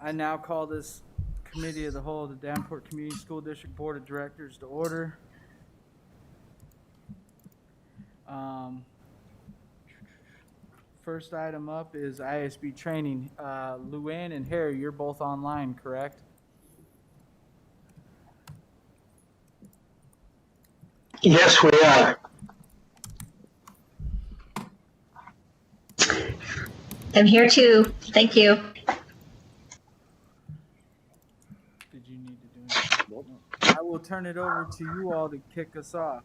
I now call this Committee of the Whole of the Davenport Community School District Board of Directors to order. First item up is ISB training. Luann and Harry, you're both online, correct? Yes, we are. I'm here too. Thank you. Did you need to do anything? I will turn it over to you all to kick us off.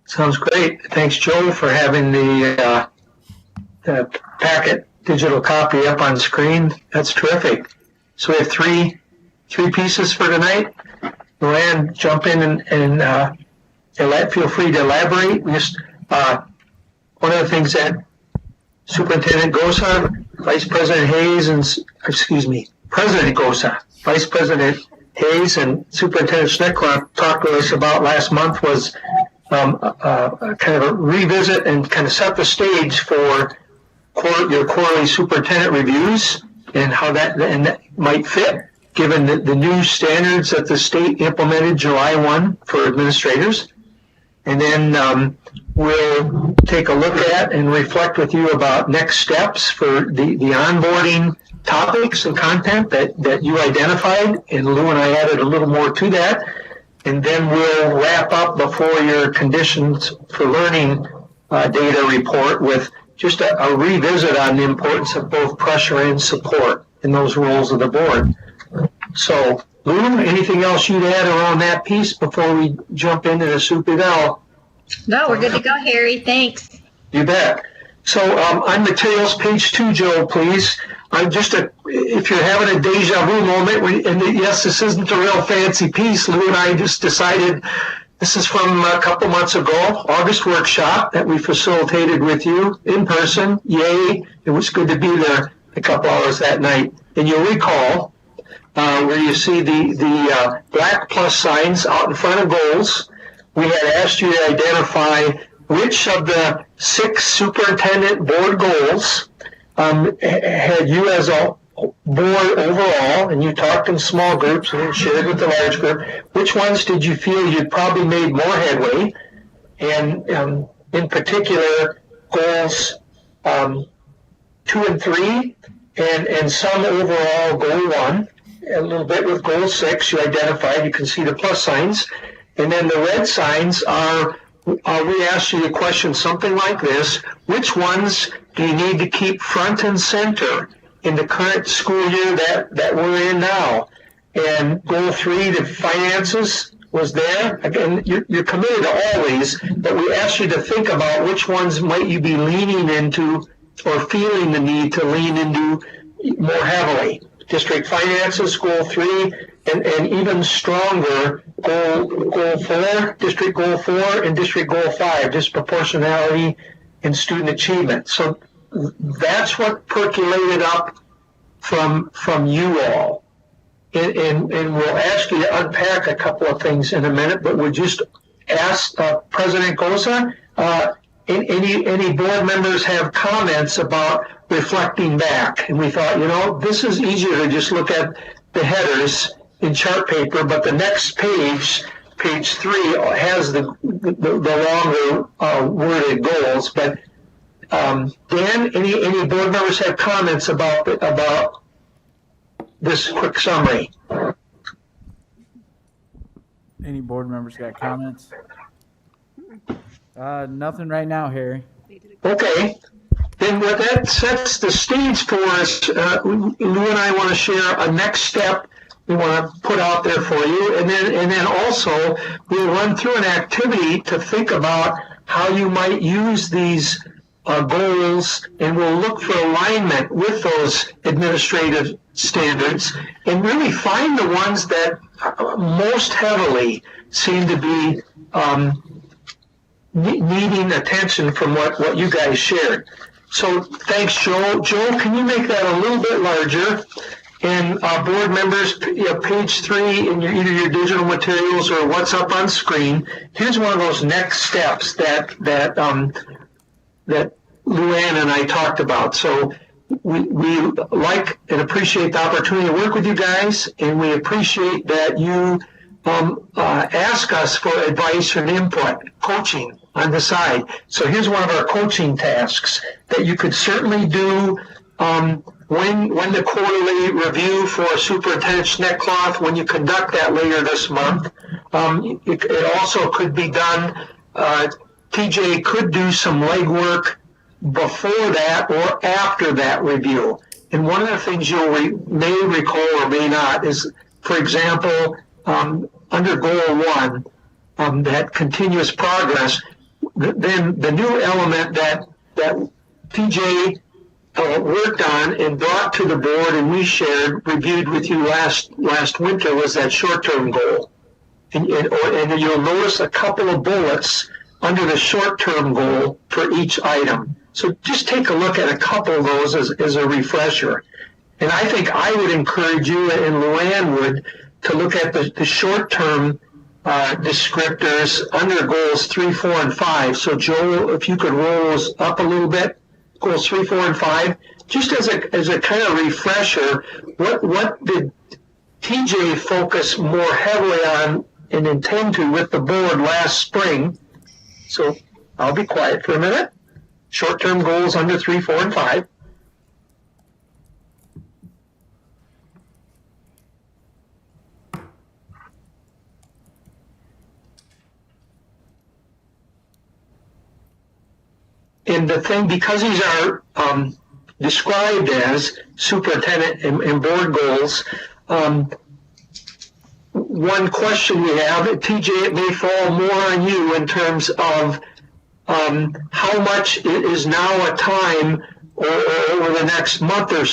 Sounds great. Thanks, Joe, for having the packet digital copy up on screen. That's terrific. So we have three pieces for tonight. Luann, jump in and feel free to elaborate. Just one of the things that Superintendent Gosa, Vice President Hayes, President Gosa, Vice President Hayes, and Superintendent Schneckler talked to us about last month was kind of a revisit and kind of set the stage for your quarterly superintendent reviews and how that might fit given the new standards that the state implemented July 1 for administrators. And then we'll take a look at and reflect with you about next steps for the onboarding topics and content that you identified, and Lou and I added a little more to that. And then we'll wrap up before your conditions for learning data report with just a revisit on the importance of both pressure and support in those roles of the board. So, Lou, anything else you'd add around that piece before we jump into the soup eval? No, we're good to go, Harry. Thanks. You bet. So on materials, page 2, Joe, please. If you're having a deja vu moment, yes, this isn't a real fancy piece. Lou and I just decided this is from a couple months ago, August workshop that we facilitated with you in person. Yay. It was good to be there a couple hours that night. And you'll recall where you see the black plus signs out in front of goals. We had asked you to identify which of the 6 superintendent board goals had you as a board overall, and you talked in small groups and then shared with the large group, which ones did you feel you'd probably made more headway? And in particular, goals 2 and 3, and some overall goal 1, a little bit with goal 6 you identified, you can see the plus signs. And then the red signs are, we asked you to question something like this: which ones do you need to keep front and center in the current school year that we're in now? And goal 3, the finances, was there. Again, you're committed to all these, but we asked you to think about which ones might you be leaning into or feeling the need to lean into more heavily. District finances, goal 3, and even stronger, goal 4, district goal 4, and district goal 5, disproportionality in student achievement. So that's what percolated up from you all. And we'll ask you to unpack a couple of things in a minute, but we'll just ask President Gosa, any board members have comments about reflecting back? And we thought, this is easier to just look at the headers in chart paper, but the next page 3, has the longer worded goals. But Dan, any board members have comments about this quick summary? Any board members got comments? Nothing right now, Harry. Okay. Then what that sets the stage for us, Lou and I want to share a next step we want to put out there for you, and then also we'll run through an activity to think about how you might use these goals, and we'll look for alignment with those administrative standards and really find the ones that most heavily seem to be needing attention from what you guys shared. So thanks, Joe. Joe, can you make that a little bit larger? And board members, page 3 in either your digital materials or what's up on screen. Here's one of those next steps that Luann and I talked about. So we like and appreciate the opportunity to work with you guys, and we appreciate that you ask us for advice and input, coaching on the side. So here's one of our coaching tasks that you could certainly do when the quarterly review for Superintendent Schneckloff, when you conduct that later this month. It also could be done, TJ could do some legwork before that or after that review. And one of the things you may recall or may not is, for example, under goal 1, that continuous progress, then the new element that TJ worked on and brought to the board and we reviewed with you last winter was that short-term goal. And you'll notice a couple of bullets under the short-term goal for each item. So just take a look at a couple of those as a refresher. And I think I would encourage you, and Luann would, to look at the short-term descriptors under goals 3, 4, and 5. So Joel, if you could roll those up a little bit, goals 3, 4, and 5, just as a kind of refresher, what did TJ focus more heavily on and intend to with the board last spring? So I'll be quiet for a minute. Short-term goals under 3, 4, and 5. And the thing, because these are described as superintendent and board goals, one question we have, TJ, it may fall more on you in terms of how much is now a time or over the next month or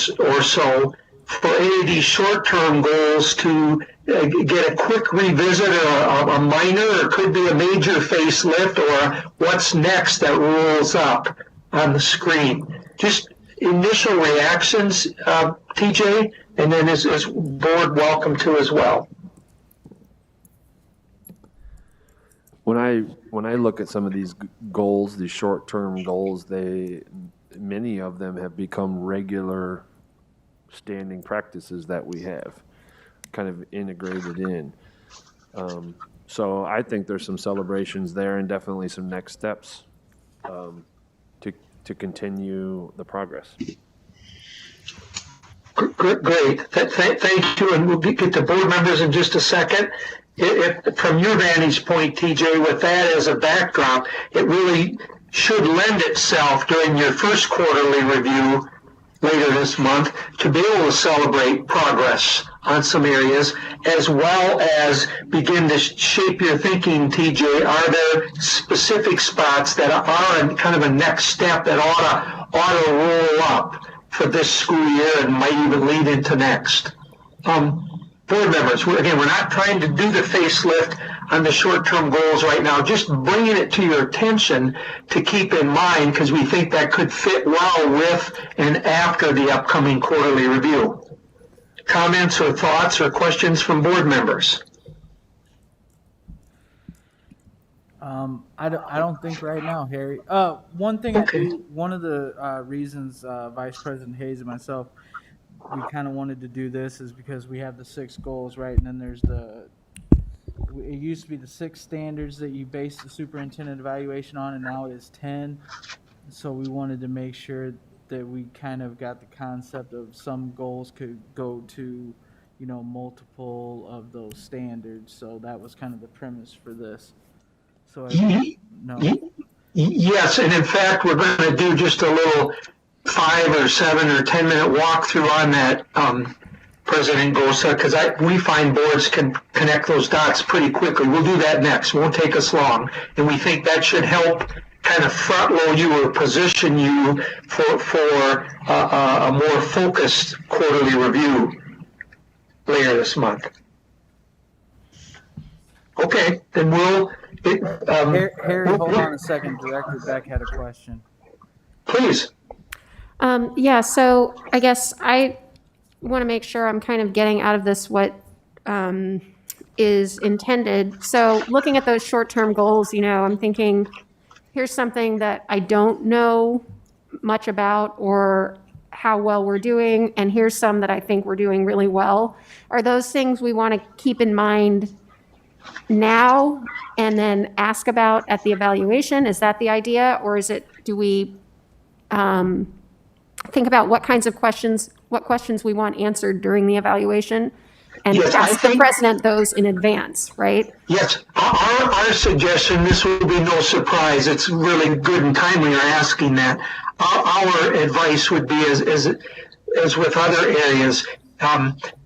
so for any of these short-term goals to get a quick revisit or a minor, or it could be a major facelift, or what's next that rolls up on the screen. Just initial reactions, TJ, and then is board welcome to as well. When I look at some of these goals, these short-term goals, many of them have become regular standing practices that we have kind of integrated in. So I think there's some celebrations there and definitely some next steps to continue the progress. Great. Thank you. And we'll get to board members in just a second. From your vantage point, TJ, with that as a backdrop, it really should lend itself during your first quarterly review later this month to be able to celebrate progress on some areas, as well as begin to shape your thinking, TJ. Are there specific spots that are kind of a next step that ought to roll up for this school year and might even lead into next? Board members, we're not trying to do the facelift on the short-term goals right now, just bringing it to your attention to keep in mind, because we think that could fit well with and after the upcoming quarterly review. Comments or thoughts or questions from board members? I don't think right now, Harry. One thing, Okay. one of the reasons Vice President Hayes and myself, we kind of wanted to do this is because we have the 6 goals, right? And then there's it used to be the 6 standards that you base the superintendent evaluation on, and now it is 10. So we wanted to make sure that we kind of got the concept of some goals could go to, multiple of those standards. So that was kind of the premise for this. So Yes, and in fact, we're going to do just a little 5 or 7 or 10 minute walkthrough on that President Gosa, because we find boards can connect those dots pretty quickly. We'll do that next. It won't take us long, and we think that should help kind of front load you or position you for a more focused quarterly review later this month. Okay, then Harry, hold on a second. Director Beck had a question. Please. Yeah, so I guess I want to make sure I'm kind of getting out of this what is intended. So looking at those short-term goals, I'm thinking, here's something that I don't know much about or how well we're doing, and here's some that I think we're doing really well. Are those things we want to keep in mind now and then ask about at the evaluation? Is that the idea? Or is it, do we think about what questions we want answered during the evaluation and Yes, I ask the think- president those in advance, right? Yes, our suggestion, this will be no surprise, it's really good and timely you're asking that. Our advice would be as with other areas,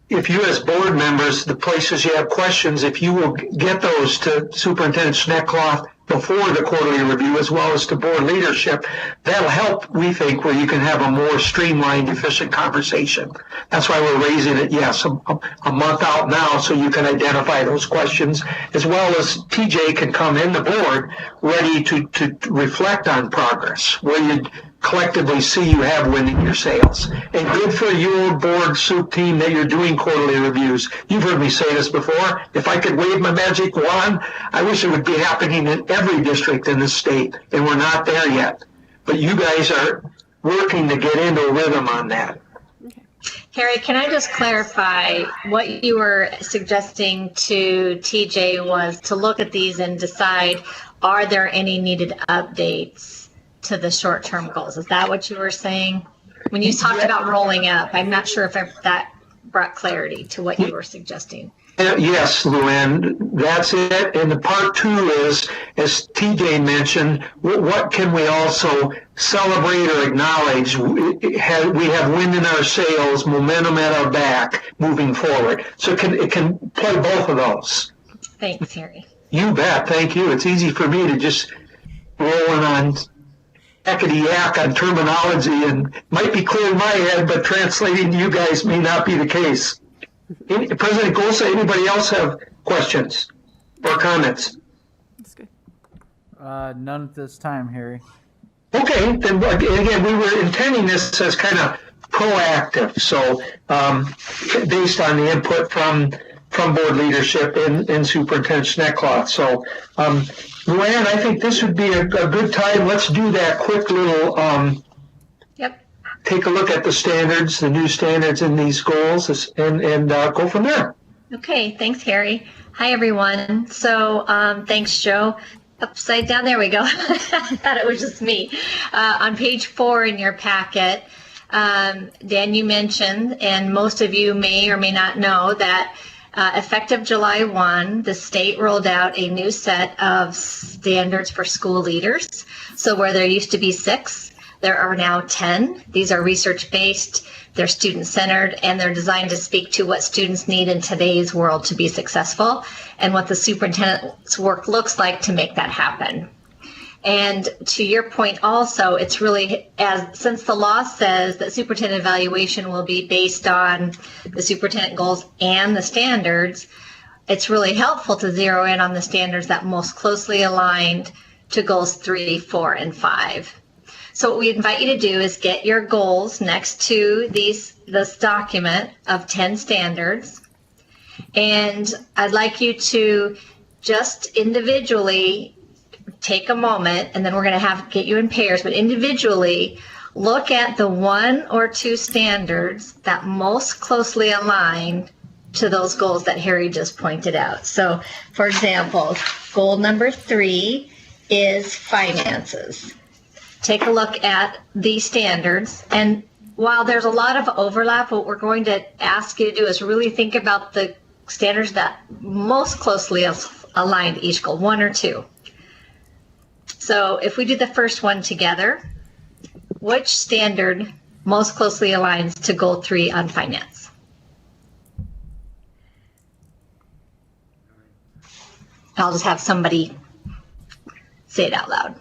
if you as board members, the places you have questions, if you will get those to Superintendent Schneckloff before the quarterly review as well as to board leadership, that'll help, we think, where you can have a more streamlined, efficient conversation. That's why we're raising it, yes, a month out now so you can identify those questions, as well as TJ can come in the board ready to reflect on progress, where you collectively see you have winning your sales. And good for your board soup team that you're doing quarterly reviews. You've heard me say this before. If I could wave my magic wand, I wish it would be happening in every district in the state, and we're not there yet. But you guys are working to get into a rhythm on that. Harry, can I just clarify what you were suggesting to TJ was to look at these and decide, are there any needed updates to the short-term goals? Is that what you were saying? When you talked about rolling up, I'm not sure if that brought clarity to what you were suggesting. Yes, Luann, that's it. And the part two is, as TJ mentioned, what can we also celebrate or acknowledge? We have wind in our sails, momentum at our back, moving forward. So it can play both of those. Thanks, Harry. You bet. Thank you. It's easy for me to just rolling on yak on terminology and might be clear in my head, but translating to you guys may not be the case. President Golsa, anybody else have questions or comments? That's good. None at this time, Harry. Okay, then again, we were intending this as kind of proactive, so based on the input from board leadership and Superintendent Schneckloff. So, Luann, I think this would be a good time. Let's do that quick little Yep. take a look at the standards, the new standards in these goals, and go from there. Okay, thanks, Harry. Hi, everyone. So thanks, Joe. Upside down, there we go. I thought it was just me. On page 4 in your packet, Dan, you mentioned, and most of you may or may not know that effective July 1, the state rolled out a new set of standards for school leaders. So where there used to be 6, there are now 10. These are research-based, they're student-centered, and they're designed to speak to what students need in today's world to be successful and what the superintendent's work looks like to make that happen. And to your point also, it's really, since the law says that superintendent evaluation will be based on the superintendent goals and the standards, it's really helpful to zero in on the standards that most closely aligned to goals 3, 4, and 5. So what we invite you to do is get your goals next to this document of 10 standards. And I'd like you to just individually take a moment, and then we're going to get you in pairs, but individually look at the 1 or 2 standards that most closely align to those goals that Harry just pointed out. So, for example, goal number 3 is finances. Take a look at these standards, and while there's a lot of overlap, what we're going to ask you to do is really think about the standards that most closely align to each goal, 1 or 2. So if we do the first one together, which standard most closely aligns to goal 3 on finance? I'll just have somebody say it out loud.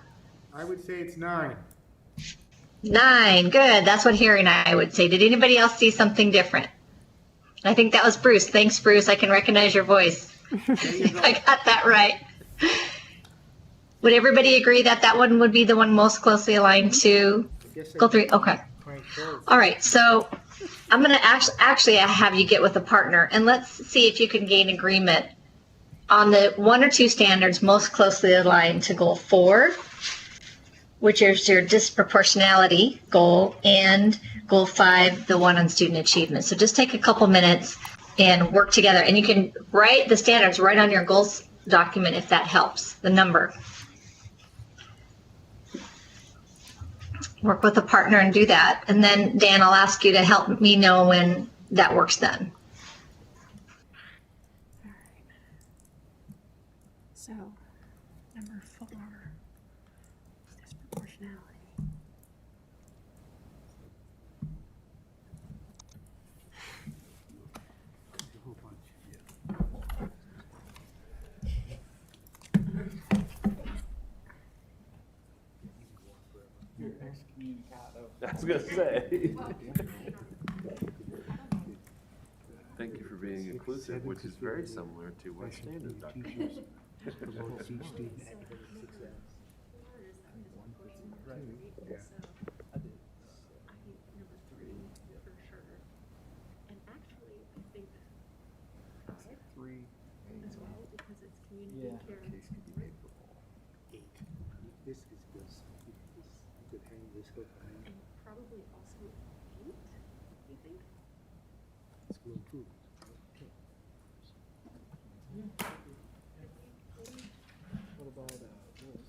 I would say it's 9. 9, good. That's what Harry and I would say. Did anybody else see something different? I think that was Bruce. Thanks, Bruce. I can recognize your voice. I got that right. Would everybody agree that that one would be the one most closely aligned to goal 3? Okay. All right. So I'm going to actually have you get with a partner, and let's see if you can gain agreement on the 1 or 2 standards most closely aligned to goal 4, which is your disproportionality goal, and goal 5, the one on student achievement. So just take a couple minutes and work together. And you can write the standards right on your goals document if that helps, the number. Work with a partner and do that. And then, Dan, I'll ask you to help me know when that work's done. So, number 4, disproportionality. I was gonna say. Thank you for being inclusive, which is very similar to what standard documents. Yeah. This is good. You could hang this hook behind. Probably also 8, you think? School improvement. What about what was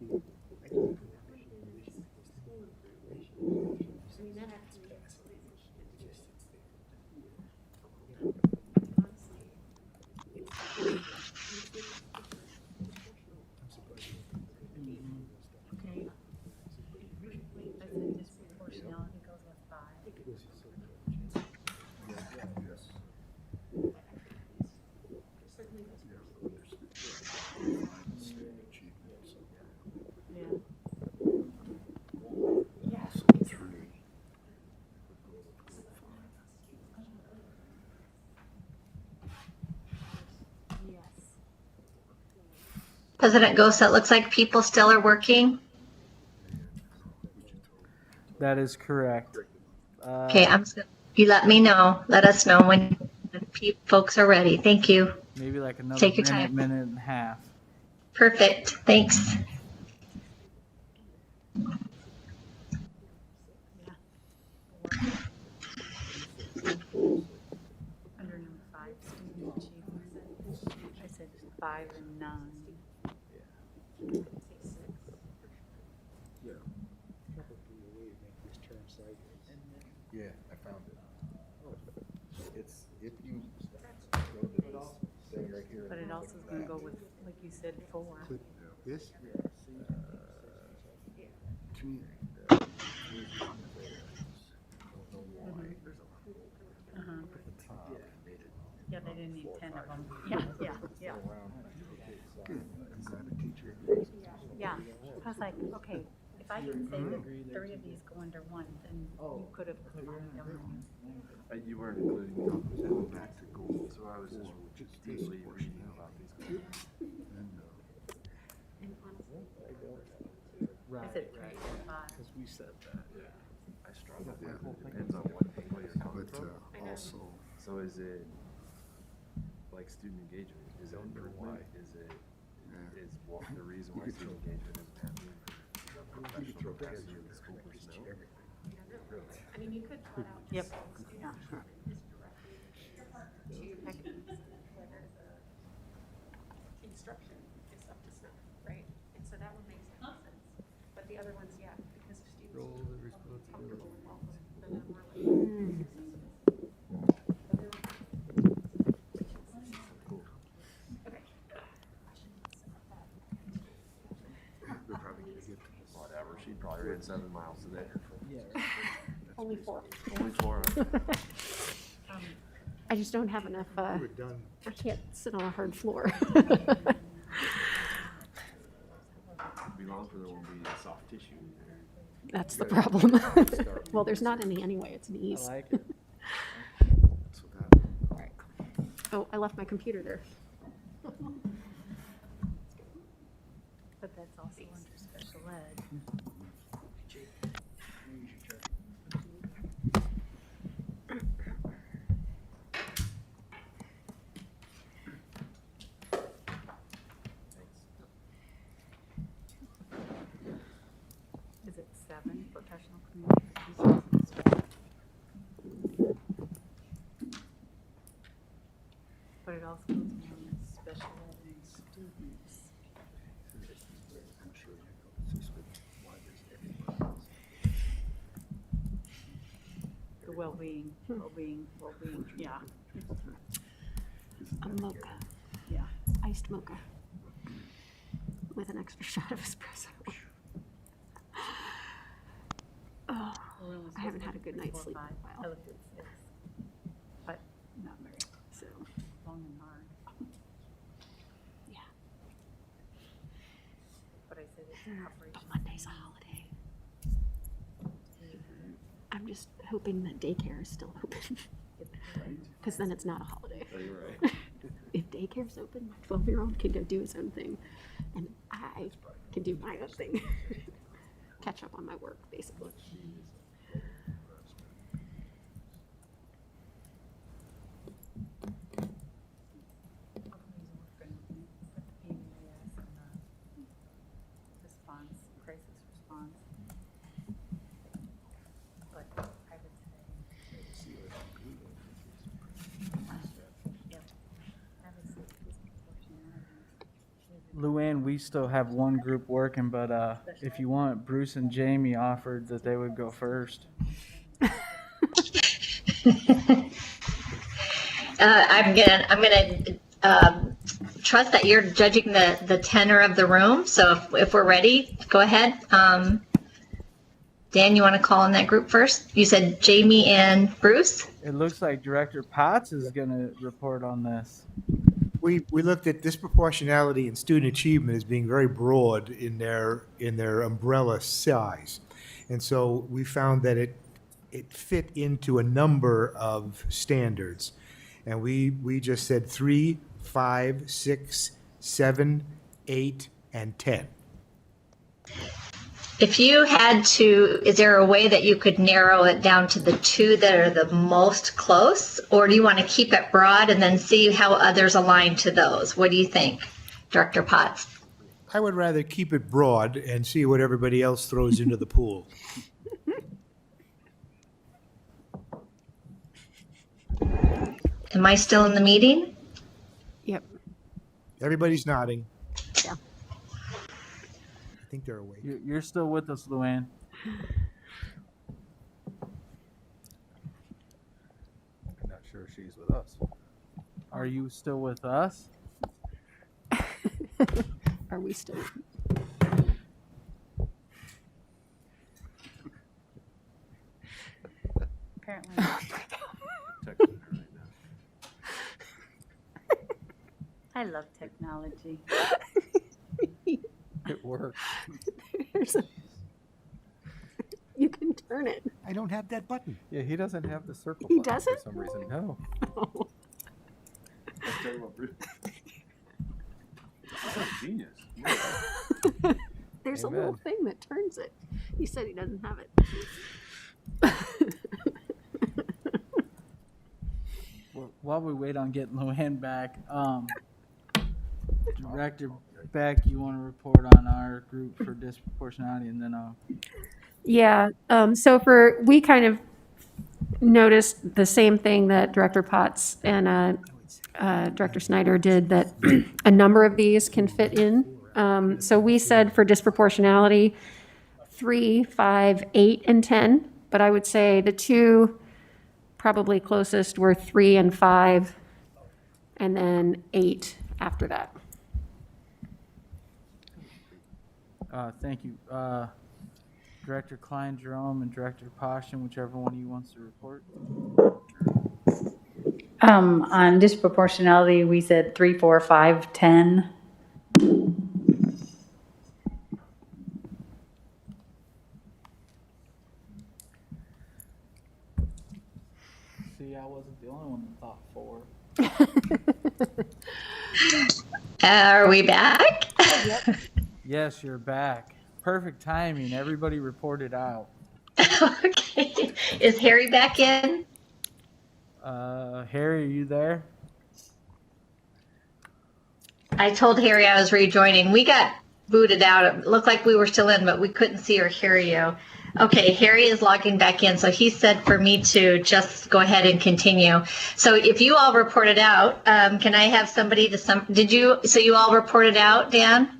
number 10? President Ghost, it looks like people still are working. That is correct. Okay, you let me know. Let us know when folks are ready. Thank you. Maybe like another Take your minute, time. minute and a half. Perfect. Thanks. Under number 5, student achievement, I said 5 and 9. Yeah, I found it. It's, if you go to this thing right here. But it also is going to go with, like you said, 4. Click this. Community. Yeah, they didn't need 10 of them. Yeah. Yeah, I was like, okay, if I can say that 3 of these go under 1, then you could have combined them. You weren't including me on back to goals, so I was just deeply reading about these goals. I said 3, 4, 5. Because we said that. Yeah. I struggle with it. Depends on what angle you're coming from. Also, So is it like student engagement? Is it under what? Is it is what the reason why student engagement isn't happening for the professional capacity of the school personnel? I mean, you could put out. Yep. Yeah. Instruction is up to snuff, right? And so that would make sense. But the other ones, yeah, because if students are comfortable with all of it, then we're like. Whatever. She'd probably ran 7 miles today. Yeah. Only 4. Only 4. I just don't have enough, we're done. I can't sit on a hard floor. It'd be long for there won't be soft tissue in there. That's the problem. Well, there's not any anyway, it's I knees. like it. Oh, I left my computer there. But that's also under special ed. Is it 7 professional communications? Chartered all schools and special ed students. The well-being, yeah, A mocha, yeah. iced mocha with an extra shot of espresso. Oh, We're only I haven't supposed had to a good do night's 4 or sleep in 5. a while. I looked at 6, but not very, So, long and hard. yeah, But I said it's but operation. Monday's a holiday. I'm just hoping that daycare is still open, because then it's not a holiday. If daycare's open, my 12-year-old can go do his own thing, and I can do my own thing. Catch up on my work, basically. Response, crisis response. But I would say. Yep. I would say disproportionality. Luann, we still have one group working, but if you want, Bruce and Jamie offered that they would go first. I'm gonna trust that you're judging the tenor of the room. So if we're ready, go ahead. Dan, you want to call in that group first? You said Jamie and Bruce. It looks like Director Potts is going to report on this. We looked at disproportionality and student achievement as being very broad in their umbrella size. And so we found that it fit into a number of standards. And we just said 3, 5, 6, 7, 8, and 10. If you had to, is there a way that you could narrow it down to the 2 that are the most close? Or do you want to keep it broad and then see how others align to those? What do you think, Director Potts? I would rather keep it broad and see what everybody else throws into the pool. Am I still in the meeting? Yep. Everybody's nodding. Yeah. I think they're awake. You're still with us, Luann. I'm not sure she's with us. Are you still with us? Are we still? Apparently. I love technology. It works. You can turn it. I don't have that button. Yeah, he doesn't have the circle He button doesn't? for some reason. No. Genius. There's a Amen. little thing that turns it. He said he doesn't have it. While we wait on getting Luann back, Director Beck, you want to report on our group for disproportionality, and then I'll. Yeah. So we kind of noticed the same thing that Director Potts and Director Snyder did, that a number of these can fit in. So we said for disproportionality, 3, 5, 8, and 10. But I would say the 2 probably closest were 3 and 5, and then 8 after that. Thank you. Director Klein, Jerome, and Director Poston, whichever one of you wants to report. On disproportionality, we said 3, 4, 5, 10. See, I wasn't the only one that thought 4. Are we back? Yes, you're back. Perfect timing. Everybody reported out. Okay. Is Harry back in? Harry, are you there? I told Harry I was rejoining. We got booted out. It looked like we were still in, but we couldn't see or hear you. Okay, Harry is logging back in, so he said for me to just go ahead and continue. So if you all reported out, can I have somebody so you all reported out, Dan?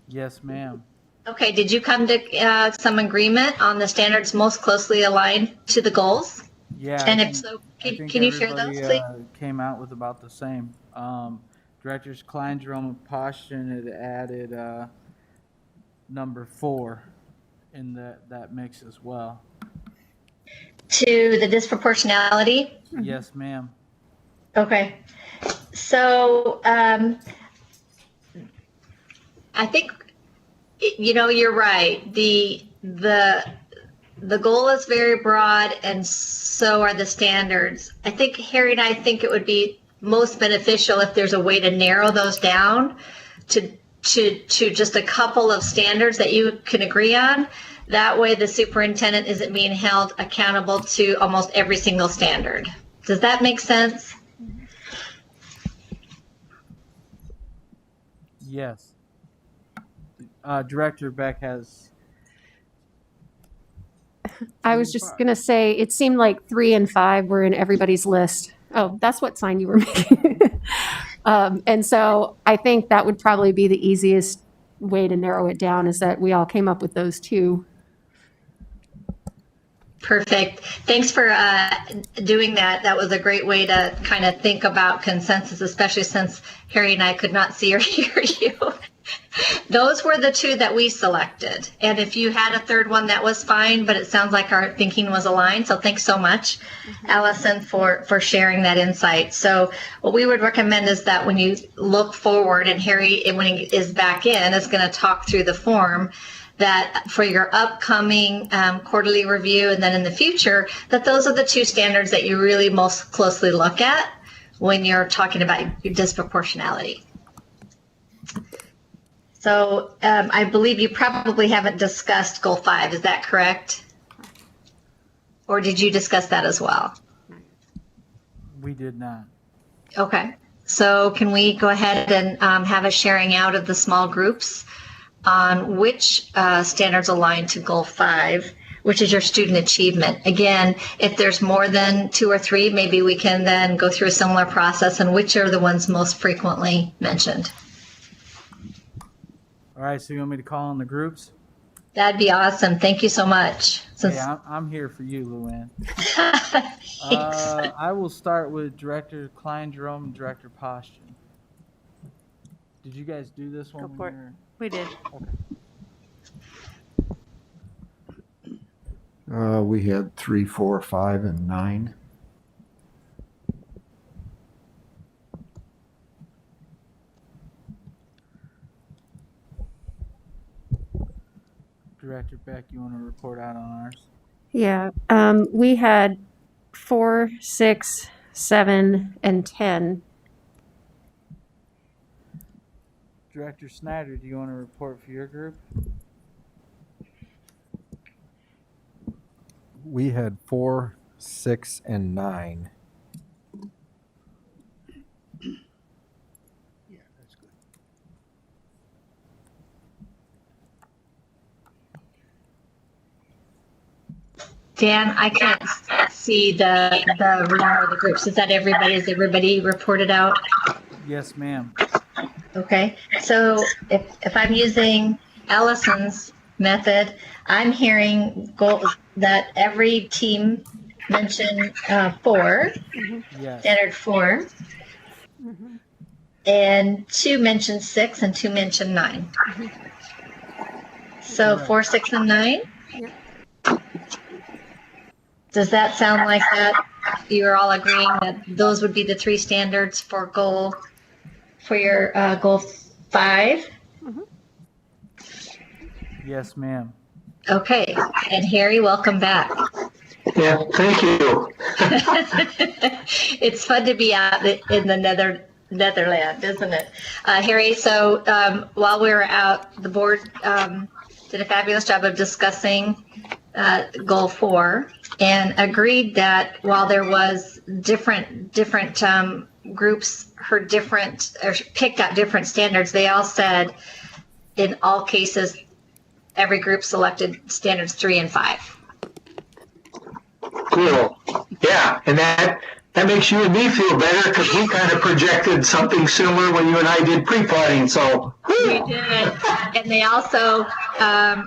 Yes, ma'am. Okay, did you come to some agreement on the standards most closely aligned to the goals? Yeah, And I if think, so, I think can you share those, everybody please? came out with about the same. Directors Klein, Jerome, and Poshton had added number 4 in that mix as well. To the disproportionality? Yes, ma'am. Okay. So I think you're right. The goal is very broad, and so are the standards. I think Harry and I think it would be most beneficial if there's a way to narrow those down to just a couple of standards that you can agree on. That way, the superintendent isn't being held accountable to almost every single standard. Does that make sense? Yes. Director Beck has. I was just going to say, it seemed like 3 and 5 were in everybody's list. Oh, that's what sign you were making. And so I think that would probably be the easiest way to narrow it down, is that we all came up with those 2. Perfect. Thanks for doing that. That was a great way to kind of think about consensus, especially since Harry and I could not see or hear you. Those were the 2 that we selected. And if you had a third one, that was fine, but it sounds like our thinking was aligned. So thanks so much, Allison, for sharing that insight. So what we would recommend is that when you look forward, and Harry, when he is back in, is going to talk through the form, that for your upcoming quarterly review and then in the future, that those are the 2 standards that you really most closely look at when you're talking about your disproportionality. So I believe you probably haven't discussed goal 5, is that correct? Or did you discuss that as well? We did not. Okay, so can we go ahead and have a sharing out of the small groups on which standards align to goal 5, which is your student achievement. Again, if there's more than 2 or 3, maybe we can then go through a similar process and which are the ones most frequently mentioned. All right, so you want me to call on the groups? That'd be awesome. Thank you so much. Hey, I'm here for you, Luann. I will start with Director Klein, Jerome, and Director Poshton. Did you guys do this one? Go for it. We did. Okay. We had 3, 4, 5, and 9. Director Beck, you want to report out on ours? Yeah, we had 4, 6, 7, and 10. Director Snyder, do you want to report for your group? We had 4, 6, and 9. Yeah, that's good. Dan, I can't see the room or the groups. Is that everybody? Is everybody reported out? Yes, ma'am. Okay, so if I'm using Allison's method, I'm hearing goals that every team mention 4, Yes. standard 4, and 2 mention 6 and 2 mention 9. So 4, 6, and 9? Does that sound like that? You're all agreeing that those would be the 3 standards for your goal 5? Yes, ma'am. Okay, and Harry, welcome back. Yeah, thank you. It's fun to be out in the Netherlands, isn't it? Harry, so while we were out, the board did a fabulous job of discussing goal 4 and agreed that while there was different groups heard different or picked out different standards, they all said in all cases every group selected standards 3 and 5. Cool. Yeah, and that makes you and me feel better because we kind of projected something similar when you and I did pre-planning. So We did, and they also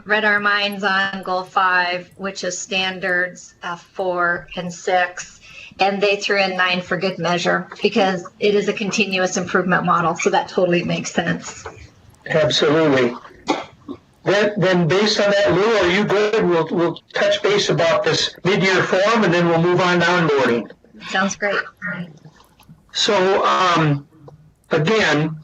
read our minds on goal 5, which is standards 4 and 6, and they threw in 9 for good measure because it is a continuous improvement model. So that totally makes sense. absolutely. Then based on that, Lou, are you good? We'll touch base about this mid-year form, and then we'll move on to onboarding. Sounds great. So again,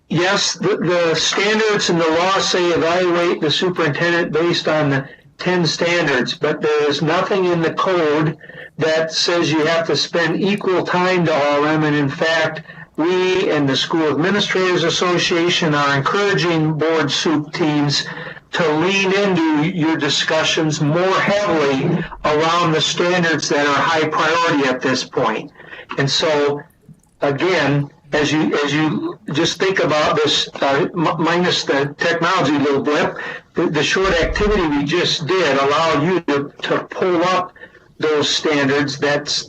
yes, the standards and the law say evaluate the superintendent based on the 10 standards, but there is nothing in the code that says you have to spend equal time to all of them. And in fact, we and the School Administrators Association are encouraging board soup teams to lean into your discussions more heavily around the standards that are high priority at this point. And so, again, as you just think about this, minus the technology little blip, the short activity we just did allowed you to pull up those standards that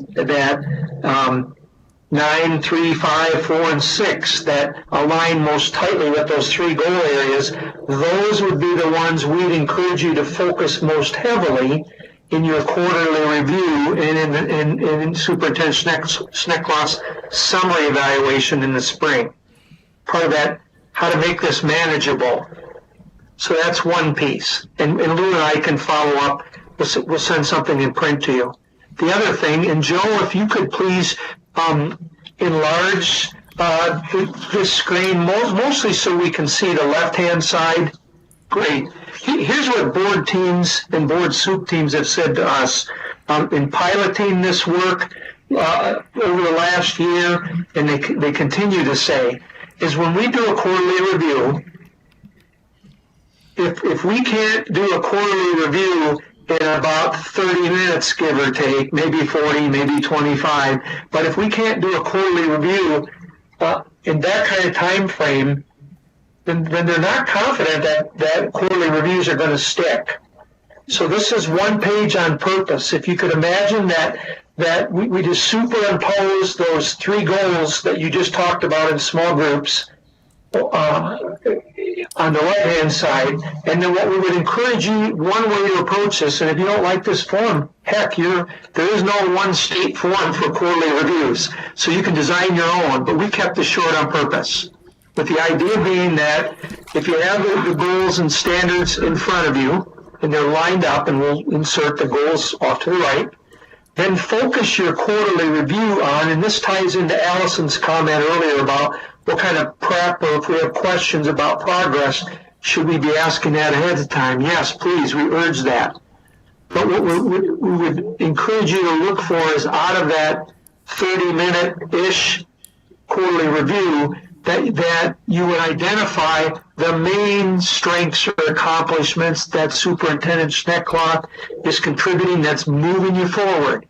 9, 3, 5, 4, and 6 that align most tightly with those 3 goal areas. Those would be the ones we'd encourage you to focus most heavily in your quarterly review and in Superintendent Schneckloth's summary evaluation in the spring. Part of that, how to make this manageable. So that's one piece. And Lou and I can follow up. We'll send something in print to you. The other thing, and Joe, if you could please enlarge this screen, mostly so we can see the left-hand side. Great. Here's what board teams and board soup teams have said to us in piloting this work over the last year, and they continue to say, is when we do a quarterly review, if we can't do a quarterly review in about 30 minutes, give or take, maybe 40, maybe 25. But if we can't do a quarterly review in that kind of time frame, then they're not confident that quarterly reviews are going to stick. So this is one page on purpose. If you could imagine that we just superimpose those 3 goals that you just talked about in small groups on the right-hand side, and then what we would encourage you, one way to approach this, and if you don't like this form, heck, there is no one state form for quarterly reviews, so you can design your own, but we kept this short on purpose, with the idea being that if you have the goals and standards in front of you, and they're lined up, and we'll insert the goals off to the right, then focus your quarterly review on, and this ties into Allison's comment earlier about what kind of prep, or if we have questions about progress, should we be asking that ahead of time? Yes, please, we urge that. But what we would encourage you to look for is out of that 30-minute-ish quarterly review, that you would identify the main strengths or accomplishments that Superintendent Schneckloth is contributing that's moving you forward,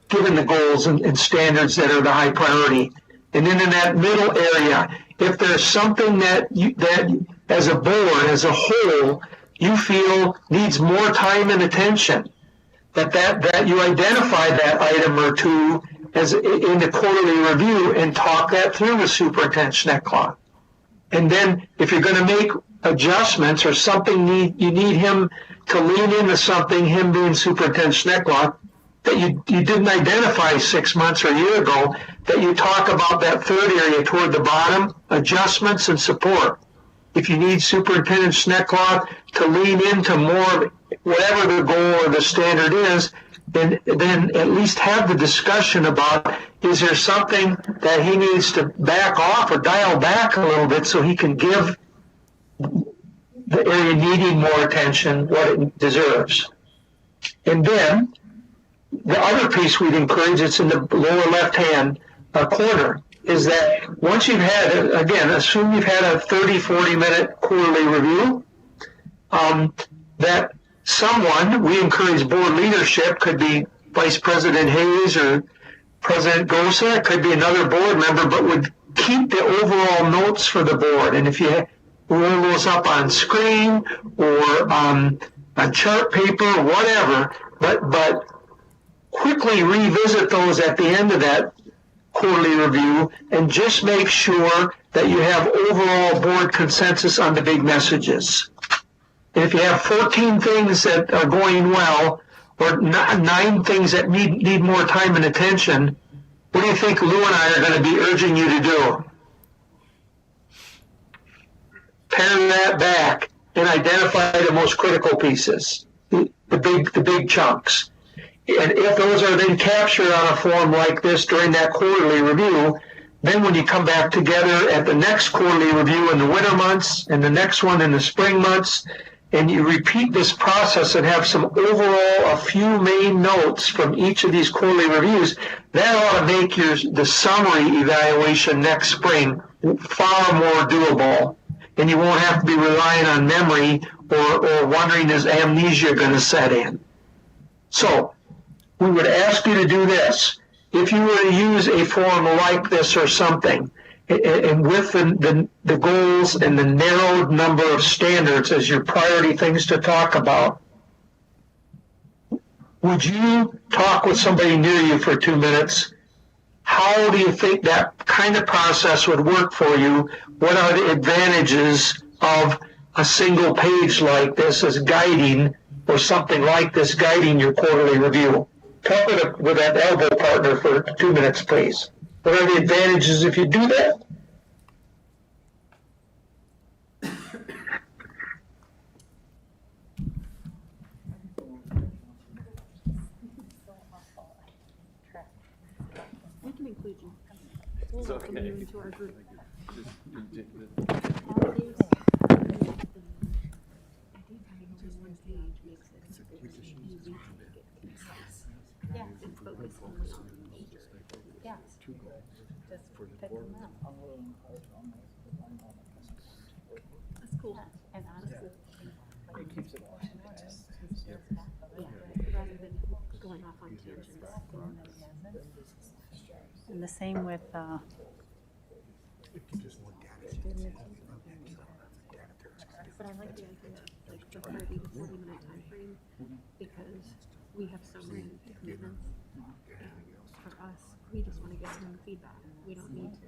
given the goals and standards that are the high priority. And then in that middle area, if there's something that as a board, as a whole, you feel needs more time and attention, that you identify that item or two as in the quarterly review and talk that through with Superintendent Schneckloth. And then if you're going to make adjustments or something you need him to lean into something, him being Superintendent Schneckloth, that you didn't identify 6 months or a year ago, that you talk about that third area toward the bottom, adjustments and support. If you need Superintendent Schneckloth to lean into more of whatever the goal or the standard is, then at least have the discussion about, is there something that he needs to back off or dial back a little bit so he can give the area needing more attention what it deserves. And then the other piece we'd encourage, it's in the lower left-hand corner, is that once you've had, again, assume you've had a 30, 40-minute quarterly review, that someone, we encourage board leadership, could be Vice President Hayes or President Gosa, it could be another board member, but would keep the overall notes for the board. And if you roll those up on screen or on chart paper, whatever, but quickly revisit those at the end of that quarterly review and just make sure that you have overall board consensus on the big messages. And if you have 14 things that are going well or 9 things that need more time and attention, what do you think Lou and I are going to be urging you to do? Pare that back and identify the most critical pieces, the big chunks. And if those are then captured on a form like this during that quarterly review, then when you come back together at the next quarterly review in the winter months and the next one in the spring months, and you repeat this process and have some overall, a few main notes from each of these quarterly reviews, that ought to make the summary evaluation next spring far more doable. And you won't have to be relying on memory or wondering is amnesia going to set in. So we would ask you to do this. If you were to use a form like this or something, and with the goals and the narrowed number of standards as your priority things to talk about, would you talk with somebody near you for 2 minutes? How do you think that kind of process would work for you? What are the advantages of a single page like this as guiding, or something like this guiding your quarterly review? Talk with that elbow partner for 2 minutes, please. What are the advantages if you do that? We can include you. We'll welcome you into our group. Yeah, and focus on yeah. Just pick them out. That's cool. And honestly, It keeps it rather than going off on tangents. And the same with but I like the idea of like the 30 to 40 minute time frame because we have so many commitments. For us, we just want to get some feedback. We don't need to.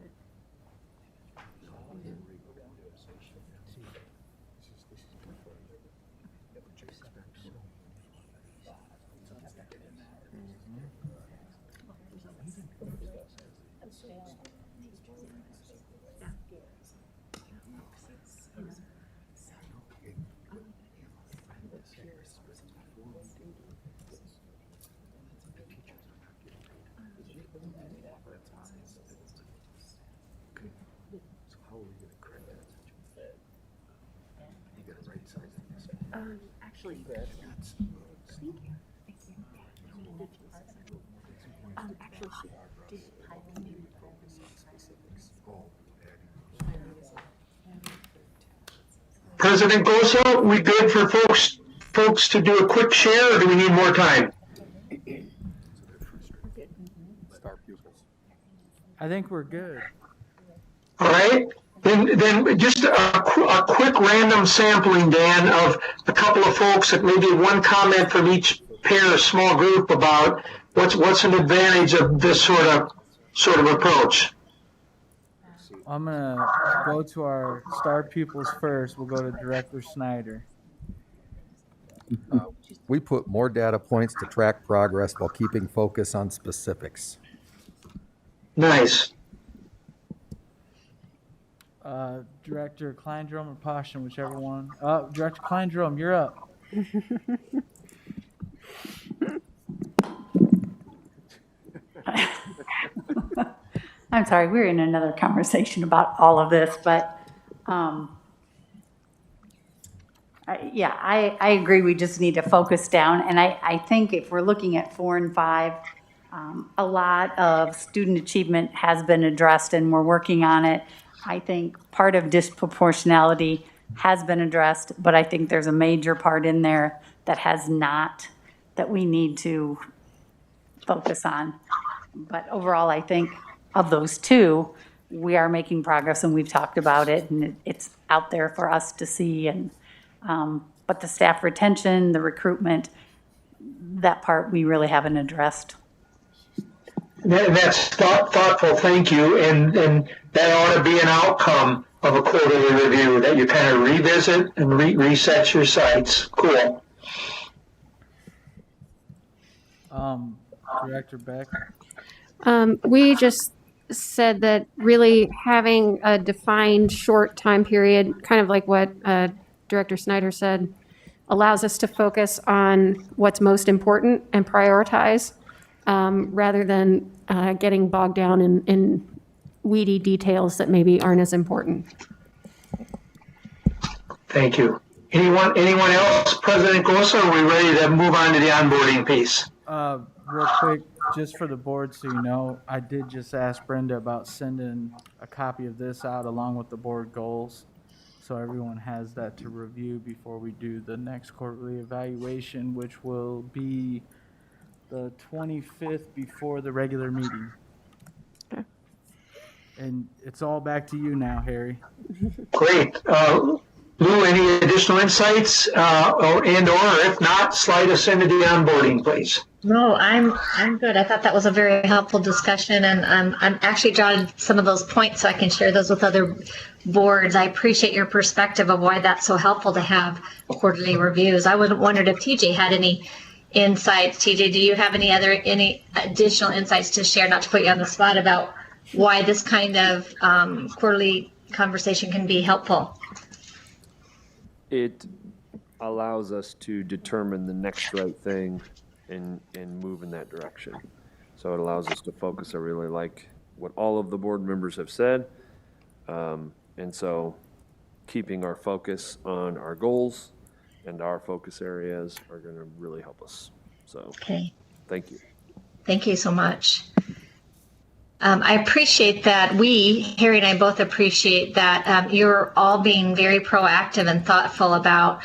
Actually, thank you. Thank you. Actually, she did highlight President Goso, we good for folks to do a quick share, or do we need more time? I think we're good. All right. Then just a quick random sampling, Dan, of a couple of folks that maybe one comment from each pair or small group about what's an advantage of this sort of approach. I'm gonna go to our star pupils first. We'll go to Director Snyder. We put more data points to track progress while keeping focus on specifics. Nice. Director Kleindrom or Poston, whichever one. Director Kleindrom, you're up. I'm sorry, we're in another conversation about all of this, but I agree. We just need to focus down. And I think if we're looking at 4 and 5, a lot of student achievement has been addressed and we're working on it. I think part of disproportionality has been addressed, but I think there's a major part in there that has not, that we need to focus on. But overall, I think of those two, we are making progress, and we've talked about it, and it's out there for us to see. And but the staff retention, the recruitment, that part we really haven't addressed. That's thoughtful, thank you. And that ought to be an outcome of a quarterly review, that you kind of revisit and reset your sights. Cool. Director Beck? We just said that really having a defined short time period, kind of like what Director Snyder said, allows us to focus on what's most important and prioritize rather than getting bogged down in weedy details that maybe aren't as important. Thank you. Anyone else? President Gosa, are we ready to move on to the onboarding piece? Real quick, just for the board so you know, I did just ask Brenda about sending a copy of this out along with the board goals. So everyone has that to review before we do the next quarterly evaluation, which will be the 25th before the regular meeting. Okay. And it's all back to you now, Harry. Great. Lou, any additional insights, or if not, slide us into the onboarding, please. No, I'm good. I thought that was a very helpful discussion, and I'm actually jotted some of those points so I can share those with other boards. I appreciate your perspective of why that's so helpful to have quarterly reviews. I wondered if TJ had any insights. TJ, do you have any additional insights to share, not to put you on the spot, about why this kind of quarterly conversation can be helpful? It allows us to determine the next right thing and move in that direction. So it allows us to focus. I really like what all of the board members have said. And so keeping our focus on our goals and our focus areas are going to really help us. So, Okay. Thank you. Thank you so much. I appreciate that Harry and I both appreciate that you're all being very proactive and thoughtful about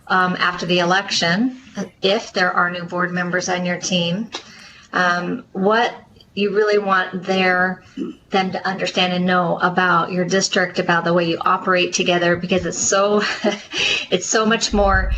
after the election, if there are new board members on your team, what you really want them to understand and know about your district, about the way you operate together, because it's so much more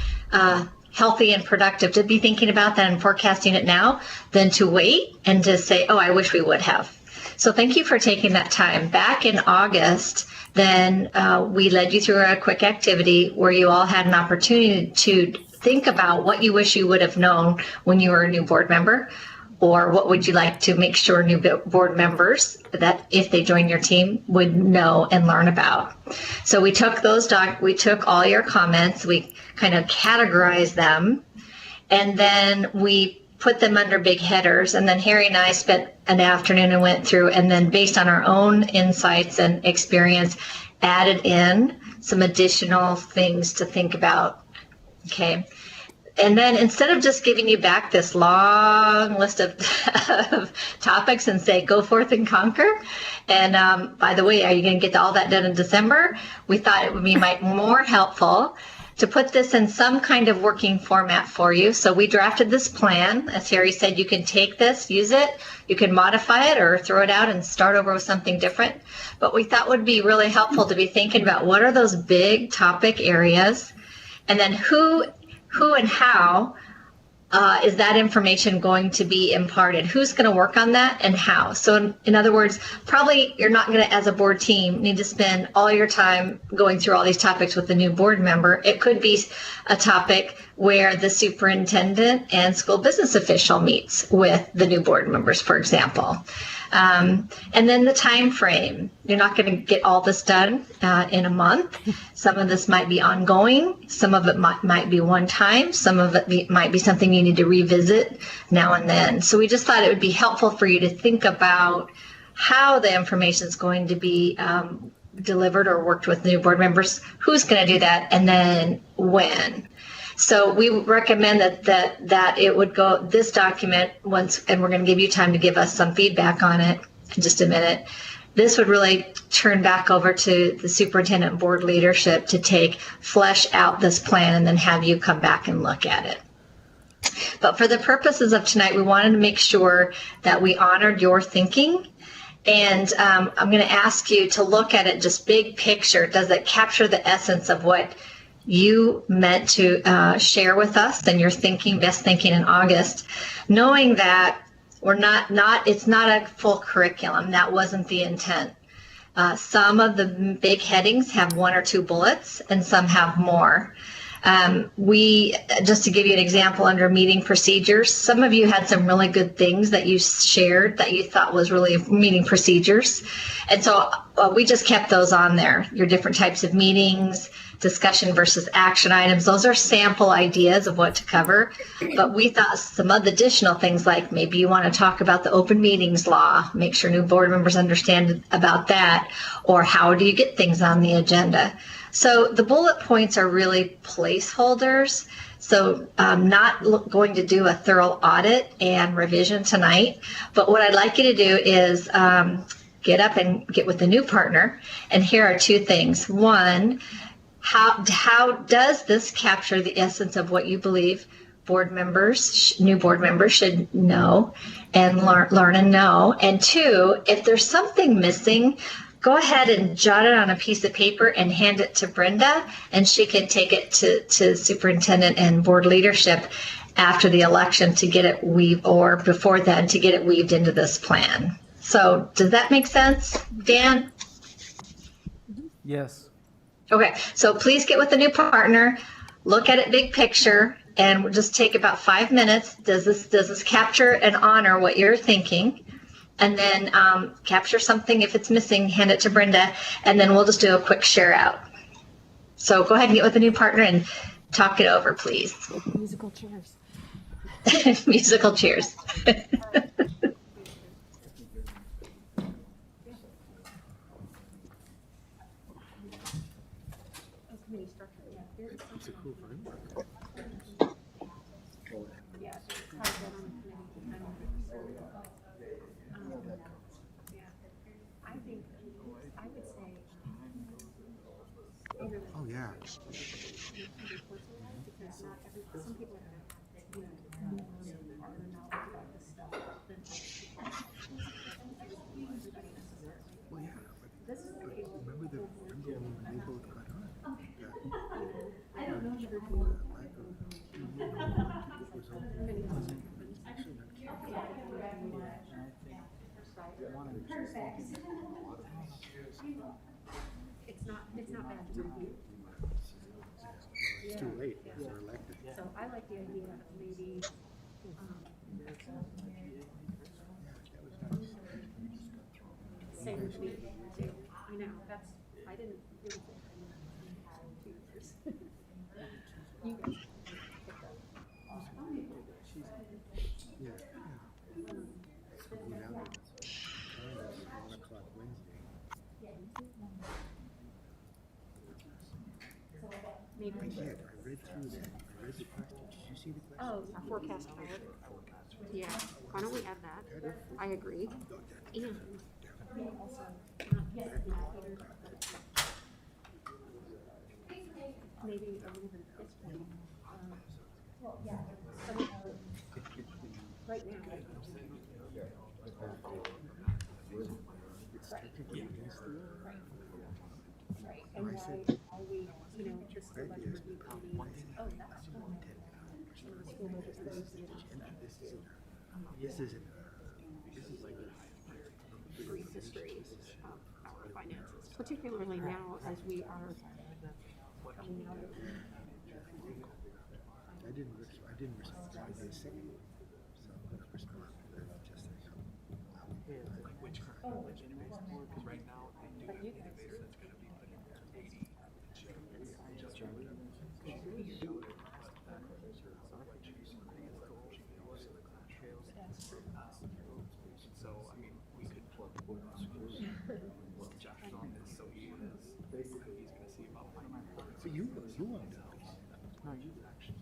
healthy and productive to be thinking about that and forecasting it now than to wait and to say, oh, I wish we would have. So thank you for taking that time. Back in August, then we led you through a quick activity where you all had an opportunity to think about what you wish you would have known when you were a new board member, or what would you like to make sure new board members, that if they join your team, would know and learn about. So we took we took all your comments, we kind of categorized them, and then we put them under big headers. And then Harry and I spent an afternoon and went through, and then based on our own insights and experience, added in some additional things to think about. Okay. And then instead of just giving you back this long list of topics and say, go forth and conquer. And by the way, are you going to get all that done in December? We thought it would be more helpful to put this in some kind of working format for you. So we drafted this plan. As Harry said, you can take this, use it, you can modify it or throw it out and start over with something different. But we thought would be really helpful to be thinking about what are those big topic areas, and then who and how is that information going to be imparted? Who's going to work on that and how? So in other words, probably you're not going to, as a board team, need to spend all your time going through all these topics with the new board member. It could be a topic where the superintendent and school business official meets with the new board members, for example. And then the time frame. You're not going to get all this done in a month. Some of this might be ongoing. Some of it might be one time. Some of it might be something you need to revisit now and then. So we just thought it would be helpful for you to think about how the information is going to be delivered or worked with new board members, who's going to do that, and then when. So we recommend that it would go, this document once, and we're going to give you time to give us some feedback on it in just a minute. This would really turn back over to the superintendent board leadership to flesh out this plan and then have you come back and look at it. But for the purposes of tonight, we wanted to make sure that we honored your thinking And I'm going to ask you to look at it just big picture. Does it capture the essence of what you meant to share with us and your thinking, best thinking in August, knowing that we're it's not a full curriculum. That wasn't the intent. Some of the big headings have 1 or 2 bullets and some have more. Just to give you an example, under meeting procedures, some of you had some really good things that you shared that you thought was really meeting procedures. And so we just kept those on there. Your different types of meetings, discussion versus action items. Those are sample ideas of what to cover. But we thought some other additional things, like maybe you want to talk about the open meetings law, make sure new board members understand about that, or how do you get things on the agenda. So the bullet points are really placeholders. So I'm not going to do a thorough audit and revision tonight, but what I'd like you to do is get up and get with a new partner. And here are 2 things. One, how does this capture the essence of what you believe new board members should know and learn and know? And 2, if there's something missing, go ahead and jot it on a piece of paper and hand it to Brenda, and she can take it to superintendent and board leadership after the election to get it weaved, or before then to get it weaved into this plan. So does that make sense, Dan? Yes. Okay, so please get with a new partner, look at it big picture, and we'll just take about 5 minutes. Does this capture and honor what you're thinking? And then capture something. If it's missing, hand it to Brenda, and then we'll just do a quick share out. So go ahead and get with a new partner and talk it over, please. Musical chairs. Musical cheers. Oh, yeah. Well, yeah, but remember when they both got on? I don't know. It's not bad to review. It's too late. They're elected. So I like the idea of maybe, same with me too. I know, I didn't really think I had 2 years. You guys picked up. Yeah. So go down there. It's 1 o'clock Wednesday. Maybe. I did. I read through that. I read the question. Did you see the question? Oh, forecast card. Yeah, why don't we add that? I agree. And also, maybe a little bit of history. Well, yeah, some of the, right now. Right, and why we, the school budget review committee, oh, that's cool. And the school budget review committee. This is like Brief history of our finances, particularly now as we are coming out of. I didn't respond to what they say. So I'm gonna respond to them just which because right now But you guys so I mean we could plug Josh on this so he is basically he's gonna see about my so you want to No, you actually.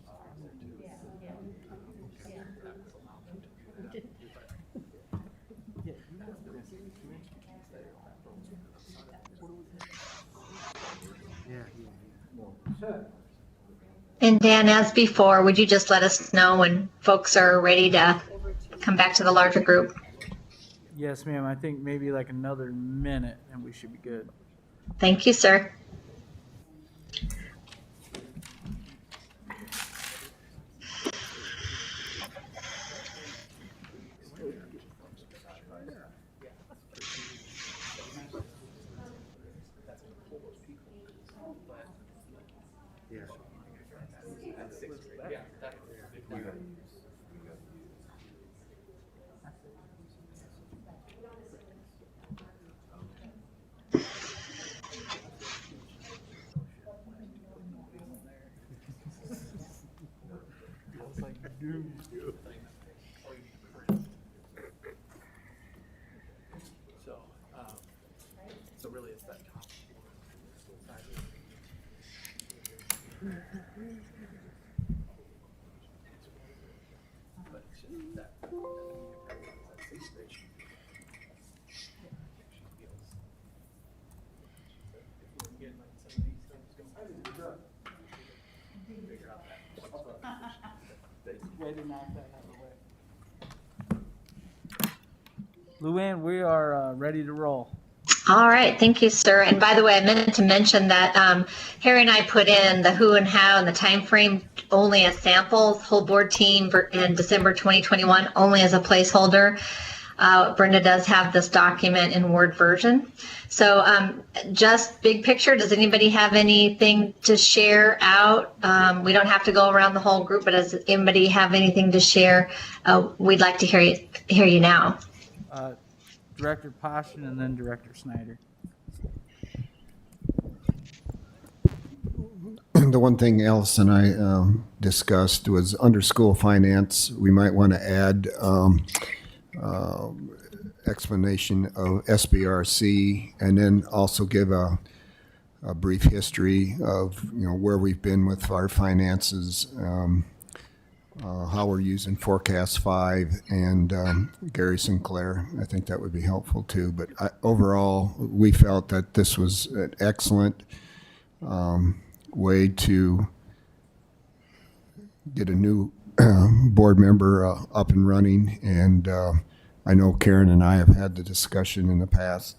yeah. And Dan, as before, would you just let us know when folks are ready to come back to the larger group? Yes, ma'am. I think maybe like another minute and we should be good. Thank you, sir. So really it's that top. Luann, we are ready to roll. All right, thank you, sir. And by the way, I meant to mention that Harry and I put in the who and how and the time frame only as samples, whole board team in December 2021 only as a placeholder. Brenda does have this document in Word version. So just big picture, does anybody have anything to share out? We don't have to go around the whole group, but does anybody have anything to share? We'd like to hear you now. Director Poshin and then Director Snyder. The one thing Alice and I discussed was under school finance, we might want to add explanation of SBRC and then also give a brief history of where we've been with our finances, how we're using Forecast 5 and Gary Sinclair. I think that would be helpful too. But overall, we felt that this was an excellent way to get a new board member up and running. And I know Karen and I have had the discussion in the past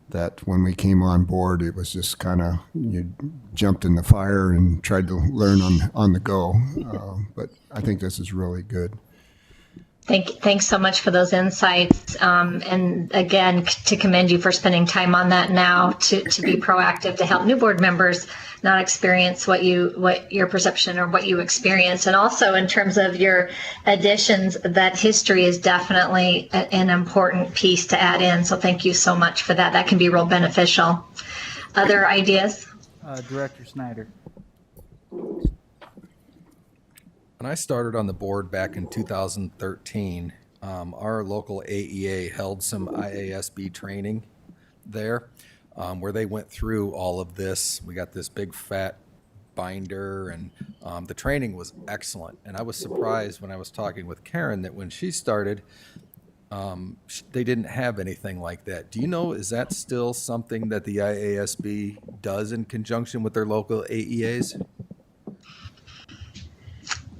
that when we came on board, it was just kind of, you jumped in the fire and tried to learn on the go. But I think this is really good. Thanks so much for those insights. And again, to commend you for spending time on that now to be proactive to help new board members not experience what your perception or what you experience. And also in terms of your additions, that history is definitely an important piece to add in. So thank you so much for that. That can be real beneficial. Other ideas? Director Snyder. When I started on the board back in 2013, our local AEA held some IASB training there where they went through all of this. We got this big fat binder and the training was excellent. And I was surprised when I was talking with Karen that when she started, they didn't have anything like that. Do you know, is that still something that the IASB does in conjunction with their local AEAs?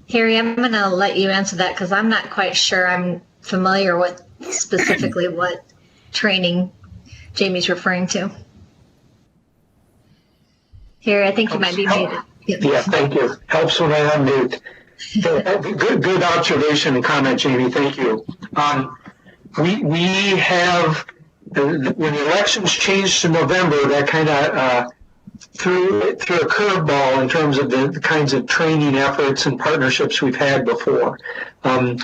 Harry, I'm going to let you answer that because I'm not quite sure I'm familiar with specifically what training Jamie's referring to. Harry, I think you might be muted. Yeah, thank you. Helps when I unmute. Good observation and comment, Jamie. Thank you. We have, when the elections changed to November, that kind of threw a curveball in terms of the kinds of training efforts and partnerships we've had before. In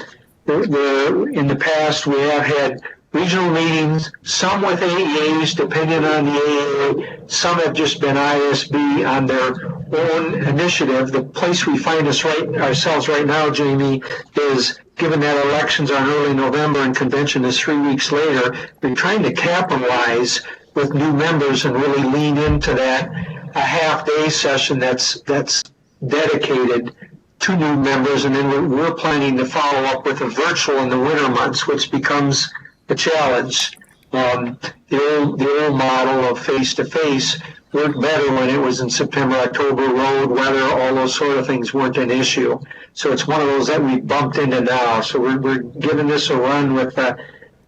the past, we have had regional meetings, some with AEAs, depending on the AEA. Some have just been ISB on their own initiative. The place we find ourselves right now, Jamie, is given that elections are in early November and convention is 3 weeks later, we're trying to capitalize with new members and really lean into that a half-day session that's dedicated to new members, and then we're planning to follow up with a virtual in the winter months, which becomes a challenge. The old model of face-to-face worked better when it was in September, October, road, weather, all those sort of things weren't an issue. So it's one of those that we bumped into now. So we're giving this a run with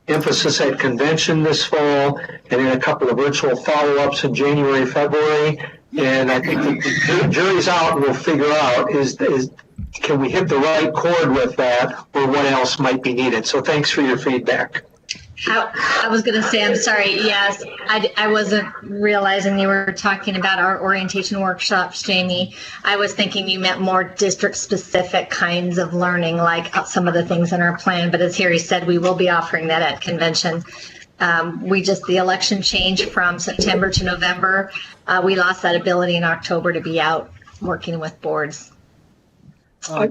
emphasis at convention this fall, and then a couple of virtual follow-ups in January, February. And I think the jury's out, and we'll figure out is can we hit the right chord with that, or what else might be needed. So thanks for your feedback. I was going to say, I'm sorry. Yes, I wasn't realizing you were talking about our orientation workshops, Jamie. I was thinking you meant more district specific kinds of learning, like some of the things in our plan. But as Harry said, we will be offering that at convention. The election changed from September to November. We lost that ability in October to be out working with boards. Hey,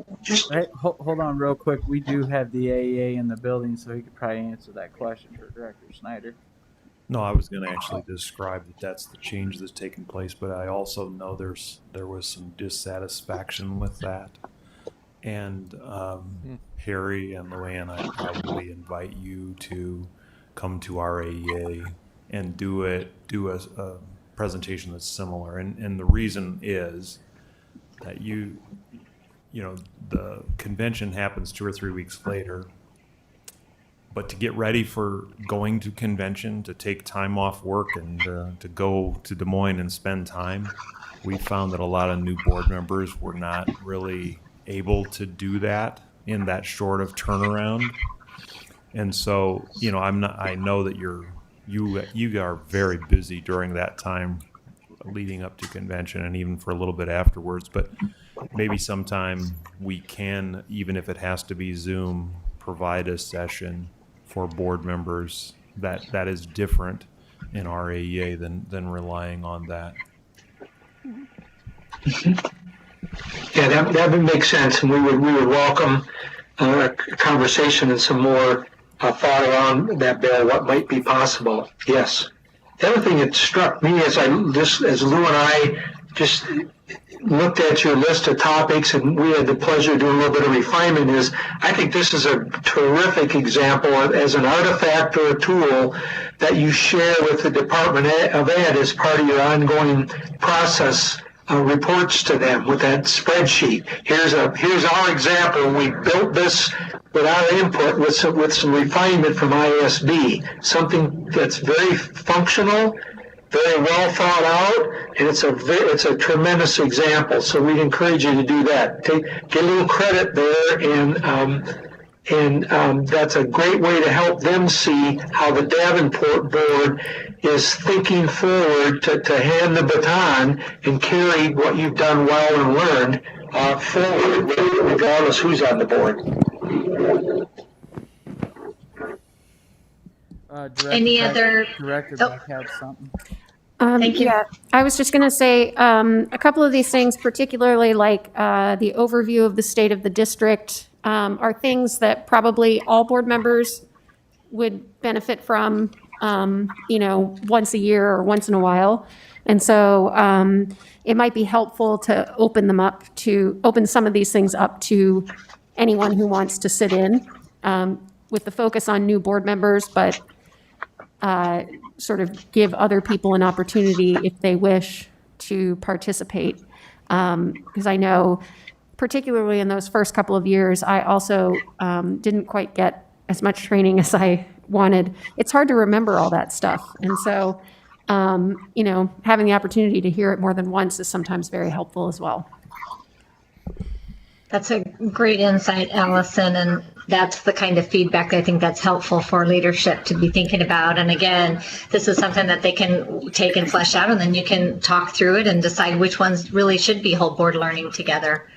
hold on real quick. We do have the AEA in the building, so he could probably answer that question for Director Snyder. No, I was going to actually describe that that's the change that's taken place, but I also know there was some dissatisfaction with that. And Harry and Luann, I probably invite you to come to our AEA and do a presentation that's similar. And the reason is that the convention happens 2 or 3 weeks later, but to get ready for going to convention, to take time off work and to go to Des Moines and spend time, we found that a lot of new board members were not really able to do that in that short of turnaround. And so, I know that you are very busy during that time leading up to convention and even for a little bit afterwards, but maybe sometime we can, even if it has to be Zoom, provide a session for board members that is different in our AEA than relying on that. Yeah, that would make sense, and we would welcome a conversation and some more thought around that bill, what might be possible. Yes. The other thing that struck me as Lou and I just looked at your list of topics, and we had the pleasure of doing a little bit of refinement, is I think this is a terrific example as an artifact or a tool that you share with the Department of Ed as part of your ongoing process reports to them with that spreadsheet. Here's our example. We built this with our input with some refinement from ISB, something that's very functional, very well thought out, and it's a tremendous example. So we'd encourage you to do that. Get a little credit there, and that's a great way to help them see how the Davenport board is thinking forward to hand the baton and carry what you've done well and learned forward, regardless who's on the board. Director might have something. Thank you. Yeah, I was just going to say a couple of these things, particularly like the overview of the state of the district, are things that probably all board members would benefit from, once a year or once in a while. And so it might be helpful to open some of these things up to anyone who wants to sit in, with the focus on new board members, but sort of give other people an opportunity if they wish to participate. Because I know, particularly in those first couple of years, I also didn't quite get as much training as I wanted. It's hard to remember all that stuff. And so, having the opportunity to hear it more than once is sometimes very helpful as well. That's a great insight, Allison, and that's the kind of feedback I think that's helpful for leadership to be thinking about. And again, this is something that they can take and flesh out, and then you can talk through it and decide which ones really should be whole board learning together.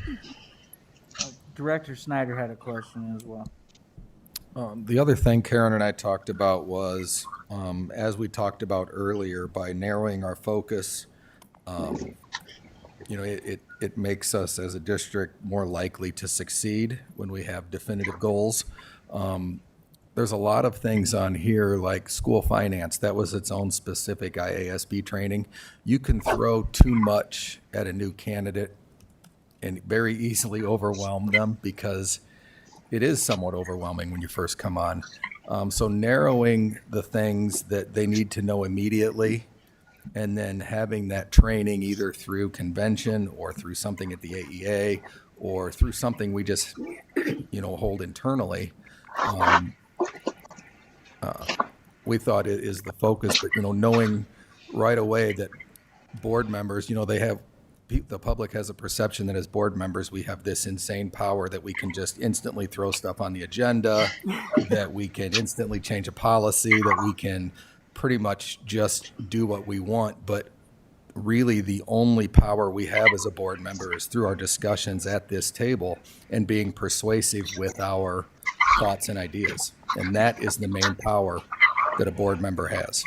Director Snyder had a question as well. The other thing Karen and I talked about was, as we talked about earlier, by narrowing our focus, it makes us as a district more likely to succeed when we have definitive goals. There's a lot of things on here like school finance. That was its own specific IASB training. You can throw too much at a new candidate and very easily overwhelm them because it is somewhat overwhelming when you first come on. So narrowing the things that they need to know immediately and then having that training either through convention or through something at the AEA or through something we just, hold internally, we thought it is the focus, but, knowing right away that board members, the public has a perception that as board members, we have this insane power that we can just instantly throw stuff on the agenda, that we can instantly change a policy, that we can pretty much just do what we want. But really the only power we have as a board member is through our discussions at this table and being persuasive with our thoughts and ideas. And that is the main power that a board member has.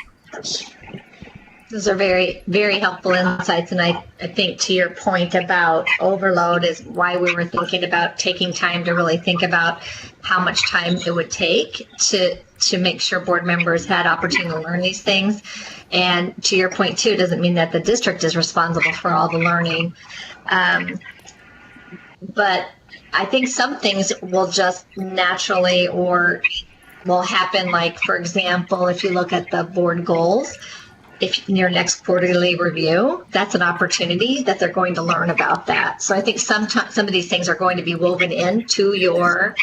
Those are very, very helpful insights. And I think to your point about overload is why we were thinking about taking time to really think about how much time it would take to make sure board members had opportunity to learn these things. And to your point too, it doesn't mean that the district is responsible for all the learning. But I think some things will just naturally or will happen. Like, for example, if you look at the board goals, if in your next quarterly review, that's an opportunity that they're going to learn about that. So I think some of these things are going to be woven into your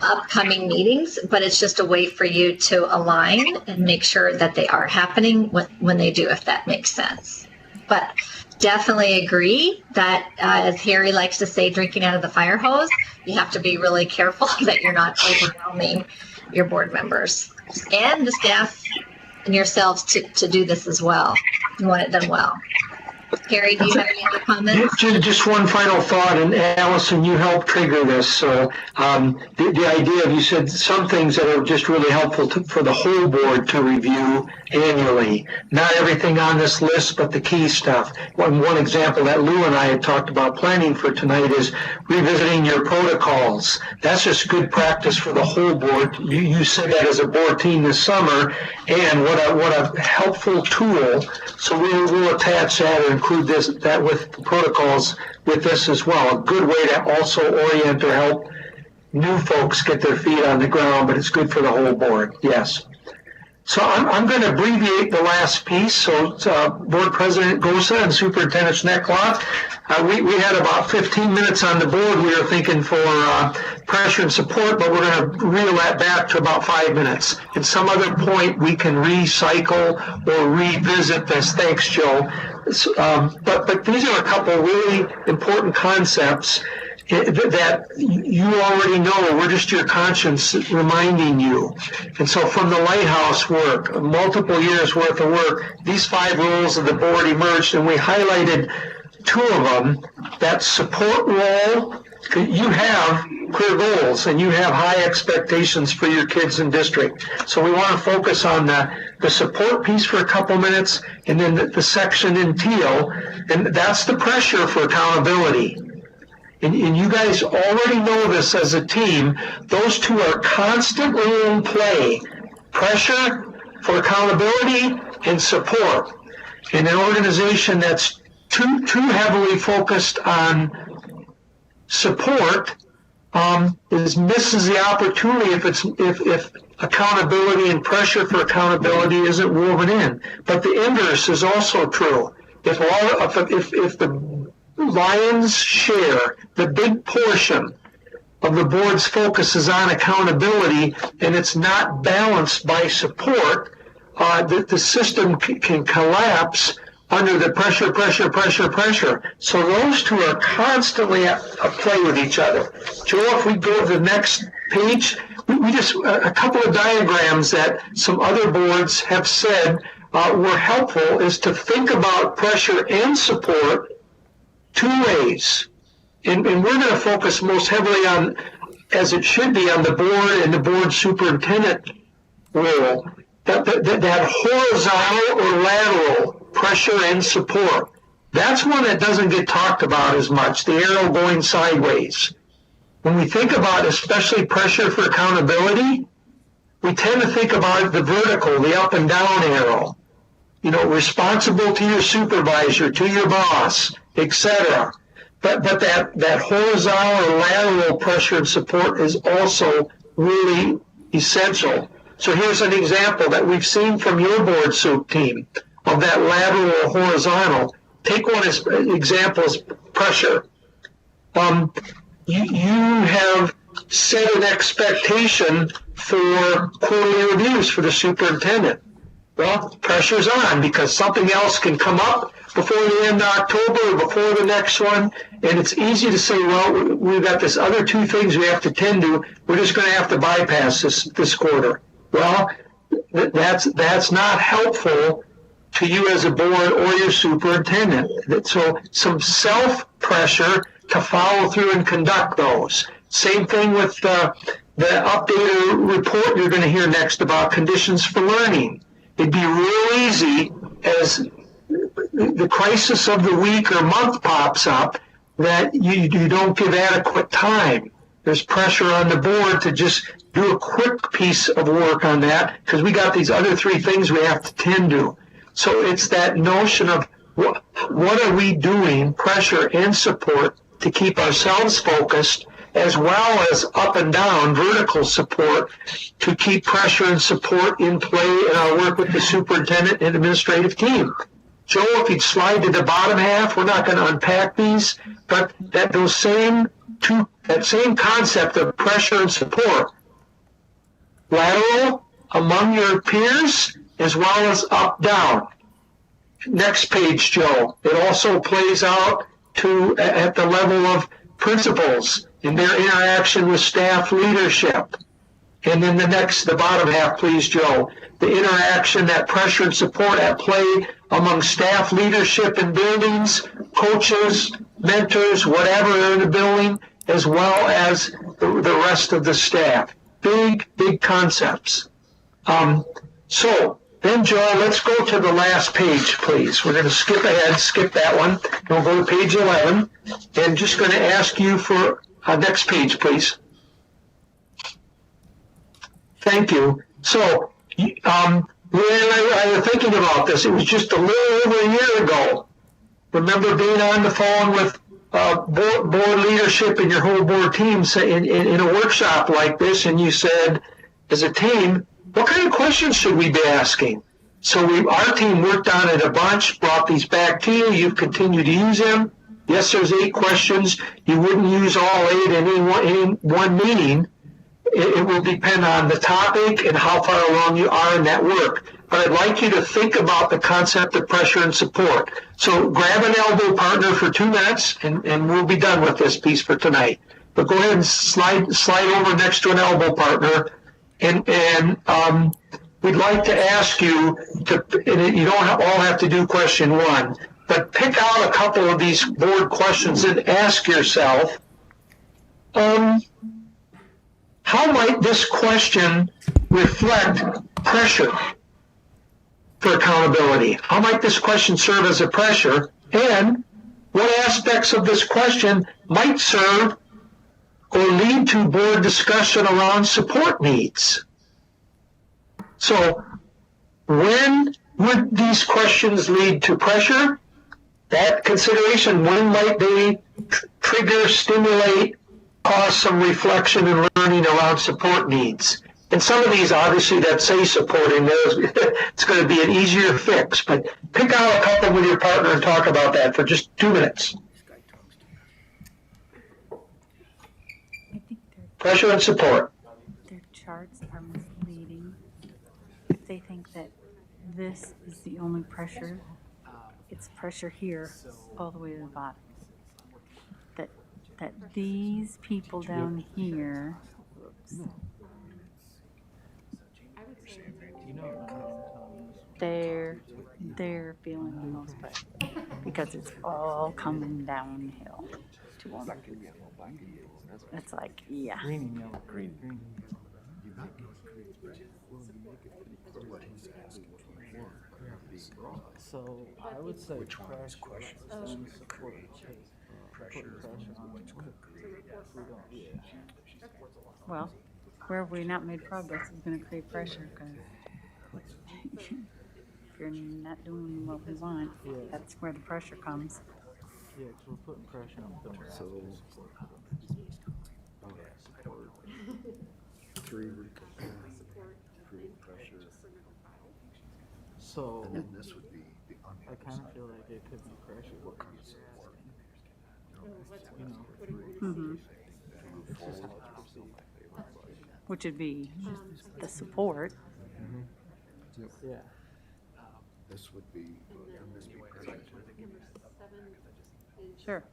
upcoming meetings, but it's just a way for you to align and make sure that they are happening when they do, if that makes sense. But definitely agree that, as Harry likes to say, drinking out of the fire hose, you have to be really careful that you're not overwhelming your board members and the staff and yourselves to do this as well. You want it done well. Harry, do you have any other comments? Just one final thought, and Allison, you helped trigger this. So the idea of, you said some things that are just really helpful for the whole board to review annually. Not everything on this list, but the key stuff. One example that Lou and I had talked about planning for tonight is revisiting your protocols. That's just good practice for the whole board. You said that as a board team this summer, and what a helpful tool. So we'll attach that or include that with the protocols with this as well. A good way to also orient or help new folks get their feet on the ground, but it's good for the whole board. Yes. So I'm going to abbreviate the last piece. So Board President Gosa and Superintendent Schneckloff, we had about 15 minutes on the board. We were thinking for pressure and support, but we're going to reel that back to about 5 minutes. At some other point, we can recycle or revisit this. Thanks, Joe. But these are a couple really important concepts that you already know. We're just your conscience reminding you. And so from the Lighthouse work, multiple years worth of work, these 5 roles of the board emerged, and we highlighted 2 of them. That support role, you have clear goals and you have high expectations for your kids in district. So we want to focus on the support piece for a couple minutes, and then the section in teal, and that's the pressure for accountability. And you guys already know this as a team. Those 2 are constantly in play. Pressure for accountability and support. In an organization that's too heavily focused on support misses the opportunity if accountability and pressure for accountability isn't woven in. But the inverse is also true. If the lion's share, the big portion of the board's focus is on accountability and it's not balanced by support, the system can collapse under the pressure. So those 2 are constantly at play with each other. Joe, if we go to the next page, we just a couple of diagrams that some other boards have said were helpful is to think about pressure and support 2 ways. And we're going to focus most heavily on, as it should be, on the board and the board superintendent role. That horizontal or lateral pressure and support. That's one that doesn't get talked about as much, the arrow going sideways. When we think about especially pressure for accountability, we tend to think about the vertical, the up and down arrow. Responsible to your supervisor, to your boss, etc. But that horizontal or lateral pressure and support is also really essential. So here's an example that we've seen from your board soup team of that lateral or horizontal. Take one as example as pressure. You have set an expectation for quarterly reviews for the superintendent. Well, pressure's on because something else can come up before the end of October or before the next one. And it's easy to say, well, we've got this other two things we have to tend to. We're just going to have to bypass this quarter. Well, that's not helpful to you as a board or your superintendent. So some self-pressure to follow through and conduct those. Same thing with the updated report you're going to hear next about conditions for learning. It'd be real easy as the crisis of the week or month pops up that you don't give adequate time. There's pressure on the board to just do a quick piece of work on that because we got these other three things we have to tend to. So it's that notion of what are we doing, pressure and support, to keep ourselves focused, as well as up and down vertical support to keep pressure and support in play in our work with the superintendent and administrative team. Joe, if you'd slide to the bottom half, we're not going to unpack these, but that same concept of pressure and support, lateral among your peers as well as up down. Next page, Joe. It also plays out at the level of principals in their interaction with staff leadership. And then the bottom half, please, Joe. The interaction, that pressure and support at play among staff leadership in buildings, coaches, mentors, whatever in the building, as well as the rest of the staff. Big concepts. So then, Joe, let's go to the last page, please. We're going to skip ahead, skip that one. We'll go to page 11. And just going to ask you for next page, please. Thank you. So, when I was thinking about this, it was just a little over a year ago. Remember being on the phone with board leadership and your whole board team in a workshop like this, and you said, as a team, what kind of questions should we be asking? So our team worked on it a bunch, brought these back to you. You've continued to use them. Yes, there's 8 questions. You wouldn't use all 8 in any one meeting. It will depend on the topic and how far along you are in that work. But I'd like you to think about the concept of pressure and support. So grab an elbow partner for 2 minutes, and we'll be done with this piece for tonight. But go ahead and slide over next to an elbow partner, and we'd like to ask you to, and you don't all have to do question 1, but pick out a couple of these board questions and ask yourself, how might this question reflect pressure for accountability? How might this question serve as a pressure? And what aspects of this question might serve or lead to board discussion around support needs? So when would these questions lead to pressure? That consideration, when might they trigger, stimulate, cause some reflection and learning around support needs? And some of these, obviously, that say support in there, it's going to be an easier fix. But pick out a couple with your partner and talk about that for just 2 minutes. I think Pressure and support. their charts are misleading. If they think that this is the only pressure, it's pressure here all the way to the bottom. That these people down here, they're feeling the most pressure because it's all coming downhill to them. It's like, yeah. So I would say pressure and support. Well, where we not made progress is going to create pressure because if you're not doing what we want, that's where the pressure comes. Yeah, because we're putting pressure on them. So I kind of feel like it could be pressure. Mm-hmm. which would be the support. Yeah. This would be. Sure.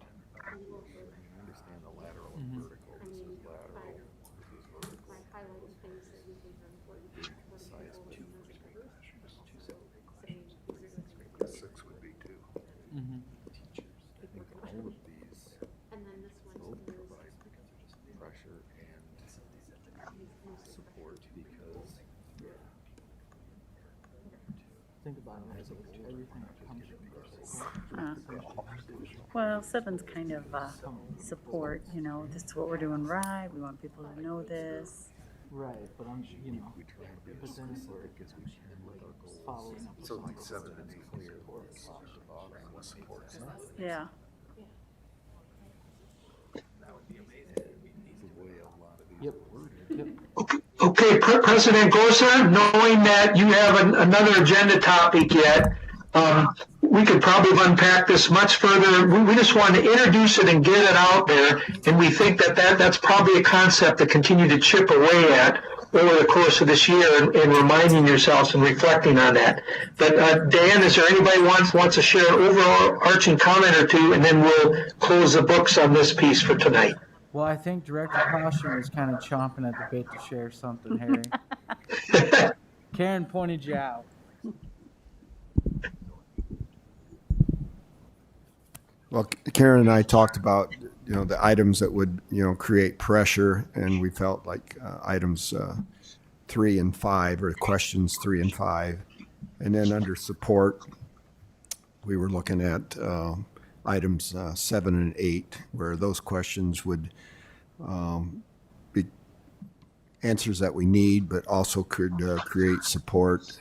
Think about it. Everything that comes from Well, seven's kind of support, this is what we're doing right, we want people to know this. right, but I'm but then it's following up. So like 7 and 8 clear. Yeah. Yep. Yep. Okay, President Gorsuch, knowing that you have another agenda topic yet, we could probably unpack this much further. We just want to introduce it and get it out there, and we think that's probably a concept to continue to chip away at over the course of this year and reminding yourselves and reflecting on that. But Dan, is there anybody wants to share an overarching comment or two, and then we'll close the books on this piece for tonight? Well, I think Director Costume is kind of chomping at the bit to share something, Harry. Karen pointed you out. Well, Karen and I talked about, the items that would, create pressure, and we felt like items 3 and 5, or questions 3 and 5. And then under support, we were looking at items 7 and 8, where those questions would be answers that we need, but also could create support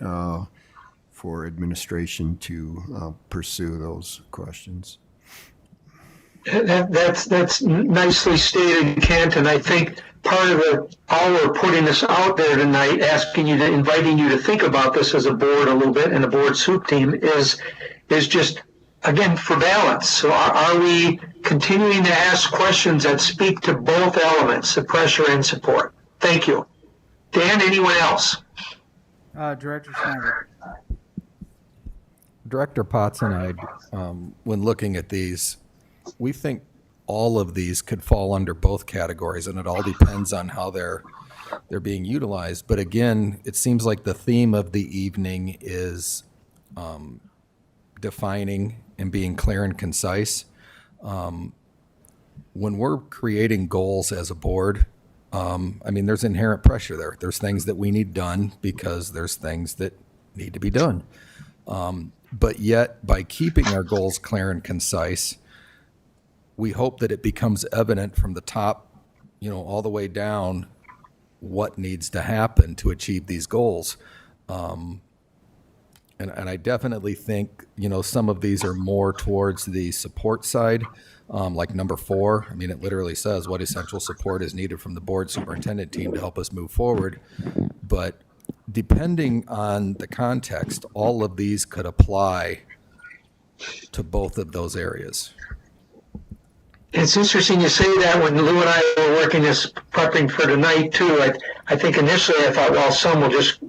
for administration to pursue those questions. That's nicely stated, Kent, and I think part of our putting this out there tonight, inviting you to think about this as a board a little bit and a board soup team is just, again, for balance. So are we continuing to ask questions that speak to both elements, the pressure and support? Thank you. Dan, anyone else? Director Snyder. Director Potts and I, when looking at these, we think all of these could fall under both categories, and it all depends on how they're being utilized. But again, it seems like the theme of the evening is defining and being clear and concise. When we're creating goals as a board, there's inherent pressure there. There's things that we need done because there's things that need to be done. But yet, by keeping our goals clear and concise, we hope that it becomes evident from the top, all the way down, what needs to happen to achieve these goals. And I definitely think, some of these are more towards the support side, like number 4. It literally says what essential support is needed from the board superintendent team to help us move forward. But depending on the context, all of these could apply to both of those areas. It's interesting you say that. When Lou and I were working this prepping for tonight too, I think initially I thought, well, some will just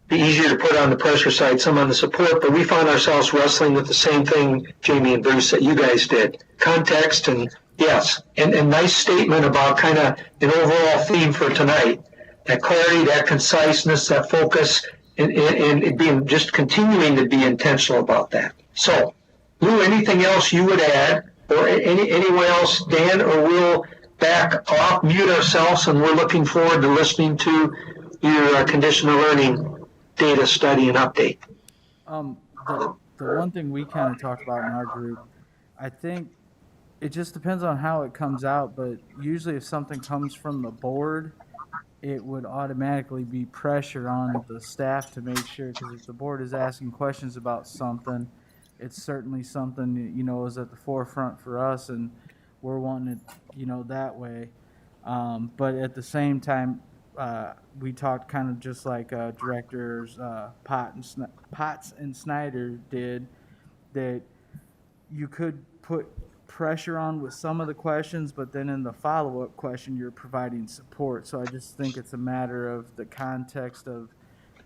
be easier to put on the pressure side, some on the support, but we found ourselves wrestling with the same thing, Jamie and Bruce, that you guys did. Context and yes, and nice statement about kind of an overall theme for tonight. That clarity, that conciseness, that focus, and it being just continuing to be intentional about that. So, Lou, anything else you would add? Or anyone else, Dan, or we'll back off, mute ourselves, and we're looking forward to listening to your conditional learning data study and update. The one thing we kind of talked about in our group, I think it just depends on how it comes out, but usually if something comes from the board, it would automatically be pressure on the staff to make sure, because if the board is asking questions about something, it's certainly something that, is at the forefront for us, and we're wanting it, that way. But at the same time, we talked kind of just like directors Potts and Snyder did, that you could put pressure on with some of the questions, but then in the follow-up question, you're providing support. So I just think it's a matter of the context of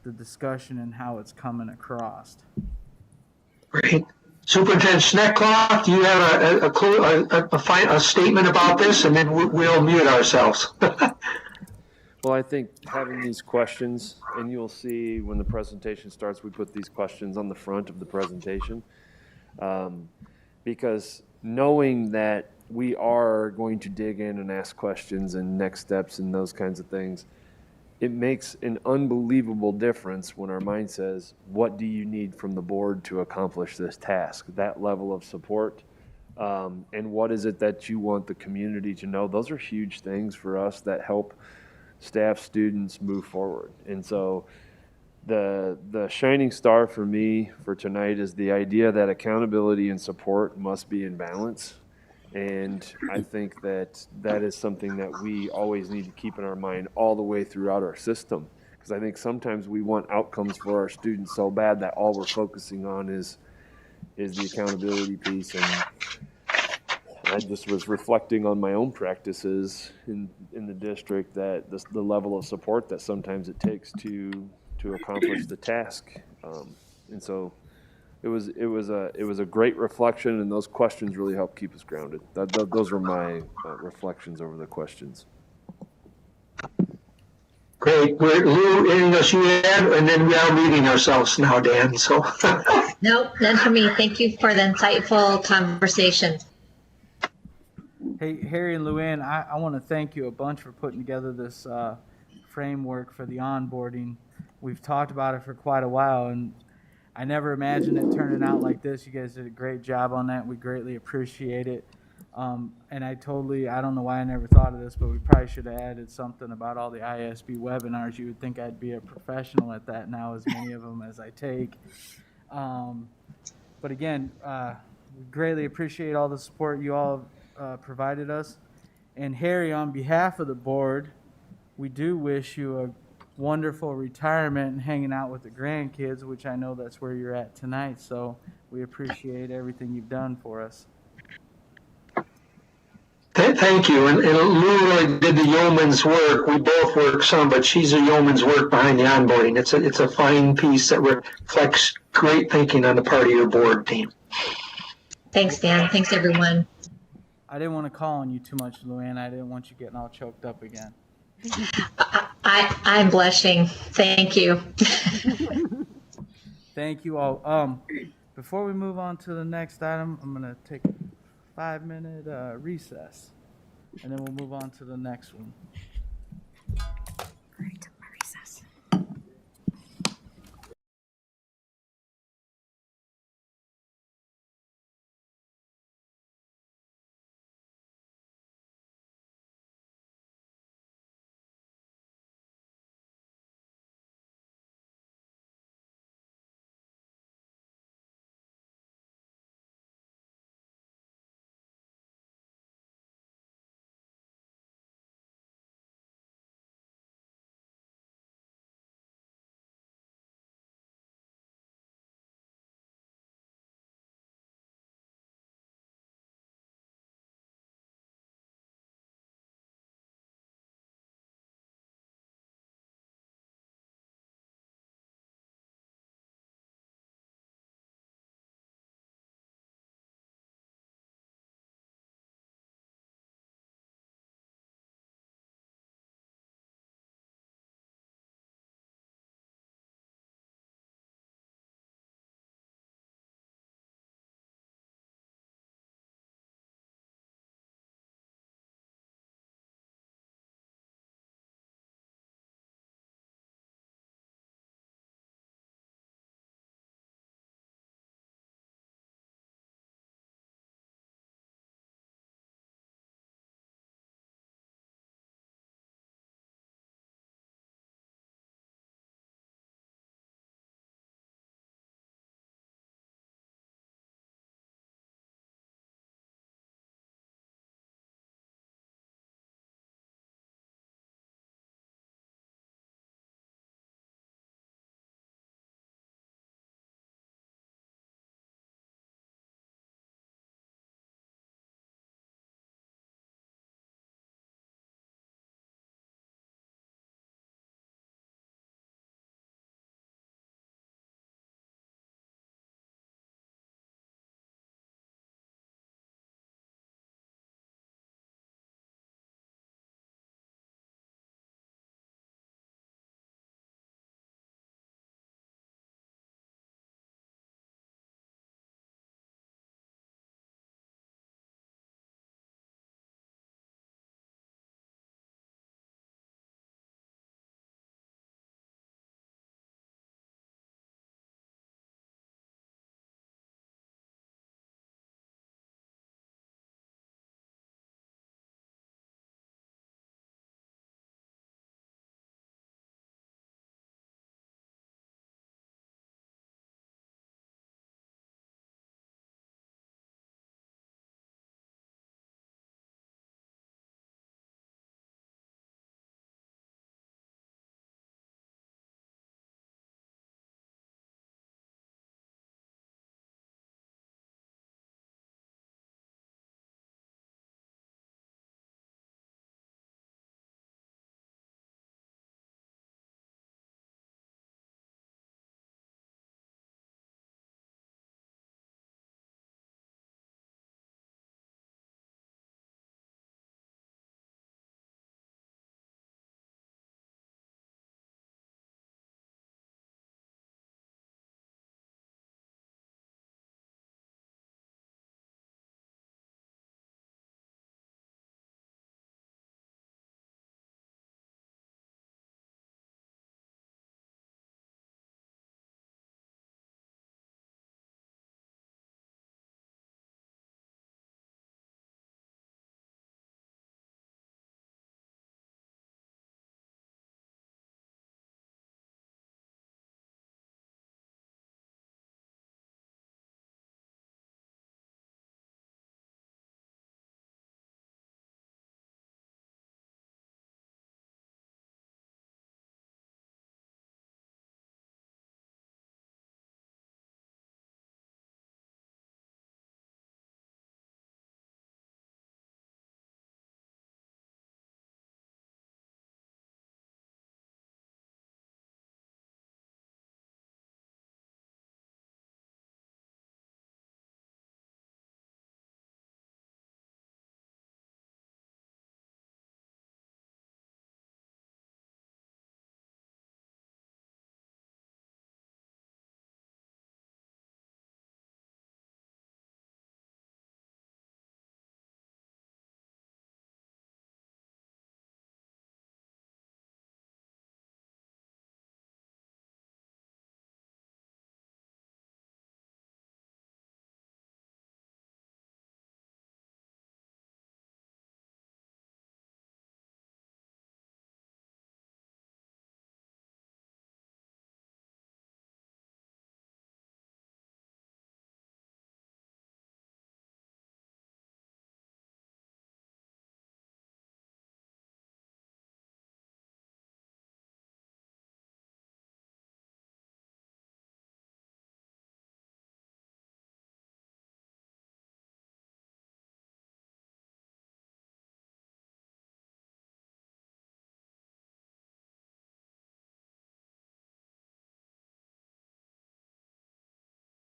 the discussion and how it's coming across. Great. Superintendent Schneckloff, do you have a statement about this, and then we'll mute ourselves. Well, I think having these questions, and you'll see when the presentation starts, we put these questions on the front of the presentation. Because knowing that we are going to dig in and ask questions and next steps and those kinds of things, it makes an unbelievable difference when our mind says, what do you need from the board to accomplish this task? That level of support. And what is it that you want the community to know? Those are huge things for us that help staff, students move forward. And so the shining star for me for tonight is the idea that accountability and support must be in balance. And I think that that is something that we always need to keep in our mind all the way throughout our system. Because I think sometimes we want outcomes for our students so bad that all we're focusing on is the accountability piece. And I just was reflecting on my own practices in the district, that the level of support that sometimes it takes to accomplish the task. And so it was a great reflection, and those questions really helped keep us grounded. Those were my reflections over the questions. Great. Lou, anything else you add? And then we are muting ourselves now, Dan. So. Nope, none for me. Thank you for the insightful conversation. Hey, Harry and Luann, I want to thank you a bunch for putting together this framework for the onboarding. We've talked about it for quite a while, and I never imagined it turning out like this. You guys did a great job on that. We greatly appreciate it. And I don't know why I never thought of this, but we probably should have added something about all the ISB webinars. You would think I'd be a professional at that now, as many of them as I take. But again, we greatly appreciate all the support you all provided us. And Harry, on behalf of the board, we do wish you a wonderful retirement and hanging out with the grandkids, which I know that's where you're at tonight. So we appreciate everything you've done for us. Thank you. And Lou really did the yeoman's work. We both work some, but she's a yeoman's work behind the onboarding. It's a fine piece that reflects great thinking on the part of your board team. Thanks, Dan. Thanks, everyone. I didn't want to call on you too much, Luann. I didn't want you getting all choked up again. I'm blushing. Thank you. Thank you all. Before we move on to the next item, I'm going to take a 5-minute recess, and then we'll move on to the next one. Great. Recess.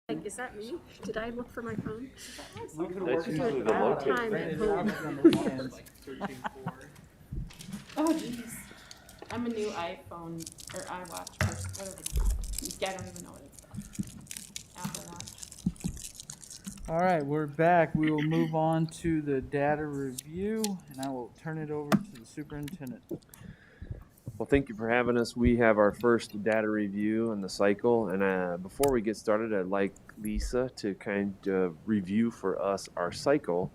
Like, is that me? Did I look for my phone? That's usually the locator. Time at home. On the weekends. Oh, jeez. I'm a new iPhone or iWatch person, whatever it's called. I don't even know what it's called. Apple Watch. All right, we're back. We will move on to the data review, and I will turn it over to the superintendent. Well, thank you for having us. We have our first data review in the cycle. And before we get started, I'd like Lisa to kind of review for us our cycle.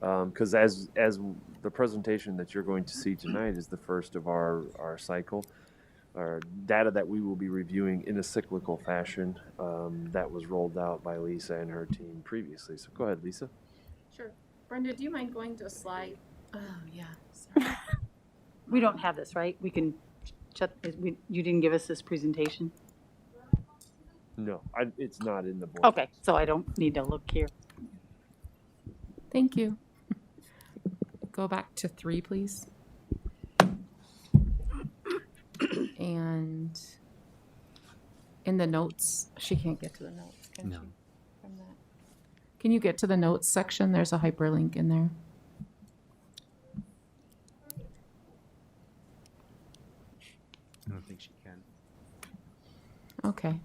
Because as the presentation that you're going to see tonight is the first of our cycle, our data that we will be reviewing in a cyclical fashion that was rolled out by Lisa and her team previously. So go ahead, Lisa. Sure. Brenda, do you mind going to a slide? Oh, yeah. Sorry. We don't have this, right? We can shut, you didn't give us this presentation? No, it's not in the board. Okay, so I don't need to look here. Thank you. Go back to 3, please. And in the notes, she can't get to the notes, can she? From that. Can you get to the notes section? There's a hyperlink in there. I don't think she can. Okay.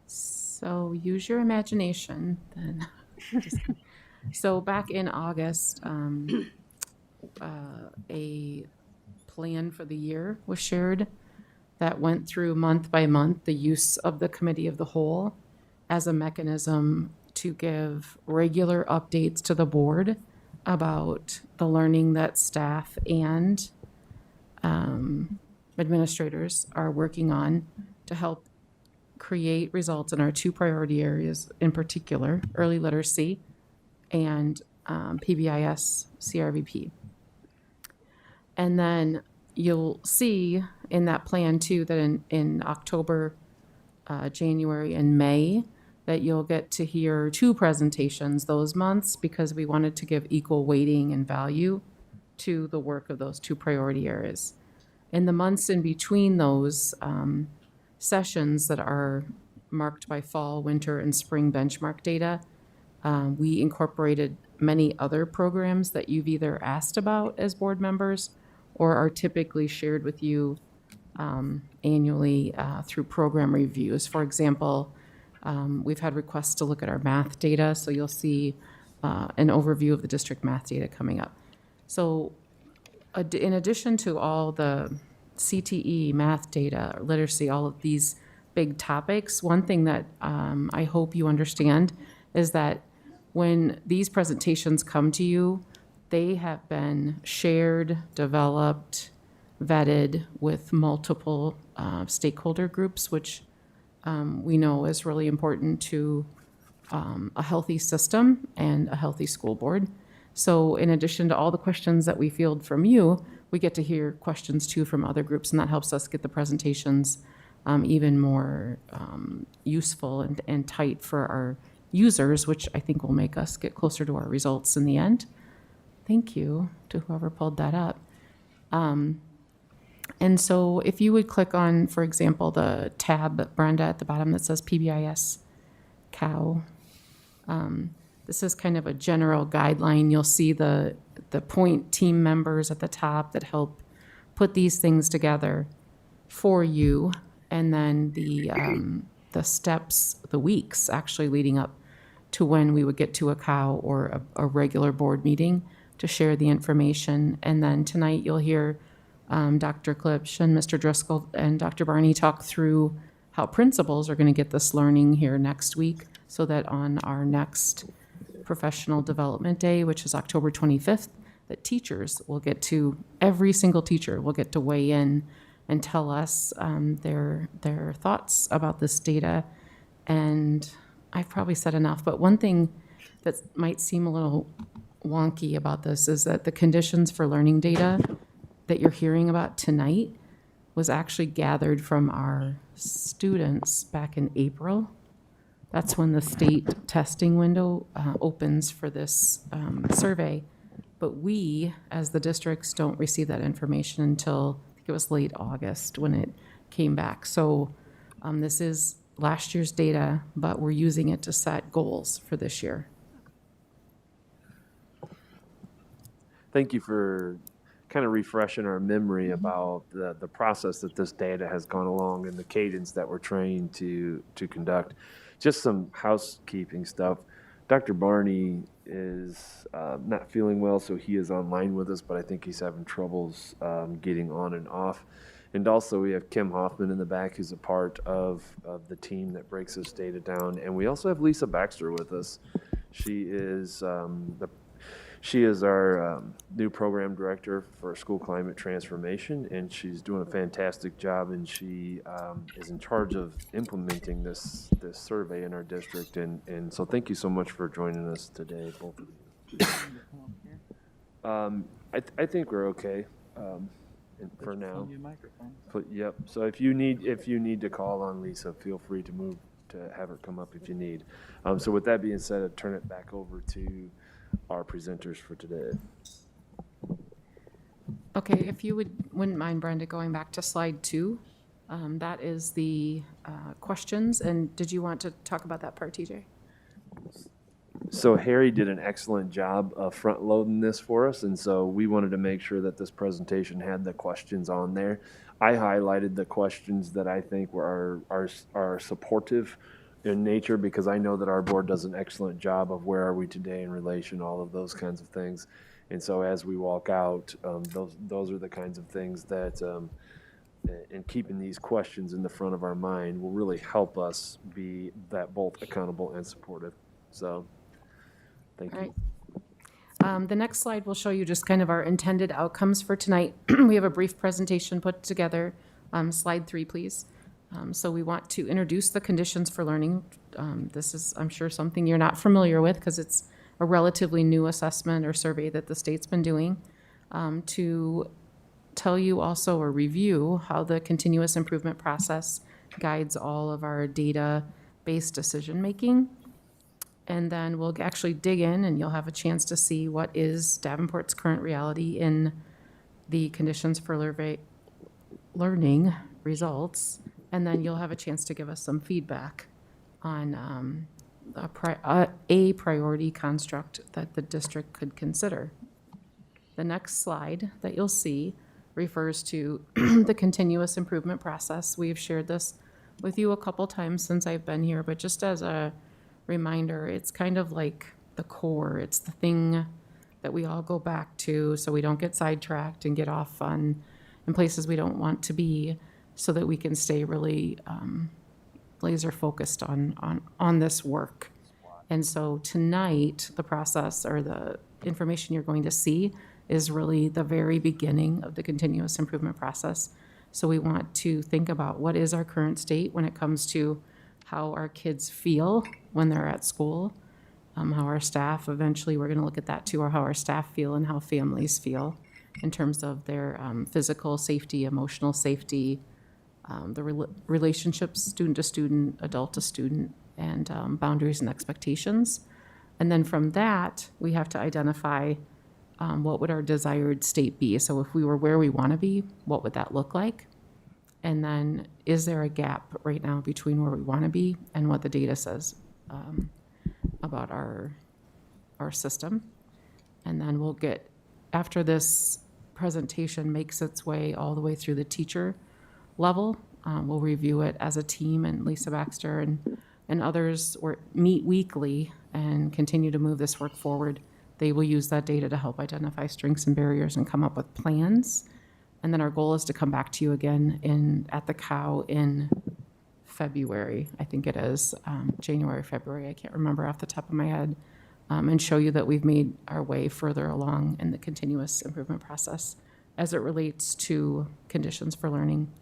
So use your imagination then. So back in August, a plan for the year was shared that went through month by month the use of the committee of the whole as a mechanism to give regular updates to the board about the learning that staff and administrators are working on to help create results in our 2 priority areas, in particular, early literacy and PBIS CRVP. And then you'll see in that plan too that in October, January, and May, that you'll get to hear 2 presentations those months because we wanted to give equal weighting and value to the work of those 2 priority areas. In the months in between those sessions that are marked by fall, winter, and spring benchmark data, we incorporated many other programs that you've either asked about as board members or are typically shared with you annually through program reviews. For example, we've had requests to look at our math data, so you'll see an overview of the district math data coming up. So in addition to all the CTE, math data, literacy, all of these big topics, one thing that I hope you understand is that when these presentations come to you, they have been shared, developed, vetted with multiple stakeholder groups, which we know is really important to a healthy system and a healthy school board. So in addition to all the questions that we field from you, we get to hear questions too from other groups, and that helps us get the presentations even more useful and tight for our users, which I think will make us get closer to our results in the end. Thank you to whoever pulled that up. And so if you would click on, for example, the tab, Brenda, at the bottom that says PBIS COW, this is kind of a general guideline. You'll see the point team members at the top that help put these things together for you, and then the steps, the weeks actually leading up to when we would get to a COW or a regular board meeting to share the information. And then tonight you'll hear Dr. Klipsch and Mr. Driscoll and Dr. Barney talk through how principals are going to get this learning here next week, so that on our next professional development day, which is October 25th, that teachers will get to, every single teacher will get to weigh in and tell us their thoughts about this data. And I've probably said enough, but one thing that might seem a little wonky about this is that the conditions for learning data that you're hearing about tonight was actually gathered from our students back in April. That's when the state testing window opens for this survey. But we, as the districts, don't receive that information until, I think it was late August when it came back. So this is last year's data, but we're using it to set goals for this year. Thank you for kind of refreshing our memory about the process that this data has gone along and the cadence that we're trained to conduct. Just some housekeeping stuff. Dr. Barney is not feeling well, so he is online with us, but I think he's having troubles getting on and off. And also we have Kim Hoffman in the back, who's a part of the team that breaks this data down. And we also have Lisa Baxter with us. She is our new program director for school climate transformation, and she's doing a fantastic job, and she is in charge of implementing this survey in our district. And so thank you so much for joining us today, both of you. I think we're okay for now. But yep. So if you need to call on Lisa, feel free to move to have her come up if you need. So with that being said, I'll turn it back over to our presenters for today. Okay, if you wouldn't mind, Brenda, going back to slide 2. That is the questions. And did you want to talk about that part, TJ? So Harry did an excellent job of front loading this for us, and so we wanted to make sure that this presentation had the questions on there. I highlighted the questions that I think were are supportive in nature, because I know that our board does an excellent job of where are we today in relation, all of those kinds of things. And so as we walk out, those are the kinds of things that, and keeping these questions in the front of our mind will really help us be that both accountable and supportive. So thank you. All right. The next slide will show you just kind of our intended outcomes for tonight. We have a brief presentation put together. Slide 3, please. So we want to introduce the conditions for learning. This is, I'm sure, something you're not familiar with because it's a relatively new assessment or survey that the state's been doing. To tell you also or review how the continuous improvement process guides all of our data-based decision-making. And then we'll actually dig in and you'll have a chance to see what is Davenport's current reality in the conditions for learning results. And then you'll have a chance to give us some feedback on a priority construct that the district could consider. The next slide that you'll see refers to the continuous improvement process. We've shared this with you a couple times since I've been here, but just as a reminder, it's kind of like the core. It's the thing that we all go back to so we don't get sidetracked and get off in places we don't want to be, so that we can stay really laser focused on this work. And so tonight, the process or the information you're going to see is really the very beginning of the continuous improvement process. So we want to think about what is our current state when it comes to how our kids feel when they're at school, how our staff, eventually we're going to look at that too, or how our staff feel and how families feel in terms of their physical safety, emotional safety, the relationships, student to student, adult to student, and boundaries and expectations. And then from that, we have to identify what would our desired state be. So if we were where we want to be, what would that look like? And then is there a gap right now between where we want to be and what the data says about our system? And then we'll get, after this presentation makes its way all the way through the teacher level, we'll review it as a team, and Lisa Baxter and others meet weekly and continue to move this work forward. They will use that data to help identify strengths and barriers and come up with plans. And then our goal is to come back to you again at the COW in February. I think it is January, February. I can't remember off the top of my head. And show you that we've made our way further along in the continuous improvement process as it relates to conditions for learning.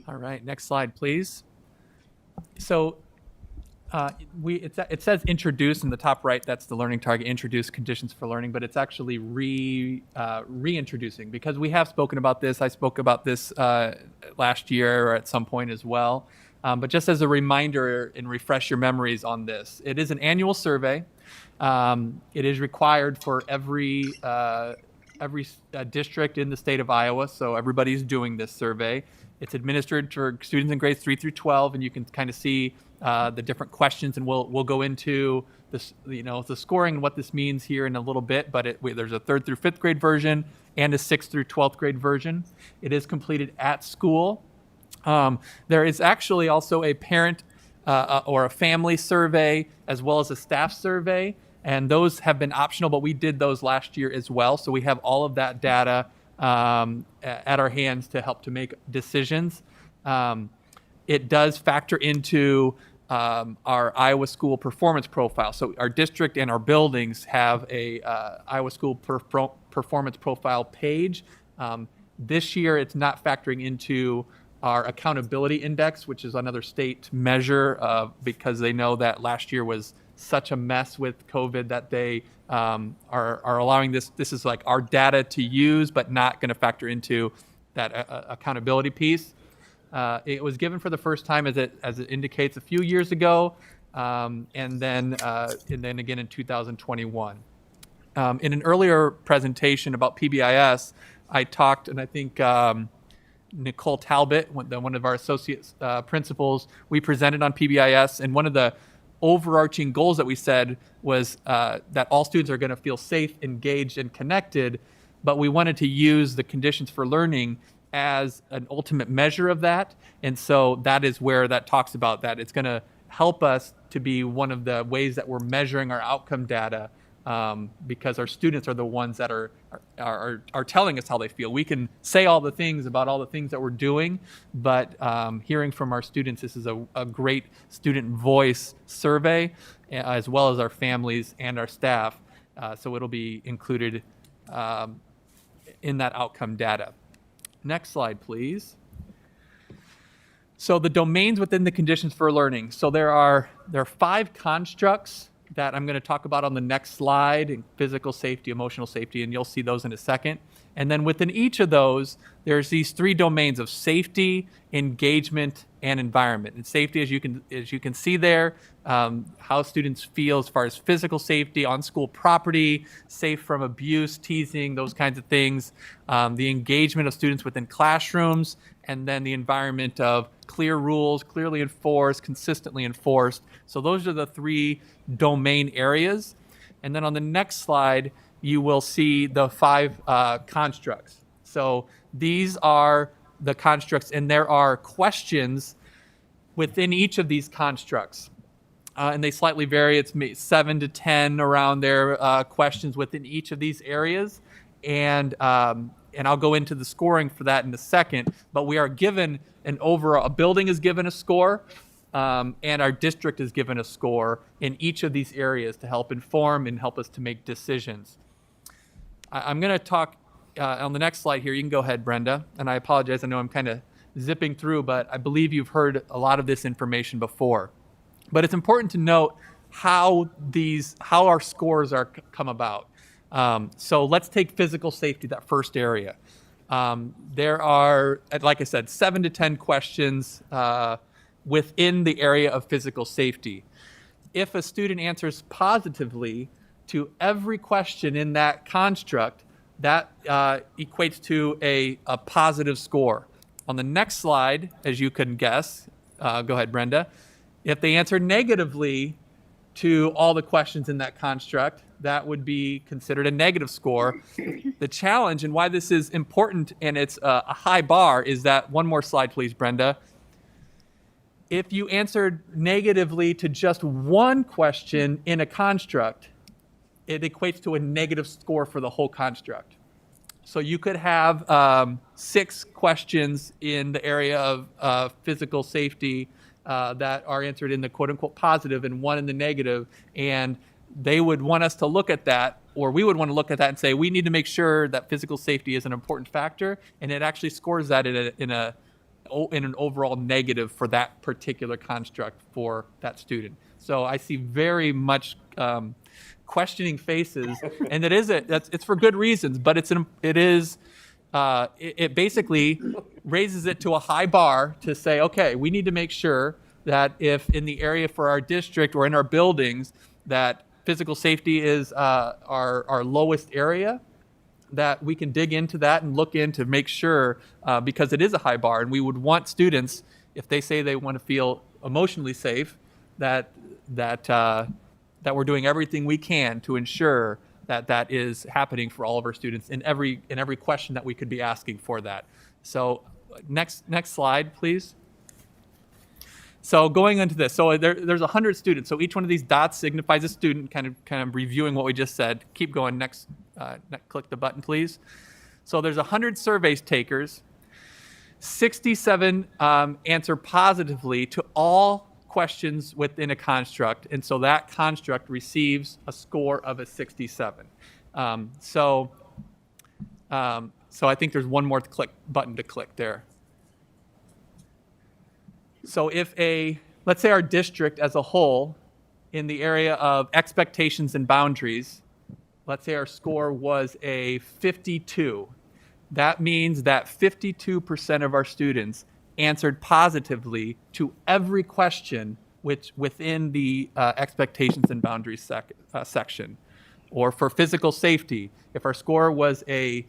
All right, next slide, please. So it says introduce in the top right. That's the learning target, introduce conditions for learning, but it's actually reintroducing, because we have spoken about this. I spoke about this last year or at some point as well. But just as a reminder and refresh your memories on this, it is an annual survey. It is required for every district in the state of Iowa, so everybody's doing this survey. It's administered for students in grades 3 through 12, and you can kind of see the different questions, and we'll go into this, the scoring and what this means here in a little bit. But there's a 3rd through 5th grade version and a 6th through 12th grade version. It is completed at school. There is actually also a parent or a family survey as well as a staff survey, and those have been optional, but we did those last year as well. So we have all of that data at our hands to help to make decisions. It does factor into our Iowa School performance profile. So our district and our buildings have a Iowa School performance profile page. This year, it's not factoring into our accountability index, which is another state measure because they know that last year was such a mess with COVID that they are allowing this. This is like our data to use, but not going to factor into that accountability piece. It was given for the first time, as it indicates, a few years ago, and then again in 2021. In an earlier presentation about PBIS, I talked, and I think Nicole Talbot, one of our associate principals, we presented on PBIS, and one of the overarching goals that we said was that all students are going to feel safe, engaged, and connected, but we wanted to use the conditions for learning as an ultimate measure of that. And so that is where that talks about that. It's going to help us to be one of the ways that we're measuring our outcome data, because our students are the ones that are telling us how they feel. We can say all the things about all the things that we're doing, but hearing from our students, this is a great student voice survey, as well as our families and our staff. So it'll be included in that outcome data. Next slide, please. So the domains within the conditions for learning. So there are 5 constructs that I'm going to talk about on the next slide: physical safety, emotional safety, and you'll see those in a second. And then within each of those, there's these 3 domains of safety, engagement, and environment. And safety, as you can see there, how students feel as far as physical safety on school property, safe from abuse, teasing, those kinds of things. The engagement of students within classrooms, and then the environment of clear rules, clearly enforced, consistently enforced. So those are the 3 domain areas. And then on the next slide, you will see the 5 constructs. So these are the constructs, and there are questions within each of these constructs. And they slightly vary. It's 7 to 10 around there, questions within each of these areas. And I'll go into the scoring for that in a second. But we are given a building is given a score, and our district is given a score in each of these areas to help inform and help us to make decisions. I'm going to talk on the next slide here. You can go ahead, Brenda. And I apologize. I know I'm kind of zipping through, but I believe you've heard a lot of this information before. But it's important to note how our scores are come about. So let's take physical safety, that first area. There are, like I said, 7 to 10 questions within the area of physical safety. If a student answers positively to every question in that construct, that equates to a positive score. On the next slide, as you can guess, go ahead, Brenda. If they answer negatively to all the questions in that construct, that would be considered a negative score. The challenge and why this is important and it's a high bar is that, one more slide, please, Brenda. If you answered negatively to just one question in a construct, it equates to a negative score for the whole construct. So you could have 6 questions in the area of physical safety that are answered in the quote-unquote positive and 1 in the negative, and they would want us to look at that, or we would want to look at that and say, we need to make sure that physical safety is an important factor, and it actually scores that in an overall negative for that particular construct for that student. So I see very much questioning faces, and it's for good reasons, but it basically raises it to a high bar to say, okay, we need to make sure that if in the area for our district or in our buildings that physical safety is our lowest area, that we can dig into that and look in to make sure, because it is a high bar, and we would want students, if they say they want to feel emotionally safe, that we're doing everything we can to ensure that that is happening for all of our students in every question that we could be asking for that. So next slide, please. So going into this, so there's 100 students. So each one of these dots signifies a student, kind of reviewing what we just said. Keep going. Next, click the button, please. So there's 100 surveys takers. 67 answer positively to all questions within a construct, and so that construct receives a score of a 67. So I think there's one more button to click there. So if let's say our district as a whole, in the area of expectations and boundaries, let's say our score was a 52, that means that 52% of our students answered positively to every question which within the expectations and boundaries section. Or for physical safety, if our score was a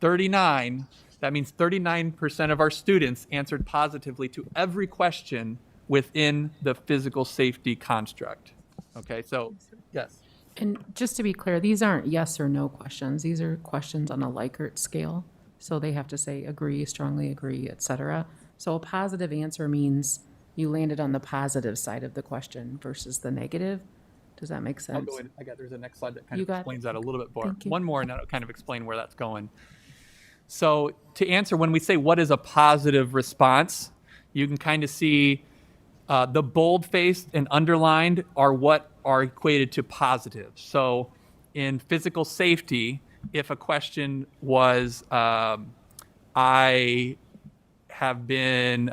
39, that means 39% of our students answered positively to every question within the physical safety construct. Okay, so yes. And just to be clear, these aren't yes or no questions. These are questions on a Likert scale. So they have to say agree, strongly agree, etc. So a positive answer means you landed on the positive side of the question versus the negative. Does that make sense? I'll go in. There's a next slide that kind You of got explains it. that a little bit more. Thank you. One more, and that'll kind of explain where that's going. So to answer, when we say what is a positive response, you can kind of see the bold-faced and underlined are what are equated to positive. So in physical safety, if a question was, I have been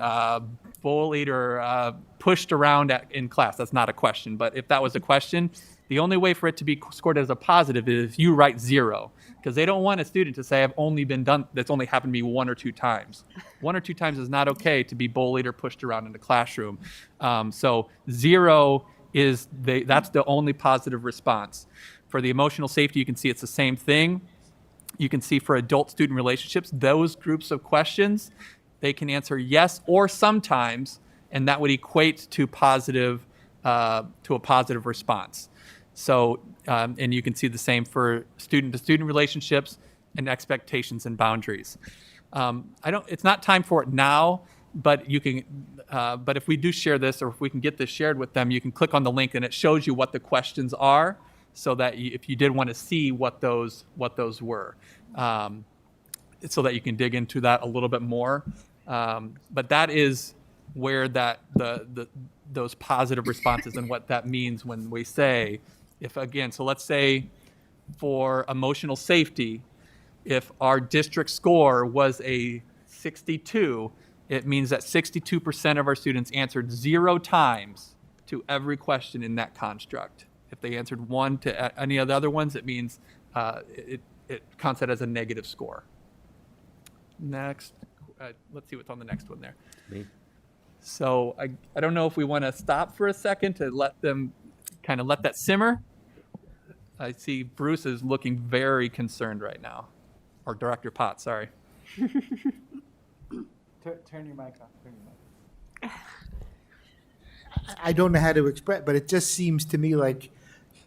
bullied or pushed around in class, that's not a question. But if that was a question, the only way for it to be scored as a positive is if you write 0, because they don't want a student to say, that's only happened to me 1 or 2 times. 1 or 2 times is not okay to be bullied or pushed around in the classroom. So 0 is that's the only positive response. For the emotional safety, you can see it's the same thing. You can see for adult-student relationships, those groups of questions, they can answer yes or sometimes, and that would equate to a positive response. So, and you can see the same for student-to-student relationships and expectations and boundaries. It's not time for it now, but you can. But if we do share this, or if we can get this shared with them, you can click on the link, and it shows you what the questions are, so that if you did want to see what those were, so that you can dig into that a little bit more. But that is where those positive responses and what that means when we say, so let's say for emotional safety, if our district score was a 62, it means that 62% of our students answered 0 times to every question in that construct. If they answered 1 to any of the other ones, it means it counts that as a negative score. Next, let's see what's on the next one there. Me. So I don't know if we want to stop for a second to let them kind of let that simmer. I see Bruce is looking very concerned right now, or Director Potts, sorry. Turn your mic on. Turn your mic. I don't know how to express, but it just seems to me like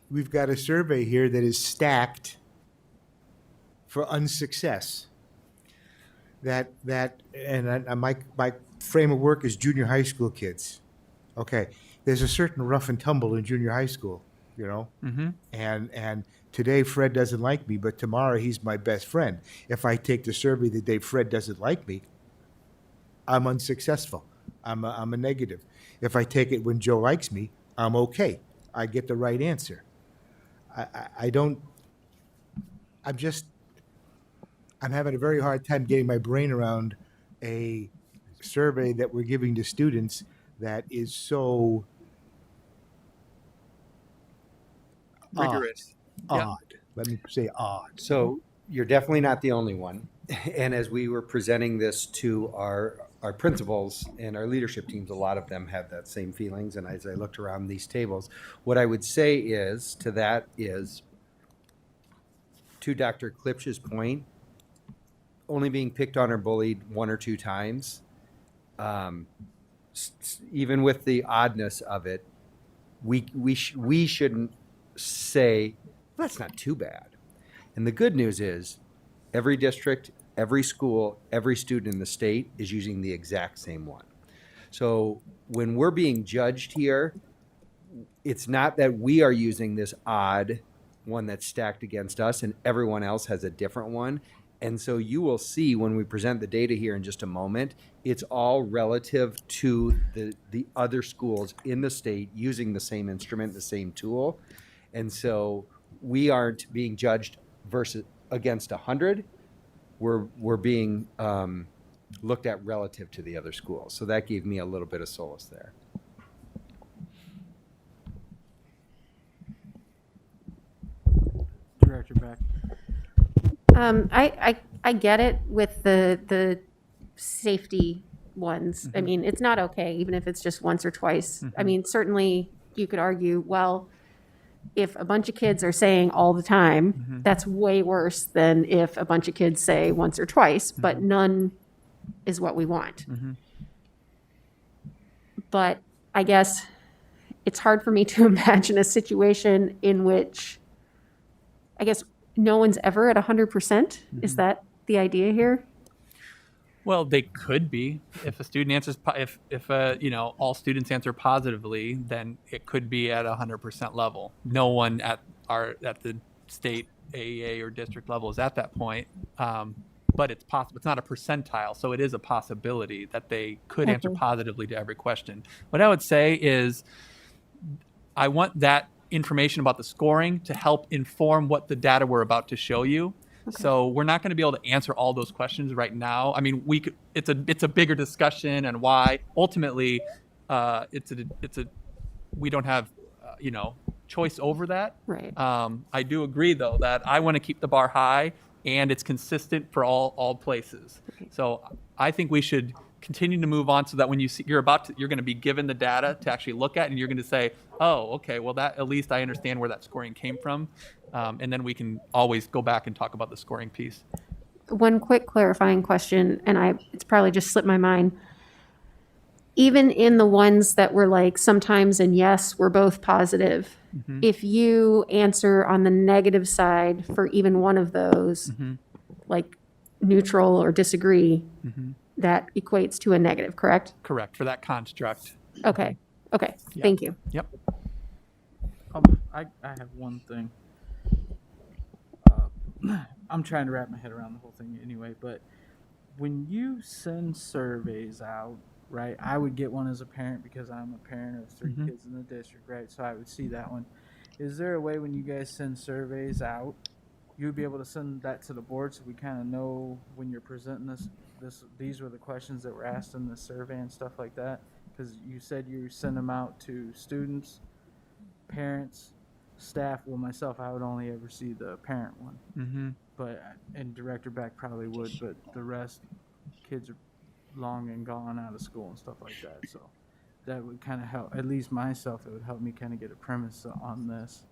we've got a survey here that is stacked for unsuccess. My frame of work is junior high school kids. Okay, there's a certain rough and tumble in junior high school, you know. Mm-hmm. And today Fred doesn't like me, but tomorrow he's my best friend. If I take the survey the day Fred doesn't like me, I'm unsuccessful. I'm a negative. If I take it when Joe likes me, I'm okay. I get the right answer. I'm having a very hard time getting my brain around a survey that we're giving to students that is so Rigorous. odd. Let me say odd. So you're definitely not the only one. And as we were presenting this to our principals and our leadership teams, a lot of them have that same feelings. And as I looked around these tables, what I would say is to that is to Dr. Klipsch's point, only being picked on or bullied one or two times, even with the oddness of it, we shouldn't say, that's not too bad. And the good news is every district, every school, every student in the state is using the exact same one. So when we're being judged here, it's not that we are using this odd one that's stacked against us and everyone else has a different one. And so you will see when we present the data here in just a moment, it's all relative to the other schools in the state using the same instrument, the same tool. And so we aren't being judged versus against 100. We're being looked at relative to the other schools. So that gave me a little bit of solace there. Director Beck. I get it with the safety ones. I mean, it's not okay, even if it's just once or twice. I mean, certainly you could argue, well, if a bunch of kids are saying all the time, that's way worse than if a bunch of kids say once or twice, but none is what we want. But I guess it's hard for me to imagine a situation in which, I guess, no one's ever at 100%. Is that the idea here? Well, they could be. If a student answers, if all students answer positively, then it could be at 100% level. No one at the state AEA or district level is at that point, but it's possible. It's not a percentile, so it is a possibility that they could answer positively to every question. What I would say is, I want that information about the scoring to help inform what the data we're about to show you. So we're not going to be able to answer all those questions right now. I mean, we could. It's a bigger discussion, and why ultimately we don't have choice over that. Right. I do agree though that I want to keep the bar high and it's consistent for all places. So I think we should continue to move on so that when you're going to be given the data to actually look at, and you're going to say, oh, okay, well that at least I understand where that scoring came from. And then we can always go back and talk about the scoring piece. One quick clarifying question, and it's probably just slipped my mind. Even in the ones that were like sometimes and yes, we're both positive, if you answer on the negative side for even one of those, like neutral or disagree, that equates to a negative, correct? Correct, for that construct. Okay. Yeah. Thank you. Yep. I have one thing. I'm trying to wrap my head around the whole thing anyway, but when you send surveys out, right, I would get one as a parent because I'm a parent of 3 kids in the district, right? So I would see that one. Is there a way when you guys send surveys out, you would be able to send that to the board so we kind of know when you're presenting these were the questions that were asked in the survey and stuff like that? Because you said you send them out to students, parents, staff. Well, myself, I would only ever see the parent one. And Director Beck probably would, but the rest, kids are long and gone out of school and stuff like that. So that would kind of help, at least myself, it would help me kind of get a premise on this.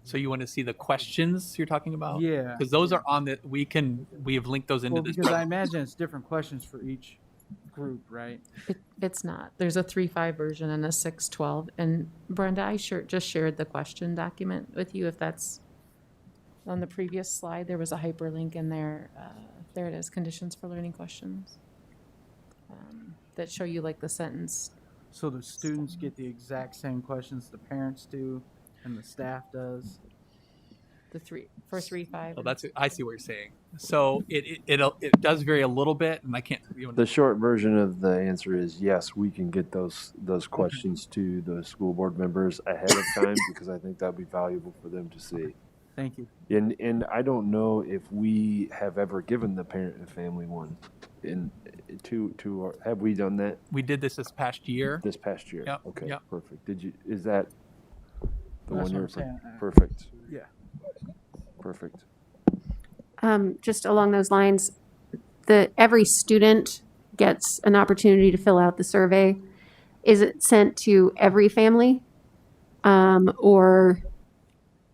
So you want to see the questions you're talking about? Yeah. Because those are on we have linked those into this. Because I imagine it's different questions for each group, right? It's not. There's a 3.5 version and a 6.12. And Brenda, I just shared the question document with you. If that's on the previous slide, there was a hyperlink in there. There it is, conditions for learning questions, that show you like the sentence. So the students get the exact same questions the parents do and the staff does? For 3.5. Oh, I see what you're saying. So it does vary a little bit, and I can't. The short version of the answer is yes. We can get those questions to the school board members ahead of time because I think that'd be valuable for them to see. Thank you. And I don't know if we have ever given the parent and family one. Have we done that? We did this past year. This past year. Yep. Okay. Yep. Perfect. Is that the That's one you're what I'm saying. perfect? Yeah. Perfect. Just along those lines, every student gets an opportunity to fill out the survey. Is it sent to every family? Or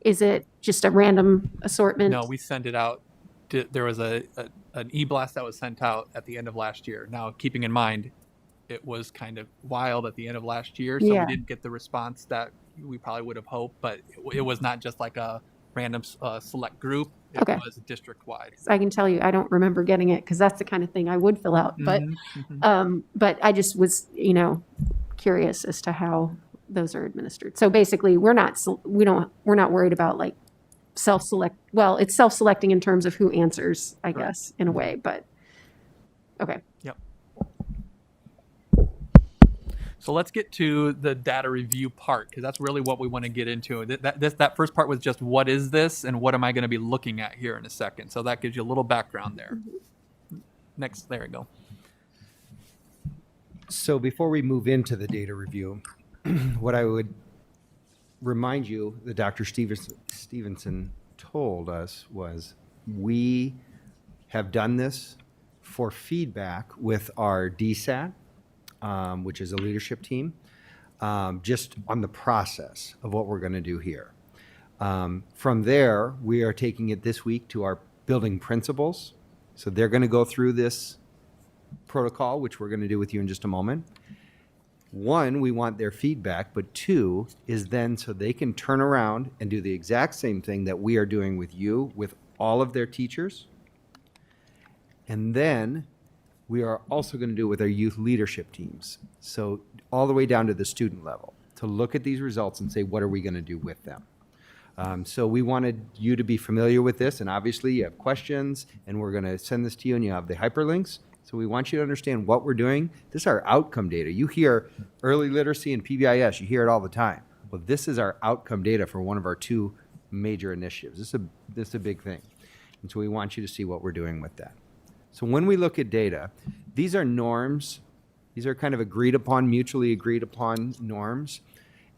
Is it just a random assortment? No, we send it out. There was an e-blast that was sent out at the end of last year. Now, keeping in mind, it was kind of wild at the end of last year, so Yeah. we didn't get the response that we probably would have hoped. But it was not just like a random select group. It Okay. was district-wide. I can tell you, I don't remember getting it because that's the kind of thing I would fill out. But I just was, curious as to how those are administered. So basically, we're not worried about like self-select. Well, it's self-selecting in terms of who answers, I guess, in a way. But okay. Yep. So let's get to the data review part, because that's really what we want to get into. That first part was just what is this and what am I going to be looking at here in a second. So that gives you a little background there. Next, there we go. So before we move into the data review, what I would remind you that Dr. Stevenson told us was we have done this for feedback with our DSAT, which is a leadership team, just on the process of what we're going to do here. From there, we are taking it this week to our building principals. So they're going to go through this protocol, which we're going to do with you in just a moment. One, we want their feedback, but two is then so they can turn around and do the exact same thing that we are doing with you, with all of their teachers. And then we are also going to do it with our youth leadership teams. So all the way down to the student level to look at these results and say, what are we going to do with them? So we wanted you to be familiar with this, and obviously you have questions, and we're going to send this to you, and you have the hyperlinks. So we want you to understand what we're doing. This is our outcome data. You hear early literacy and PBIS, you hear it all the time. Well, this is our outcome data for one of our two major initiatives. This is a big thing. And so we want you to see what we're doing with that. So when we look at data, these are norms. These are kind of mutually agreed upon norms,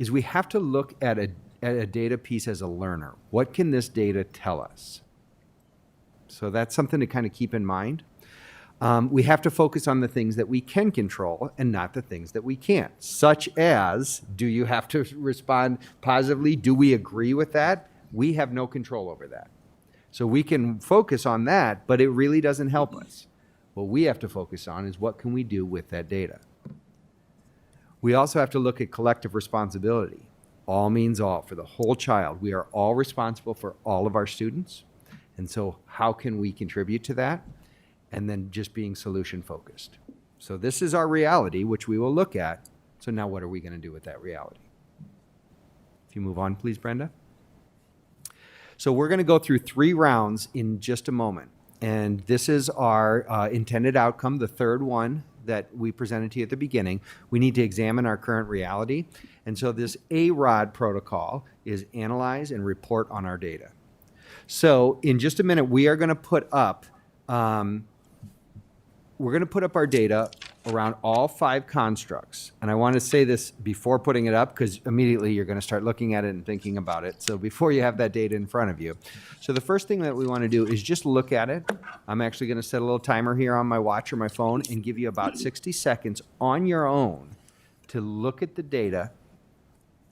is we have to look at a data piece as a learner. What can this data tell us? So that's something to kind of keep in mind. We have to focus on the things that we can control and not the things that we can't, such as, do you have to respond positively? Do we agree with that? We have no control over that. So we can focus on that, but it really doesn't help us. What we have to focus on is what can we do with that data. We also have to look at collective responsibility. All means all, for the whole child. We are all responsible for all of our students. And so how can we contribute to that? And then just being solution focused. So this is our reality, which we will look at. So now what are we going to do with that reality? If you move on, please, Brenda. So we're going to go through 3 rounds in just a moment. And this is our intended outcome, the third one that we presented to you at the beginning. We need to examine our current reality. And so this AROD protocol is analyze and report on our data. So in just a minute, we are going to put up our data around all 5 constructs. And I want to say this before putting it up, because immediately you're going to start looking at it and thinking about it. So before you have that data in front of you. So the first thing that we want to do is just look at it. I'm actually going to set a little timer here on my watch or my phone and give you about 60 seconds on your own to look at the data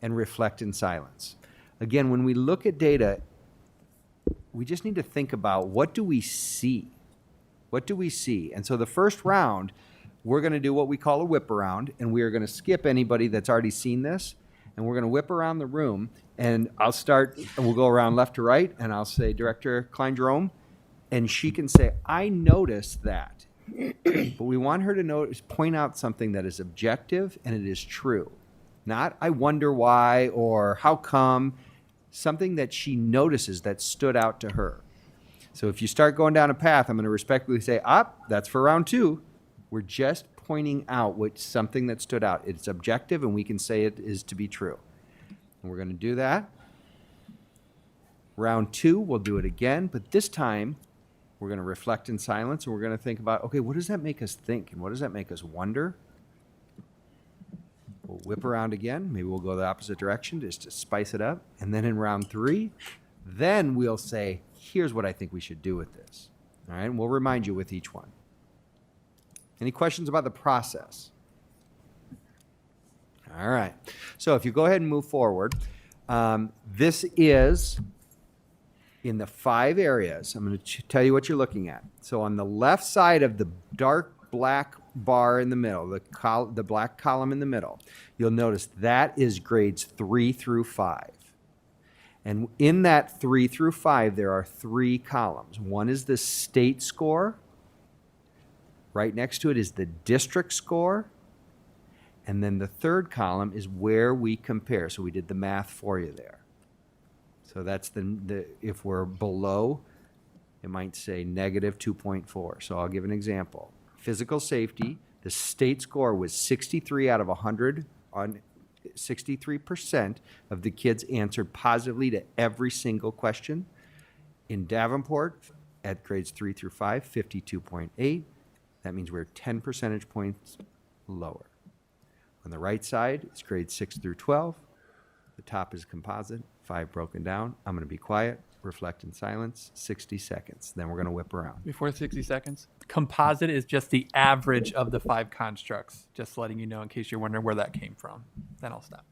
and reflect in silence. Again, when we look at data, we just need to think about, what do we see? What do we see? And so the first round, we're going to do what we call a whip around, and we are going to skip anybody that's already seen this, and we're going to whip around the room, and I'll start, and we'll go around left to right, and I'll say, Director Klein-Jerome, and she can say, I noticed that. But we want her to point out something that is objective and it is true. Not, I wonder why, or how come, something that she notices that stood out to her. So if you start going down a path, I'm going to respectfully say, that's for round 2. We're just pointing out something that stood out. It's objective, and we can say it is to be true. And we're going to do that. Round 2, we'll do it again, but this time we're going to reflect in silence, and we're going to think about, okay, what does that make us think, and what does that make us wonder? We'll whip around again. Maybe we'll go the opposite direction just to spice it up. And then in round 3, then we'll say, here's what I think we should do with this. All right, and we'll remind you with each one. Any questions about the process? All right. So if you go ahead and move forward, This is in the 5 areas. I'm going to tell you what you're looking at. So on the left side of the dark black bar in the middle, the black column in the middle, you'll notice that is grades 3 through 5. And in that 3 through 5, there are 3 columns. One is the state score. Right next to it is the district score. And then the third column is where we compare. So we did the math for you there. So that's if we're below, it might say negative 2.4. So I'll give an example. Physical safety, the state score was 63 out of 100 on 63% of the kids answered positively to every single question. In Davenport, at grades 3 through 5, 52.8. That means we're 10 percentage points lower. On the right side, it's grades 6 through 12. The top is composite, 5 broken down. I'm going to be quiet, reflect in silence, 60 seconds. Then we're going to whip around. Before 60 seconds, composite is just the average of the 5 constructs. Just letting you know in case you're wondering where that came from. Then I'll stop.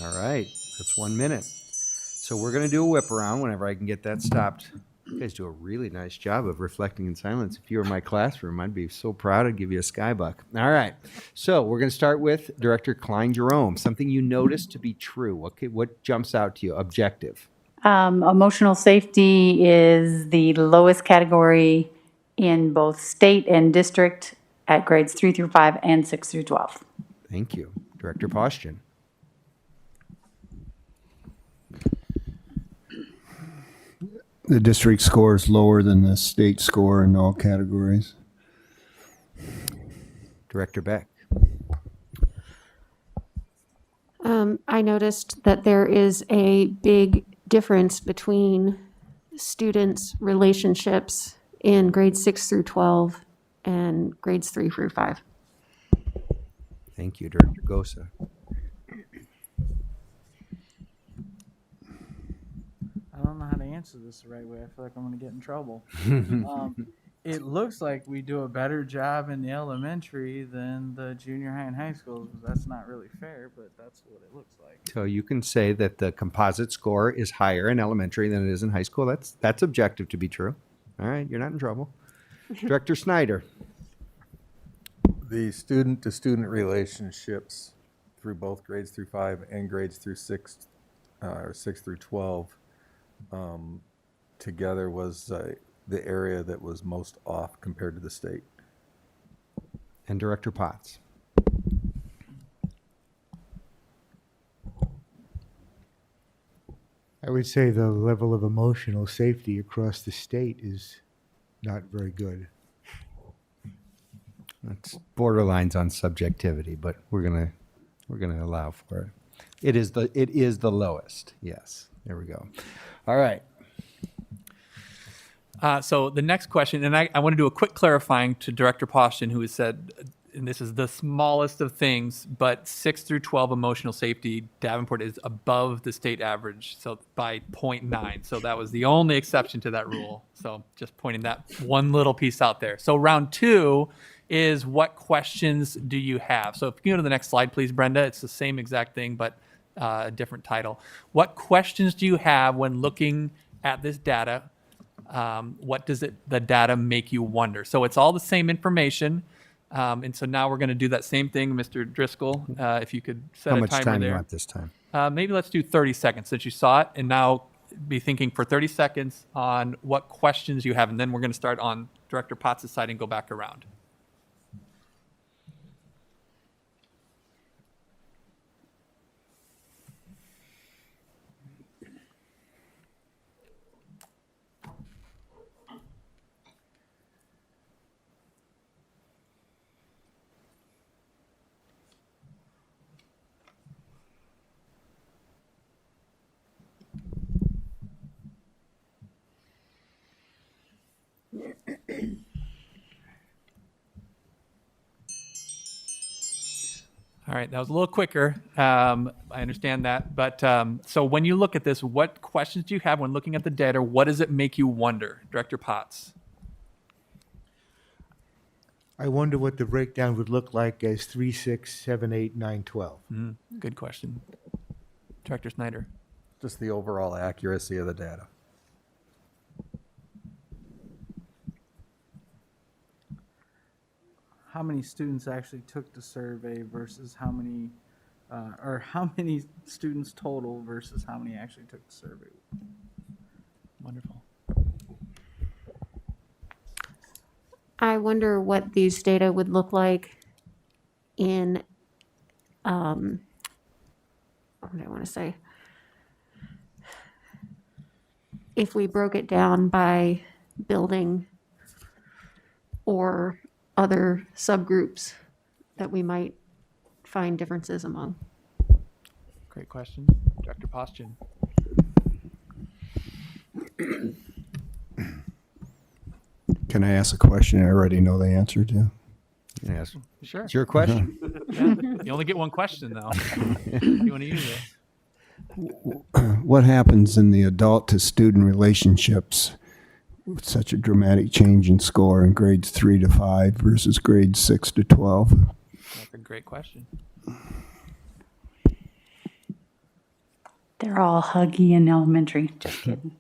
All right, that's 1 minute. So we're going to do a whip around whenever I can get that stopped. You guys do a really nice job of reflecting in silence. If you were in my classroom, I'd be so proud. I'd give you a skybuck. All right, so we're going to start with Director Klein-Jerome. Something you noticed to be true. What jumps out to you? Objective. Emotional safety is the lowest category in both state and district at grades 3 through 5 and 6 through 12. Thank you. Director Postian. The district score is lower than the state score in all categories. Director Beck. I noticed that there is a big difference between students' relationships in grades 6 through 12 and grades 3 through 5. Thank you, Director Gosa. I don't know how to answer this the right way. I feel like I'm going to get in trouble. It looks like we do a better job in the elementary than the junior high and high schools. That's not really fair, but that's what it looks like. So you can say that the composite score is higher in elementary than it is in high school. That's objective to be true. All right, you're not in trouble. Director Snyder. The student-to-student relationships through both grades through 5 and grades through 6, or 6 through 12, together was the area that was most off compared to the state. And Director Potts. I would say the level of emotional safety across the state is not very good. That's borderlines on subjectivity, but we're gonna allow for it. It is the lowest. Yes. There we go. All right. So the next question, and I want to do a quick clarifying to Director Postian, who has said, and this is the smallest of things, but 6 through 12 emotional safety, Davenport is above the state average, so by 0.9. So that was the only exception to that rule. So just pointing that one little piece out there. So round 2 is what questions do you have? So if you go to the next slide, please, Brenda. It's the same exact thing, but a different title. What questions do you have when looking at this data? what does the data make you wonder? So it's all the same information. And so now we're going to do that same thing, Mr. Driscoll. If you could set How a much timer time do there. you want this time? Maybe let's do 30 seconds since you saw it, and now be thinking for 30 seconds on what questions you have, and then we're going to start on Director Potts' side and go back around. All right, that was a little quicker. I understand that. But so when you look at this, what questions do you have when looking at the data? What does it make you wonder? Director Potts. I wonder what the breakdown would look like as 3, 6, 7, 8, 9, 12. Good question. Director Snyder. Just the overall accuracy of the data. How many students actually took the survey versus how many, or how many students total versus how many actually took the survey? Wonderful. I wonder what these data would look like in, what do I want to say? If we broke it down by building or other subgroups that we might find differences among. Great question. Director Postgen. Can I ask a question I already know the answer to? Yes. Sure. It's your question. Yeah. You only get one question, though. You want to use it. What happens in the adult to student relationships with such a dramatic change in score in grades 3 to 5 versus grades 6 to 12? That's a great question. They're all huggy in elementary. Just kidding.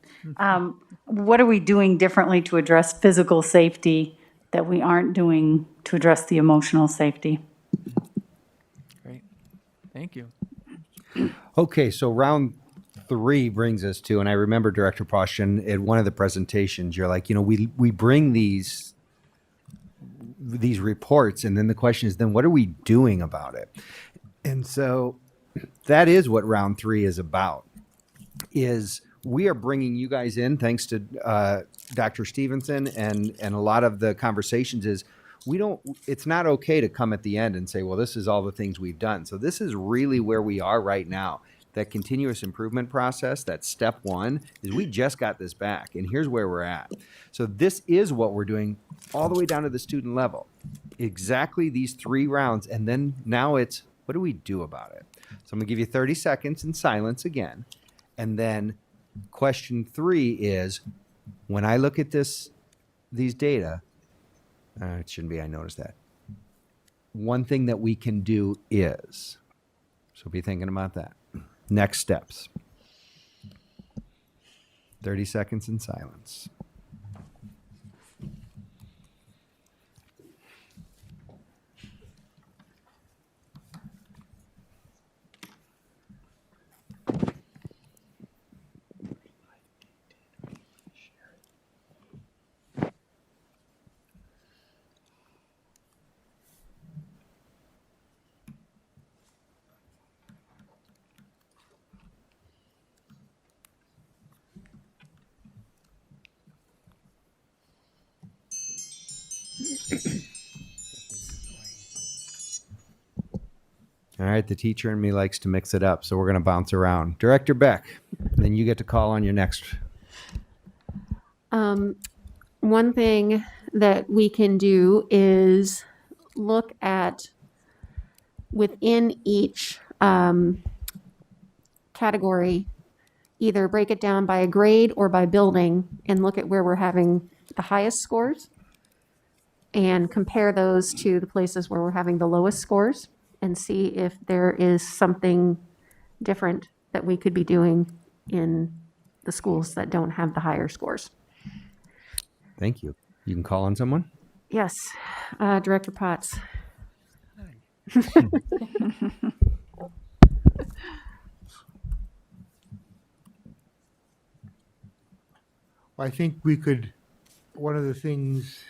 What are we doing differently to address physical safety that we aren't doing to address the emotional safety? Great. Thank you. Okay, so round 3 brings us to, and I remember Director Postgen at one of the presentations, you're like, we bring these reports, and then the question is, then what are we doing about it? And so that is what round 3 is about, is we are bringing you guys in, thanks to Dr. Stevenson, and a lot of the conversations is, it's not okay to come at the end and say, well, this is all the things we've done. So this is really where we are right now. That continuous improvement process, that step 1, is we just got this back, and here's where we're at. So this is what we're doing all the way down to the student level. Exactly these 3 rounds, and then now it's, what do we do about it? So I'm gonna give you 30 seconds in silence again, and then question 3 is, when I look at these data, it shouldn't be, I noticed that. One thing that we can do is, so be thinking about that. Next steps. 30 seconds in silence. All right, the teacher in me likes to mix it up, so we're going to bounce around. Director Beck, then you get to call on your next. One thing that we can do is look at within each category, either break it down by a grade or by building and look at where we're having the highest scores and compare those to the places where we're having the lowest scores and see if there is something different that we could be doing in the schools that don't have the higher scores. Thank you. You can call on someone? Yes, Director Potts. I think we could, one of the things,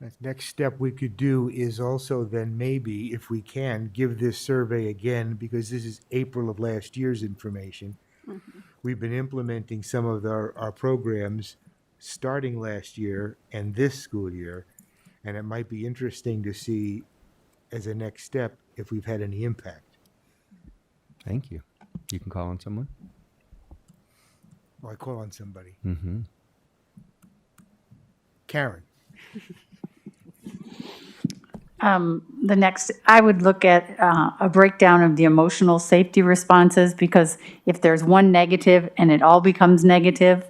the next step we could do is also then maybe, if we can, give this survey again, because this is April of last year's information. We've been implementing some of our programs starting last year and this school year, and it might be interesting to see as a next step if we've had any impact. Thank you. You can call on someone? Well, I call on somebody. Mm-hmm. Karen. The next, I would look at a breakdown of the emotional safety responses, because if there's one negative and it all becomes negative,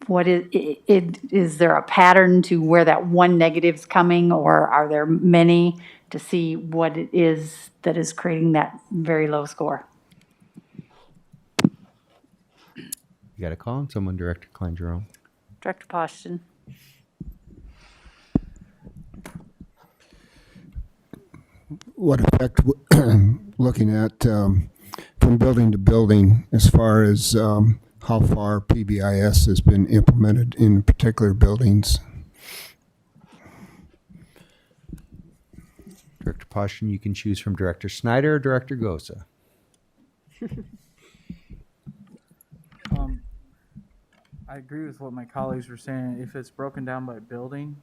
what is there a pattern to where that one negative's coming, or are there many, to see what it is that is creating that very low score? You got to call on someone, Director Klein-Jerome. Director Poston. What effect, looking at from building to building, as far as how far PBIS has been implemented in particular buildings? Director Poston, you can choose from Director Snyder or Director Gosa. I agree with what my colleagues were saying. If it's broken down by building,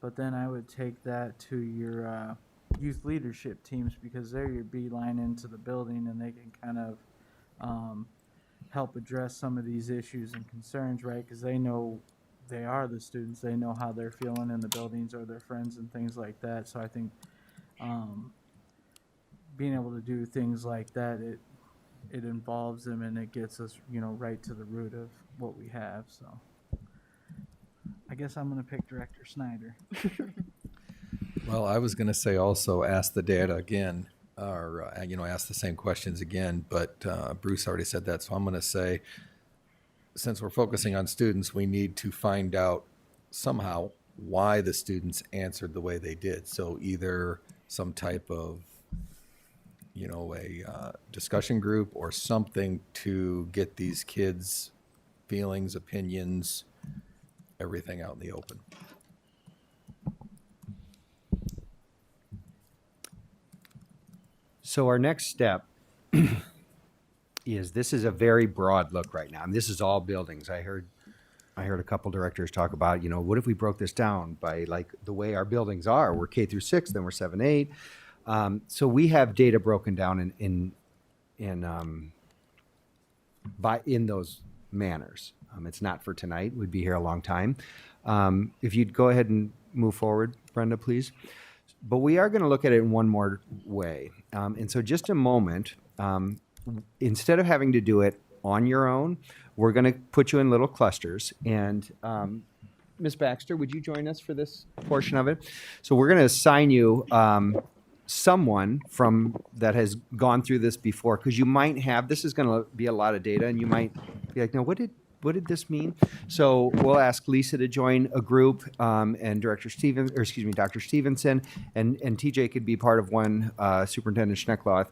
but then I would take that to your youth leadership teams, because they're your beeline into the building, and they can kind of help address some of these issues and concerns, right? Because they know, they are the students, they know how they're feeling in the buildings or their friends and things like that. So I think being able to do things like that, it involves them, and it gets us, right to the root of what we have. So I guess I'm going to pick Director Snyder. Well, I was going to say also ask the data again, or, ask the same questions again, but Bruce already said that. So I'm going to say, since we're focusing on students, we need to find out somehow why the students answered the way they did. So either some type of, a discussion group or something to get these kids' feelings, opinions, everything out in the open. So our next step is, this is a very broad look right now, and this is all buildings. I heard a couple directors talk about, what if we broke this down by like the way our buildings are? We're K through 6, then we're 7, 8. So we have data broken down in those manners. It's not for tonight. We'd be here a long time. If you'd go ahead and move forward, Brenda, please. But we are going to look at it in one more way. And so just a moment, instead of having to do it on your own, we're going to put you in little clusters. And Ms. Baxter, would you join us for this portion of it? So we're going to assign you someone from that has gone through this before, because you might have, this is going to be a lot of data, and you might be like, no, what did this mean? So we'll ask Lisa to join a group, and Dr. Stevenson, and TJ could be part of one, Superintendent Schneckloth.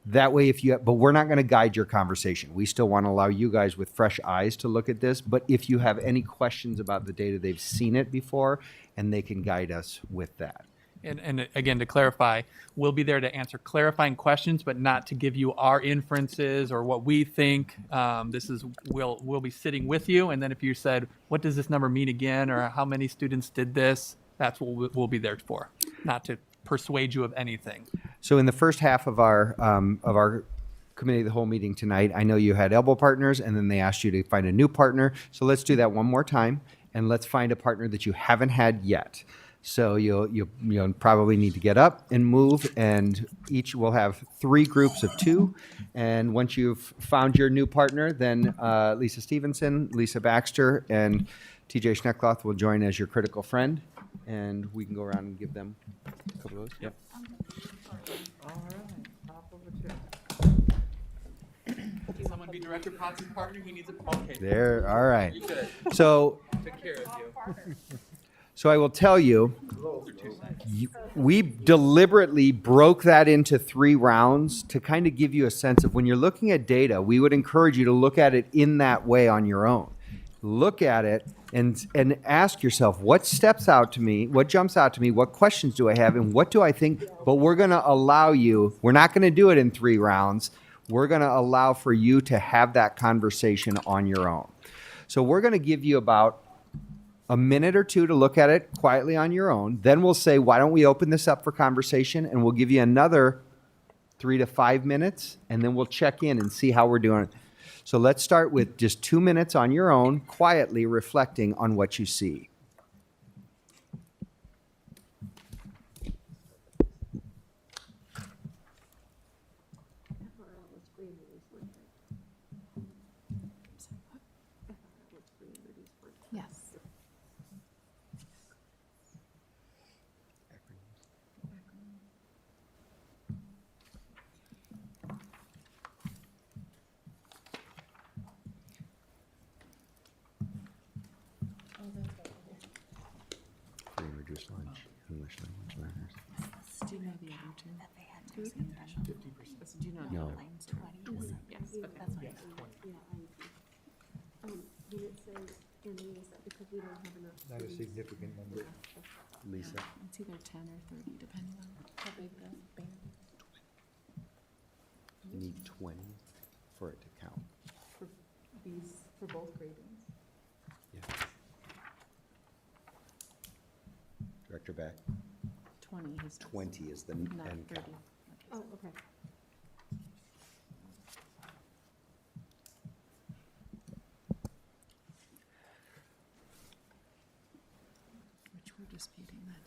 That way, but we're not going to guide your conversation. We still want to allow you guys with fresh eyes to look at this. But if you have any questions about the data, they've seen it before, and they can guide us with that. And again, to clarify, we'll be there to answer clarifying questions, but not to give you our inferences or what we think. We'll be sitting with you, and then if you said, "What does this number mean again?" or "How many students did this?" that's what we'll be there for, not to persuade you of anything. So in the first half of our committee of the whole meeting tonight, I know you had elbow partners, and then they asked you to find a new partner. So let's do that one more time, and let's find a partner that you haven't had yet. So you'll probably need to get up and move, and each will have 3 groups of 2. And once you've found your new partner, then Lisa Stevenson, Lisa Baxter, and TJ Schneckloth will join as your critical friend, and we can go around and give them a couple of those. Yep. All right, top of a chair. Can someone be Director Potts' partner? He needs a. Okay. There, all right. You good. So, Took care of you. so I will tell you, we deliberately broke that into 3 rounds to kind of give you a sense of when you're looking at data, we would encourage you to look at it in that way on your own. Look at it and ask yourself, what steps out to me? What jumps out to me? What questions do I have? And what do I think? But we're going to allow you, we're not going to do it in 3 rounds. We're going to allow for you to have that conversation on your own. So we're going to give you about a minute or 2 to look at it quietly on your own. Then we'll say, why don't we open this up for conversation? And we'll give you another 3 to 5 minutes, and then we'll check in and see how we're doing. So let's start with just 2 minutes on your own, quietly reflecting on what you see. Yes. Free and reduced lunch, English language learners. Do you know the other two? That they had to do you know No. the lines? 20. Yes, okay. That's fine. Not a significant number. Lisa. It's either 10 or 30, depending on how big the band is. You need 20 for it to count. For these, for both gradings. Yeah. Director Beck, 20 he says. 20 is the Not end 30. count. Oh, okay. Which we're disputing that.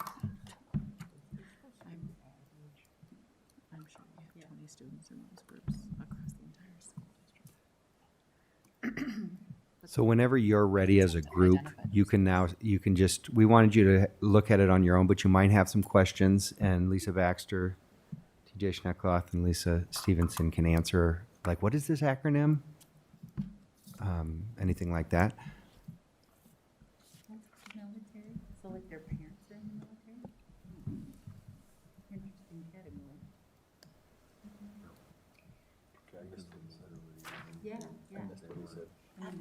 I'm sure we have 20 students in those groups across the entire school district. So whenever you're ready as a group, you can just, we wanted you to look at it on your own, but you might have some questions, and Lisa Baxter, TJ Schneckloth, and Lisa Stevenson can answer, like, what is this acronym? Anything like that. Military, so like their parents are in the military? Interesting category. Yeah, yeah.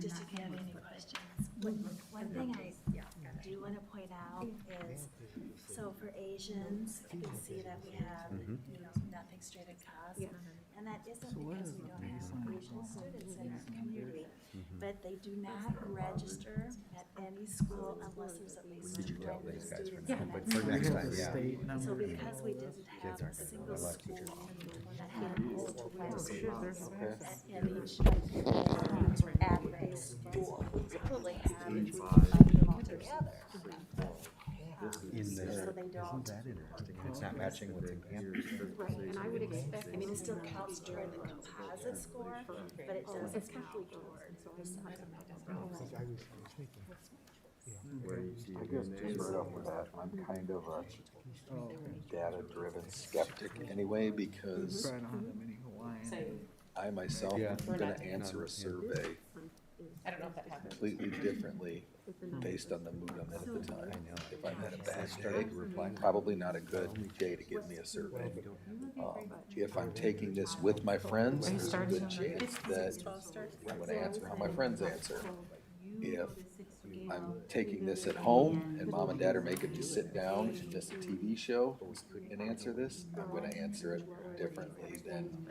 Just if you have any questions. One thing I do want to point out is, so for Asians, you can see that we have, nothing straight across. And that isn't because we don't have Asian students in our community, but they do not register at any school unless there's at least 20 students in that For next time, State yeah. number. So because we didn't have a single school that had multiple registers at any at a school, we probably have if we combine them all together. In there. So they don't. Isn't that interesting? It's not matching what's in campus. Right, and I would expect. I mean, it still counts toward the composite score, but it doesn't count toward the subject. I guess just right off the bat, I'm kind of a data-driven skeptic anyway, because Probably don't have that many Hawaiian. I myself Yeah. am going to answer a survey I don't know if that happens. completely differently based on the mood I'm in at the time. If I'm had a bad day, probably not a good day to give me a survey. If I'm taking this with my friends, there's a good chance that I'm going to answer how my friends answer. If I'm taking this at home and mom and dad are making me sit down and miss a TV show and answer this, I'm going to answer it differently than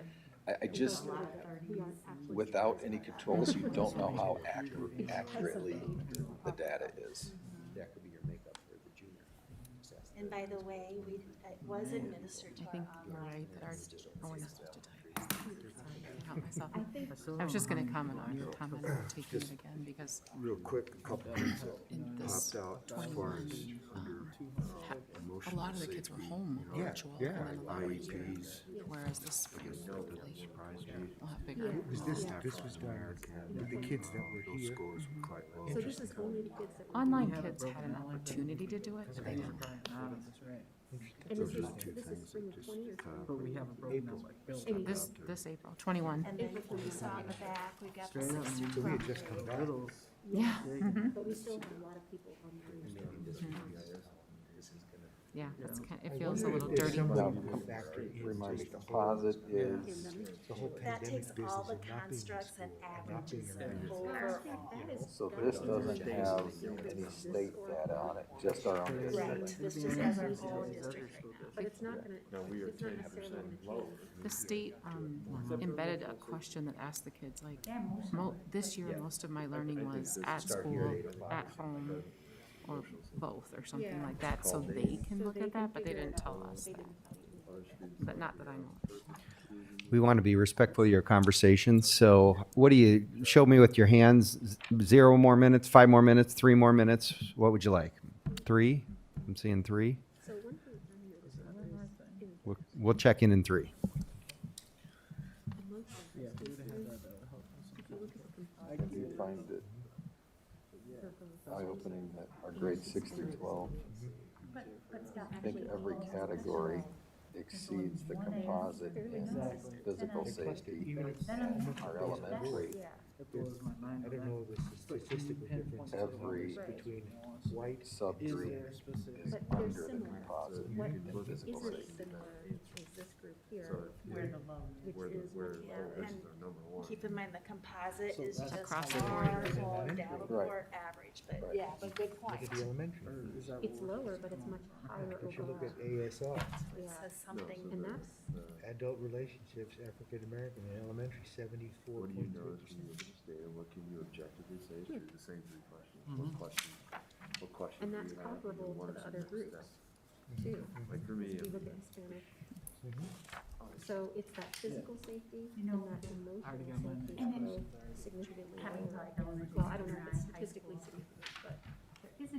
I just, without any controls, you don't know how accurately the data is. That could be your makeup for the junior. And by the way, it was administered to I think our you're online. right that we're not supposed to type. Sorry, I help myself. I was just gonna comment on your comment on taking it again because Real quick, a couple things in that this popped out as far as a lot of the kids were home virtual and then a lot were here. IEPs. Whereas this probably will have bigger. Was this was done with the kids that were here? Online kids had an opportunity to do it, but they didn't. And this is spring of 20 or But we haven't broken down like building. This April, 21. And then you saw in the back, we got the Straight up, 6 we to We had 12. just come back. Littles. Yeah. But we still have a lot of people on Yeah, it's I it feels a wonder little if dirty. somebody Now, would factor in remind me, just the whole- composite is, the whole That pandemic takes business all the of not being in constructs and school, not being averages around it school. overall. so this doesn't have any state data on it, just our own Right, district. this just has our whole district right now. But it's not gonna, it's not necessarily gonna change. The state embedded a question that asked the kids, like, this year, most of my learning was at school, at home, or both, or something like that, so they can look at that, but they didn't tell us that. But not that I know of. We want to be respectful of your conversation. So what do you, show me with your hands, 0 more minutes, 5 more minutes, 3 more minutes? What would you like? 3? I'm seeing 3. So one thing I'm noticing We'll check in 3. Yeah, we would have that help. I do find it eye-opening that our grades 6 through 12, I think every category exceeds the composite in physical safety in our elementary. It blows my mind. I don't know the statistical difference Every between white subgroup There specific. is But they're under the similar. composite What in physical isn't safety. similar is this group here, which is Yeah, and keep in mind the composite is just Across our the board. whole Davenport average, but yeah, but good point. Look at the elementary. it's lower, but it's much higher But you look overall. at ASR, It says something. And that's, adult relationships, African American, in elementary, 74.3%. What do you notice when you look at this data? What can you objectively say through the same 3 questions? What questions and do that's you have? comparable What to are the some other next groups steps? too. Like for me, If you look at Hispanic. So it's that physical safety and that emotional safety that go significantly lower. Well, I don't know if it's statistically significant, but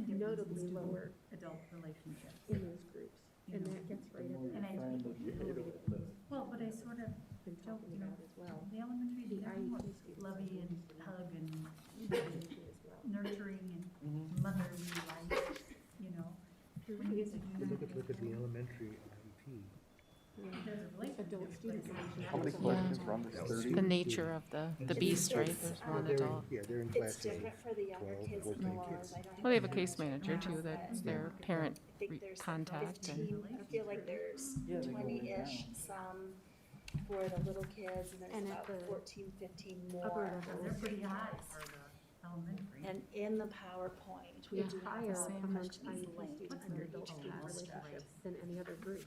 notably lower adult relationships. in those groups. And that gets right at the elevated Well, but I sort of been don't, talking you know, about as well. the elementary The is very more IEP students. lovey and hug and As well. nurturing and motherly life, you know. When you get to Look at the elementary IEP. there's a relationship, Adult student How many questions run this 30? The nature of the beast, right? There's one adult. Yeah, they're in It's classes different of for the younger 12, kids than the 14 lows. kids. I don't Well, they have a the case numbers manager right now, too, that's but their parent I think there's contact and 15, I feel like there's 20-ish, some for the little kids, and And there's at about the 14, 15 upper more. level, for they're the pretty big high ones. for the elementary. And in the PowerPoint, we It's do have higher all the amongst questions IEP linked students under and adult each student construct. relationships than any other group.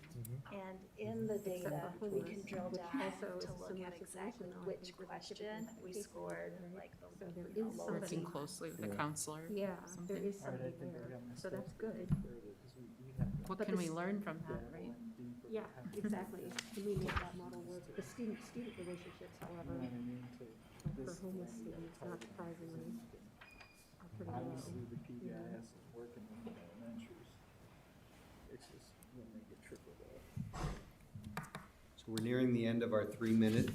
And in the data, for we homeless, can drill which down also is to a look similar at exactly situation, which though, I think, question with we cases, scored, right? like the So there you know, is lower working somebody. closely with a counselor. Yeah, something. there is All right, I somebody think I there, got my so that's good. What But can the we learn from that, right? Yeah, exactly. Can we make that model work? The student-student relationships, however, for homeless students, not surprisingly, are pretty low. Obviously, the PBIS is working in the elementaries. It's just when they get trickled up. So we're nearing the end of our 3-minute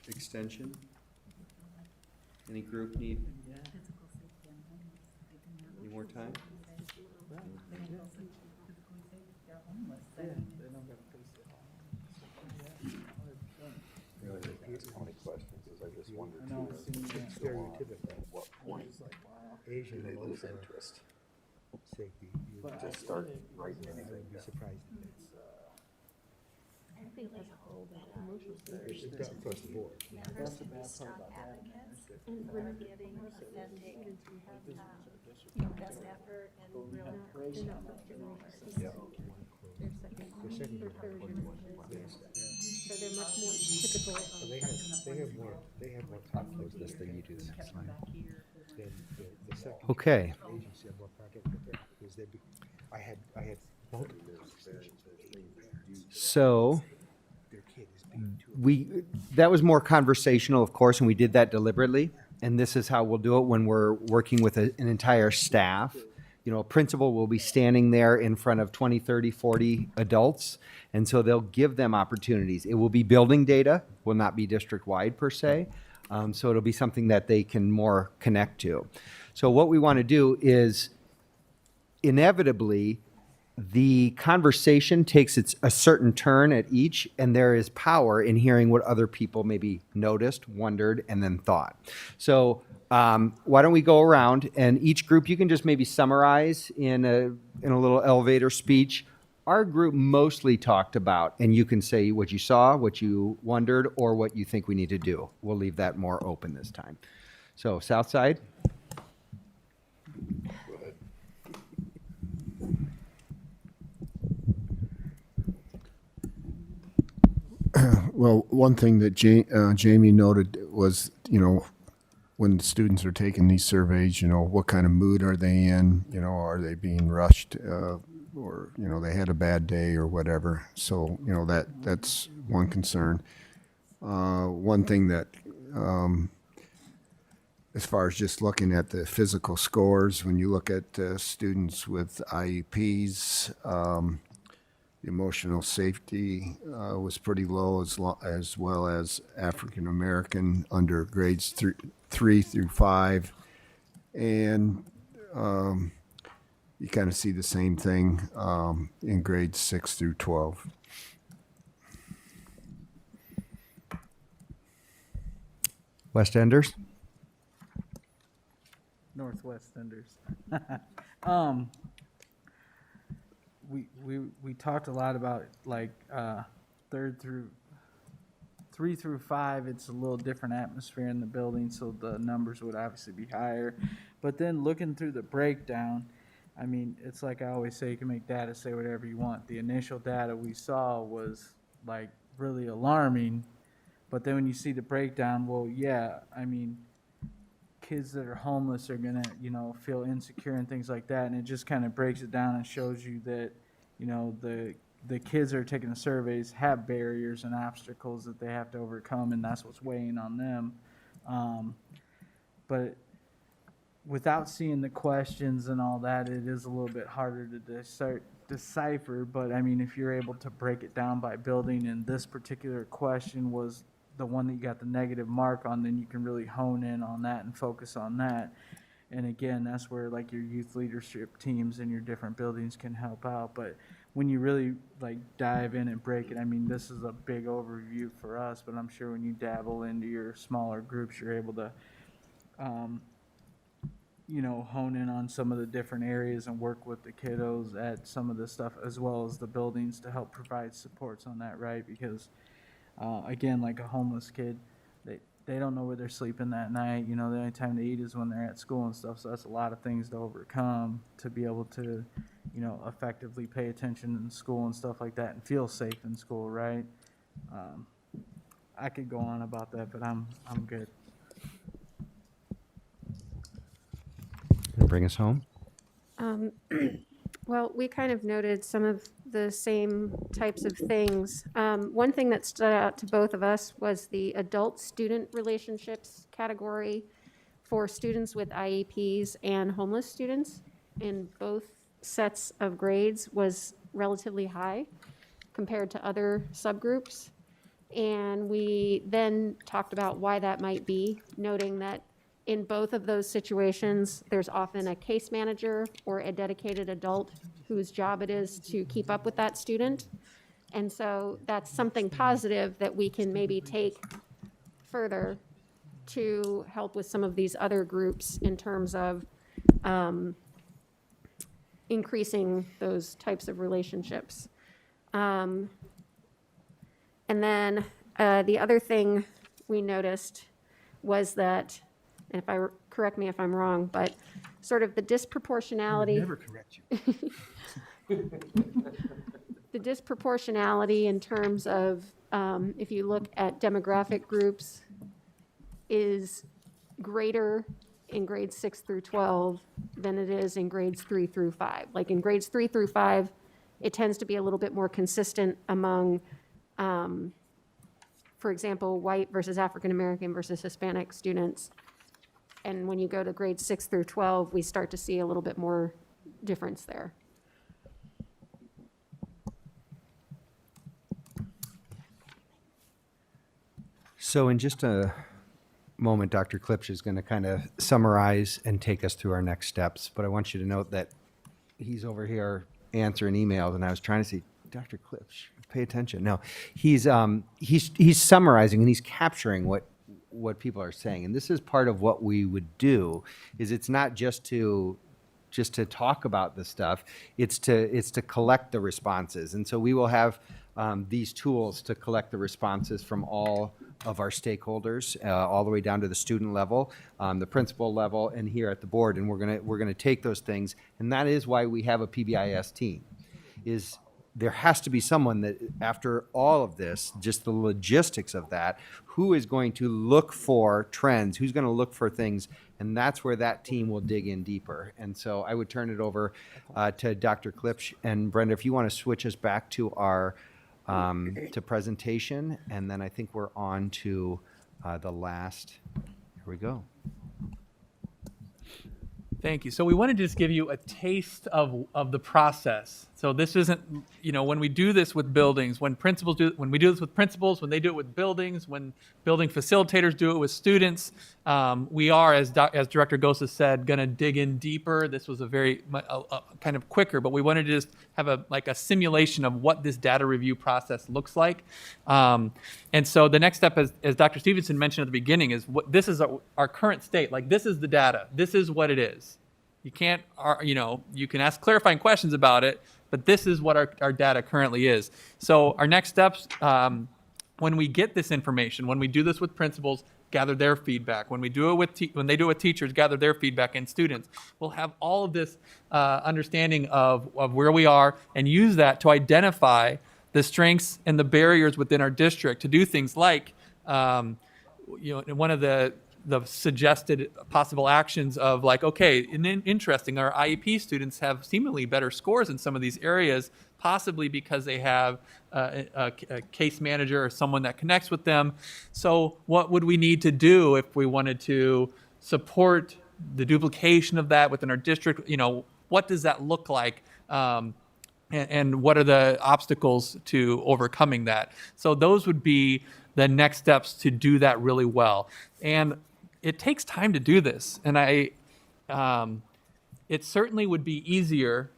extension. Any group need Physical safety and homeless. They do not any more time? physically safe, they're homeless. They don't gotta face it all. Really didn't ask how many questions, because I just wondered I know, too, I've seen as that. things go on, Stereotypical. at what point It's like, wow. Asian do they lose also interest? safety. You But Just I start did- writing I anything would be down. surprised. I think as a whole, that emotional safety. It's across the board. Members That's the can be bad part strong about that. advocates And that when are the giving authentic, best effort and But we real have they're not first generation. Yeah. They're second, They're second or third generation. So they're much more typical So of. they have more conflict This thing you do, that's fine. than the second. Okay. Agency have more conflict with them, because I had multiple conversations with Asian parents. So Their kid is being that was more conversational, of course, and we did that deliberately. And this is how we'll do it when we're working with an entire staff. You know, a principal will be standing there in front of 20, 30, 40 adults. And so they'll give them opportunities. It will be building data, will not be district-wide per se. So it'll be something that they can more connect to. So what we want to do is inevitably the conversation takes a certain turn at each, and there is power in hearing what other people maybe noticed, wondered, and then thought. So why don't we go around, and each group you can just maybe summarize in a little elevator speech. Our group mostly talked about, and you can say what you saw, what you wondered, or what you think we need to do. We'll leave that more open this time. So South Side. Well, one thing that Jamie noted was, when students are taking these surveys, what kind of mood are they in? Are they being rushed, or they had a bad day or whatever? So that's one concern. One thing that, as far as just looking at the physical scores, when you look at students with IEPs, emotional safety was pretty low, as well as African American under grades 3 through 5, and you kind of see the same thing in grades 6 through 12. West Enders. Northwest Enders. We talked a lot about like 3 through 5. It's a little different atmosphere in the building, so the numbers would obviously be higher. But then looking through the breakdown, I mean, it's like I always say, you can make data say whatever you want. The initial data we saw was like really alarming, but then when you see the breakdown, well, yeah, I mean, kids that are homeless are gonna, feel insecure and things like that, and it just kind of breaks it down and shows you that, the kids that are taking the surveys have barriers and obstacles that they have to overcome, and that's what's weighing on them. But without seeing the questions and all that, it is a little bit harder to decipher. But I mean, if you're able to break it down by building, and this particular question was the one that you got the negative mark on, then you can really hone in on that and focus on that. And again, that's where like your youth leadership teams in your different buildings can help out. But when you really like dive in and break it, I mean, this is a big overview for us, but I'm sure when you dabble into your smaller groups, you're able to, hone in on some of the different areas and work with the kiddos at some of the stuff, as well as the buildings, to help provide supports on that, right? Because again, like a homeless kid, they don't know where they're sleeping that night. The only time they eat is when they're at school and stuff. So that's a lot of things to overcome to be able to, effectively pay attention in school and stuff like that and feel safe in school, right? I could go on about that, but I'm good. Bring us home. Well, we kind of noted some of the same types of things. One thing that stood out to both of us was the adult-student relationships category for students with IEPs and homeless students in both sets of grades was relatively high compared to other subgroups. And we then talked about why that might be, noting that in both of those situations, there's often a case manager or a dedicated adult whose job it is to keep up with that student. And so that's something positive that we can maybe take further to help with some of these other groups in terms of increasing those types of relationships. And then the other thing we noticed was that, and correct me if I'm wrong, but sort of the disproportionality. Never correct you. The disproportionality in terms of, if you look at demographic groups, is greater in grades 6 through 12 than it is in grades 3 through 5. Like in grades 3 through 5, it tends to be a little bit more consistent among, for example, white versus African American versus Hispanic students. And when you go to grades 6 through 12, we start to see a little bit more difference there. So in just a moment, Dr. Klipsch is going to kind of summarize and take us through our next steps. But I want you to note that he's over here answering emails, and I was trying to see, Dr. Klipsch, pay attention. No, he's summarizing and he's capturing what people are saying, and this is part of what we would do. Is it's not just to talk about the stuff, it's to collect the responses, and so we will have these tools to collect the responses from all of our stakeholders, all the way down to the student level, the principal level, and here at the board. And we're gonna take those things, and that is why we have a PBIS team. Is there has to be someone that, after all of this, just the logistics of that, who is going to look for trends, who's going to look for things, and that's where that team will dig in deeper. And so I would turn it over to Dr. Klipsch. And Brenda, if you want to switch us back to our to presentation, and then I think we're on to the last. Here we go. Thank you. So we wanted to just give you a taste of the process. So this isn't, when we do this with buildings, when we do this with principals, when they do it with buildings, when building facilitators do it with students, we are, as Director Gosa said, going to dig in deeper. This was a very kind of quicker, but we wanted to just have a simulation of what this data review process looks like. And so the next step, as Dr. Stevenson mentioned at the beginning, is this is our current state. Like, this is the data. This is what it is. You can't, you can ask clarifying questions about it, but this is what our data currently is. So our next steps, when we get this information, when we do this with principals, gather their feedback. When we do it when they do it with teachers, gather their feedback, and students, we'll have all of this understanding of where we are, and use that to identify the strengths and the barriers within our district to do things like, one of the suggested possible actions of, like, okay, interesting, our IEP students have seemingly better scores in some of these areas, possibly because they have a case manager or someone that connects with them. So what would we need to do if we wanted to support the duplication of that within our district? What does that look like? And what are the obstacles to overcoming that? So those would be the next steps to do that really well. And it takes time to do this, and it certainly would be easier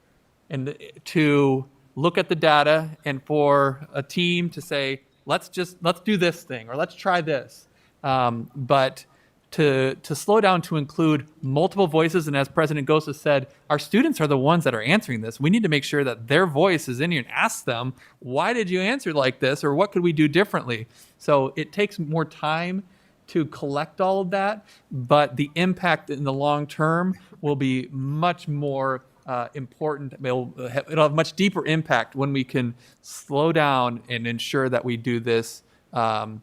to look at the data and for a team to say, let's do this thing, or let's try this. But to slow down to include multiple voices, and as President Gosa said, our students are the ones that are answering this. We need to make sure that their voice is in here, and ask them, why did you answer like this, or what could we do differently? So it takes more time to collect all of that, but the impact in the long term will be much more important. It'll have much deeper impact when we can slow down and ensure that we do this in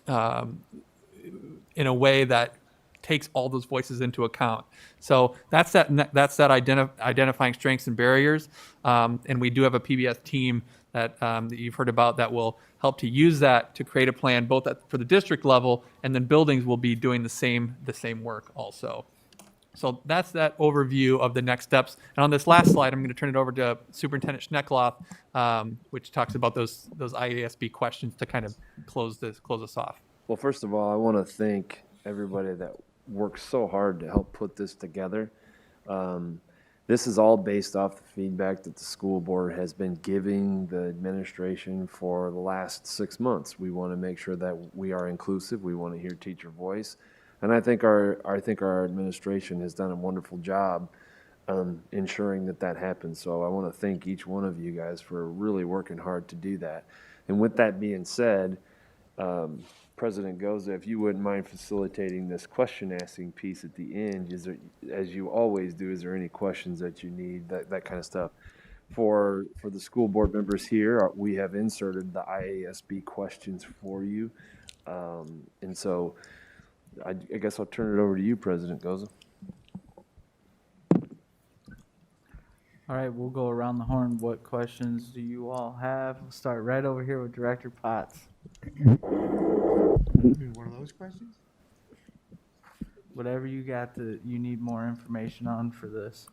a way that takes all those voices into account. So that's identifying strengths and barriers, and we do have a PBS team that you've heard about that will help to use that to create a plan both for the district level, and then buildings will be doing the same work also. So that's that overview of the next steps. And on this last slide, I'm going to turn it over to Superintendent Schneckloth, which talks about those IASB questions to kind of close us off. Well, first of all, I want to thank everybody that worked so hard to help put this together. This is all based off the feedback that the school board has been giving the administration for the last 6 months. We want to make sure that we are inclusive. We want to hear teacher voice. And I think our administration has done a wonderful job ensuring that happens. So I want to thank each one of you guys for really working hard to do that. And with that being said, President Goza, if you wouldn't mind facilitating this question asking piece at the end, as you always do, is there any questions that you need, that kind of stuff? For the school board members here, we have inserted the IASB questions for you. And so I guess I'll turn it over to you, President Goza. All right, we'll go around the horn. What questions do you all have? We'll start right over here with Director Potts. One of those questions? Whatever you got that you need more information on for this,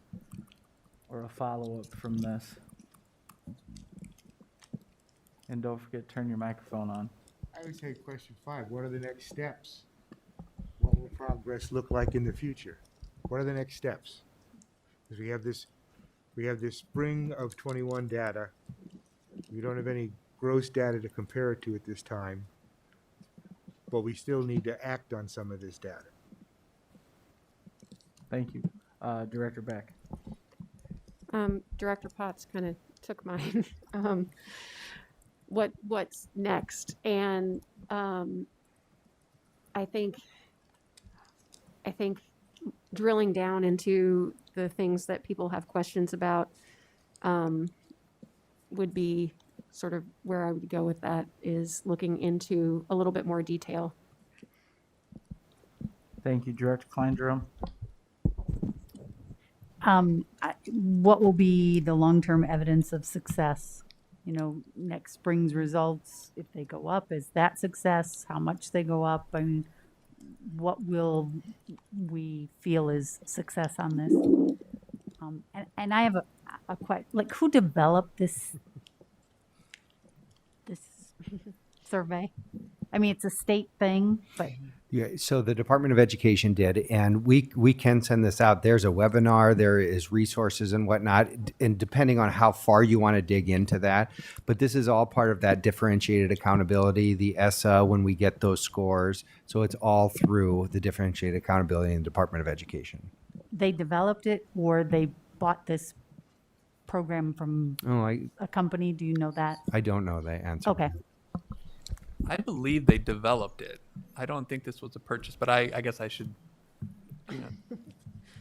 or a follow-up from this. And don't forget to turn your microphone on. I would say question 5, what are the next steps? What will progress look like in the future? What are the next steps? Because we have this We have this spring of 21 data. We don't have any gross data to compare it to at this time, but we still need to act on some of this data. Thank you. Director Beck. Director Potts kind of took mine. What's next? And I think drilling down into the things that people have questions about would be sort of where I would go with that, is looking into a little bit more detail. Thank you, Director Klein-Jerome. What will be the long-term evidence of success? You know, next spring's results, if they go up, is that success? How much they go up? I mean, what will we feel is success on this? And I have a question, like, who developed this survey? I mean, it's a state thing, but Yeah, so the Department of Education did, and we can send this out. There's a webinar, there is resources and whatnot, and depending on how far you want to dig into that. But this is all part of that differentiated accountability, the ESSA, when we get those scores. So it's all through the differentiated accountability in the Department of Education. they developed it or they bought this program from a company? Do you know that? I don't know the answer. Okay. I believe they developed it. I don't think this was a purchase, but I guess I should,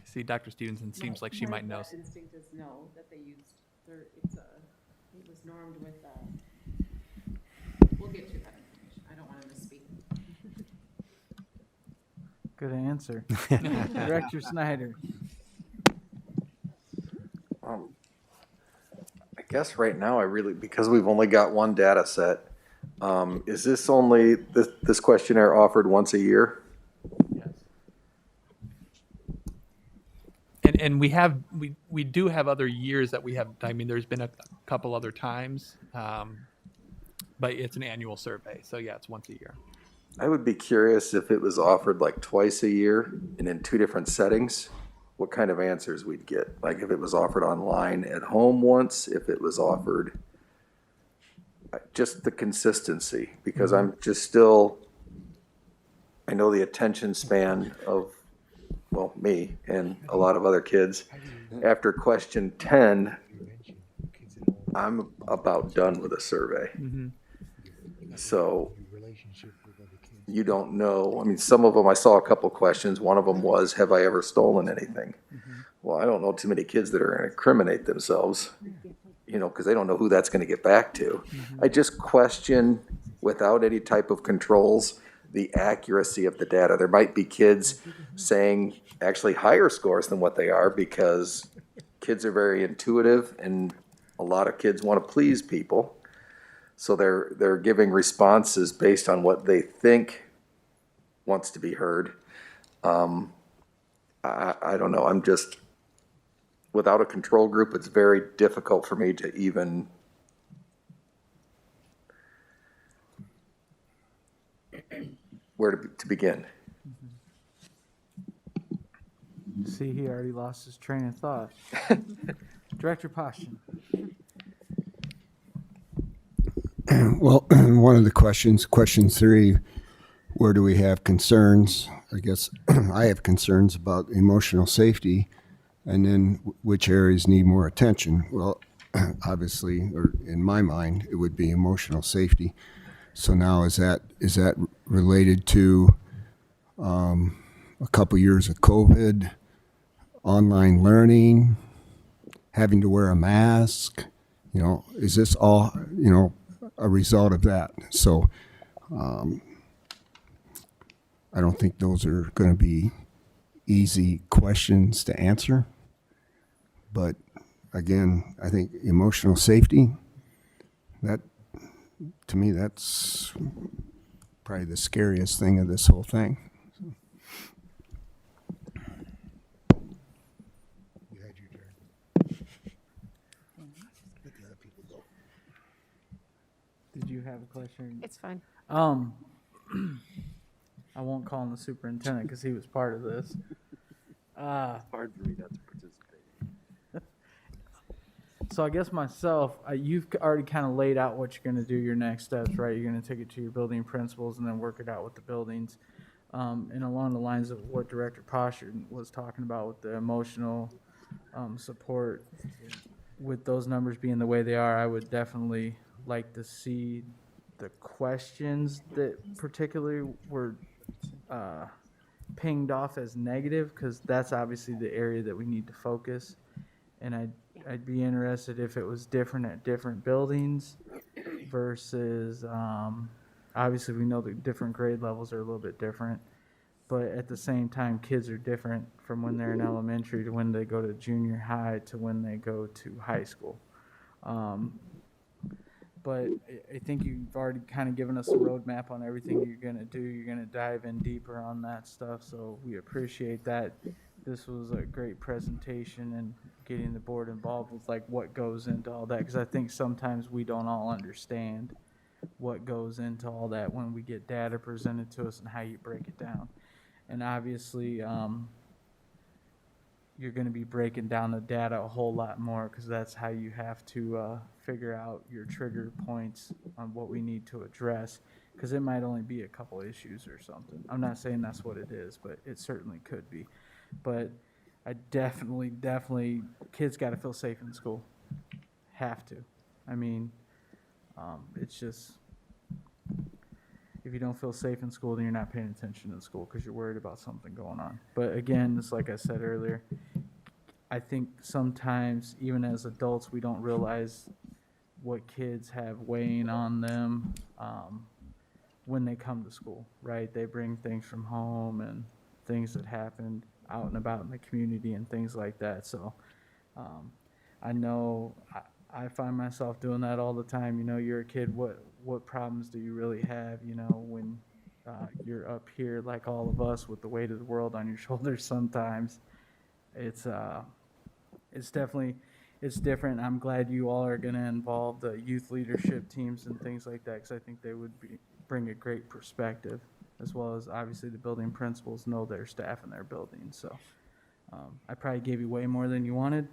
see, Dr. Stevenson seems like she might know. Instinct is no, that they used, it was normed with, we'll get you that information. I don't want to misspeak. Good answer. Director Snyder. I guess right now because we've only got one data set, is this only, this questionnaire offered once a year? Yes. And we do have other years that we have, I mean, there's been a couple other times, but it's an annual survey. So yeah, it's once a year. I would be curious if it was offered like twice a year and in two different settings, what kind of answers we'd get. Like if it was offered online at home once, if it was offered, just the consistency, because I'm just still, I know the attention span of, well, me and a lot of other kids. After question 10, I'm about done with a survey. Mm-hmm. So you don't know. I mean, some of them, I saw a couple questions. One of them was, have I ever stolen anything? Mm-hmm. Well, I don't know too many kids that are going to incriminate themselves, because they don't know who that's going to get back to. Mm-hmm. I just question, without any type of controls, the accuracy of the data. There might be kids saying actually higher scores than what they are because kids are very intuitive and a lot of kids want to please people. So they're giving responses based on what they think wants to be heard. I don't know. I'm just, without a control group, it's very difficult for me to even where to begin. See, he already lost his train of thought. Director Poston. Well, one of the questions, question 3, where do we have concerns? I guess I have concerns about emotional safety, and then which areas need more attention. Well, obviously, or in my mind, it would be emotional safety. So now is that related to a couple years of COVID, online learning, having to wear a mask? Is this all, a result of that? So I don't think those are going to be easy questions to answer. But again, I think emotional safety, that, to me, that's probably the scariest thing of this whole thing. You had your turn. Let the other people go. Did you have a question? It's fine. I won't call him the superintendent because he was part of this. Hard for me not to participate. So I guess myself, you've already kind of laid out what you're going to do, your next steps, right? You're going to take it to your building principals and then work it out with the buildings. And along the lines of what Director Posher was talking about with the emotional support, with those numbers being the way they are, I would definitely like to see the questions that particularly were pinged off as negative, because that's obviously the area that we need to focus. And I'd be interested if it was different at different buildings versus, obviously we know the different grade levels are a little bit different, but at the same time, kids are different from when they're in elementary to when they go to junior high to when they go to high school. But I think you've already kind of given us a roadmap on everything you're going to do. You're going to dive in deeper on that stuff, so we appreciate that. This was a great presentation and getting the board involved with like what goes into all that, because I think sometimes we don't all understand what goes into all that when we get data presented to us and how you break it down. And obviously, you're going to be breaking down the data a whole lot more, because that's how you have to figure out your trigger points on what we need to address, because it might only be a couple issues or something. I'm not saying that's what it is, but it certainly could be. But I definitely, kids got to feel safe in school. Have to. I mean, it's just, if you don't feel safe in school, then you're not paying attention in school because you're worried about something going on. But again, just like I said earlier, I think sometimes, even as adults, we don't realize what kids have weighing on them when they come to school, right? They bring things from home and things that happened out and about in the community and things like that. So I know I find myself doing that all the time. You know, you're a kid, what problems do you really have, you know, when you're up here like all of us with the weight of the world on your shoulders sometimes. It's definitely, it's different. I'm glad you all are going to involve the youth leadership teams and things like that, because I think they would bring a great perspective, as well as obviously the building principals know their staff in their building. So I probably gave you way more than you wanted,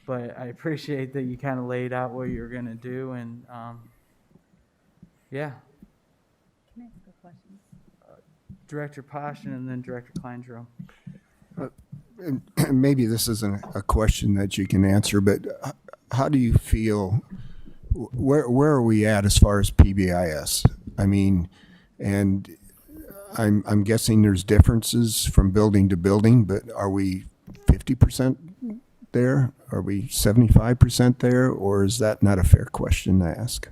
but I appreciate that you kind of laid out what you're going to do. And yeah. Can I ask a question? Director Poston and then Director Kleindro. And maybe this isn't a question that you can answer, but how do you feel, where are we at as far as PBIS? I mean, and I'm guessing there's differences from building to building, but are we 50% there? Are we 75% there? Or is that not a fair question to ask?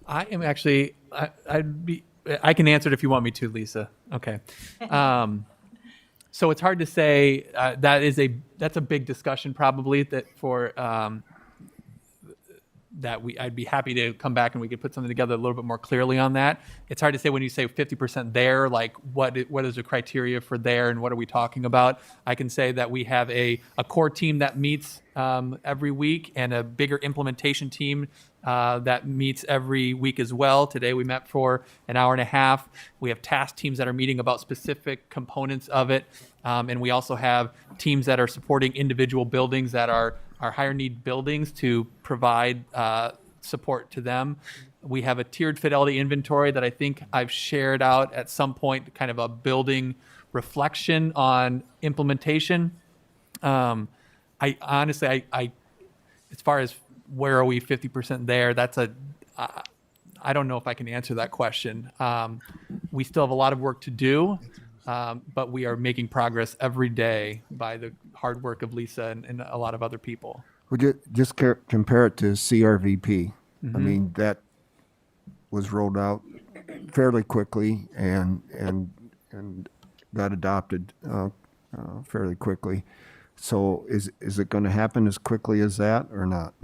I am actually, I can answer it if you want me to, Lisa. Okay. So it's hard to say. That's a big discussion probably I'd be happy to come back and we could put something together a little bit more clearly on that. It's hard to say when you say 50% there, like what is the criteria for there and what are we talking about? I can say that we have a core team that meets every week and a bigger implementation team that meets every week as well. Today we met for an hour and a half. We have task teams that are meeting about specific components of it. And we also have teams that are supporting individual buildings that are higher need buildings to provide support to them. We have a tiered fidelity inventory that I think I've shared out at some point, kind of a building reflection on implementation. I honestly, as far as where are we 50% there, I don't know if I can answer that question. We still have a lot of work to do, but we are making progress every day by the hard work of Lisa and a lot of other people. Would you just compare it to CRVP? Mm-hmm. I mean, that was rolled out fairly quickly and got adopted fairly quickly. So is it going to happen as quickly as that or not?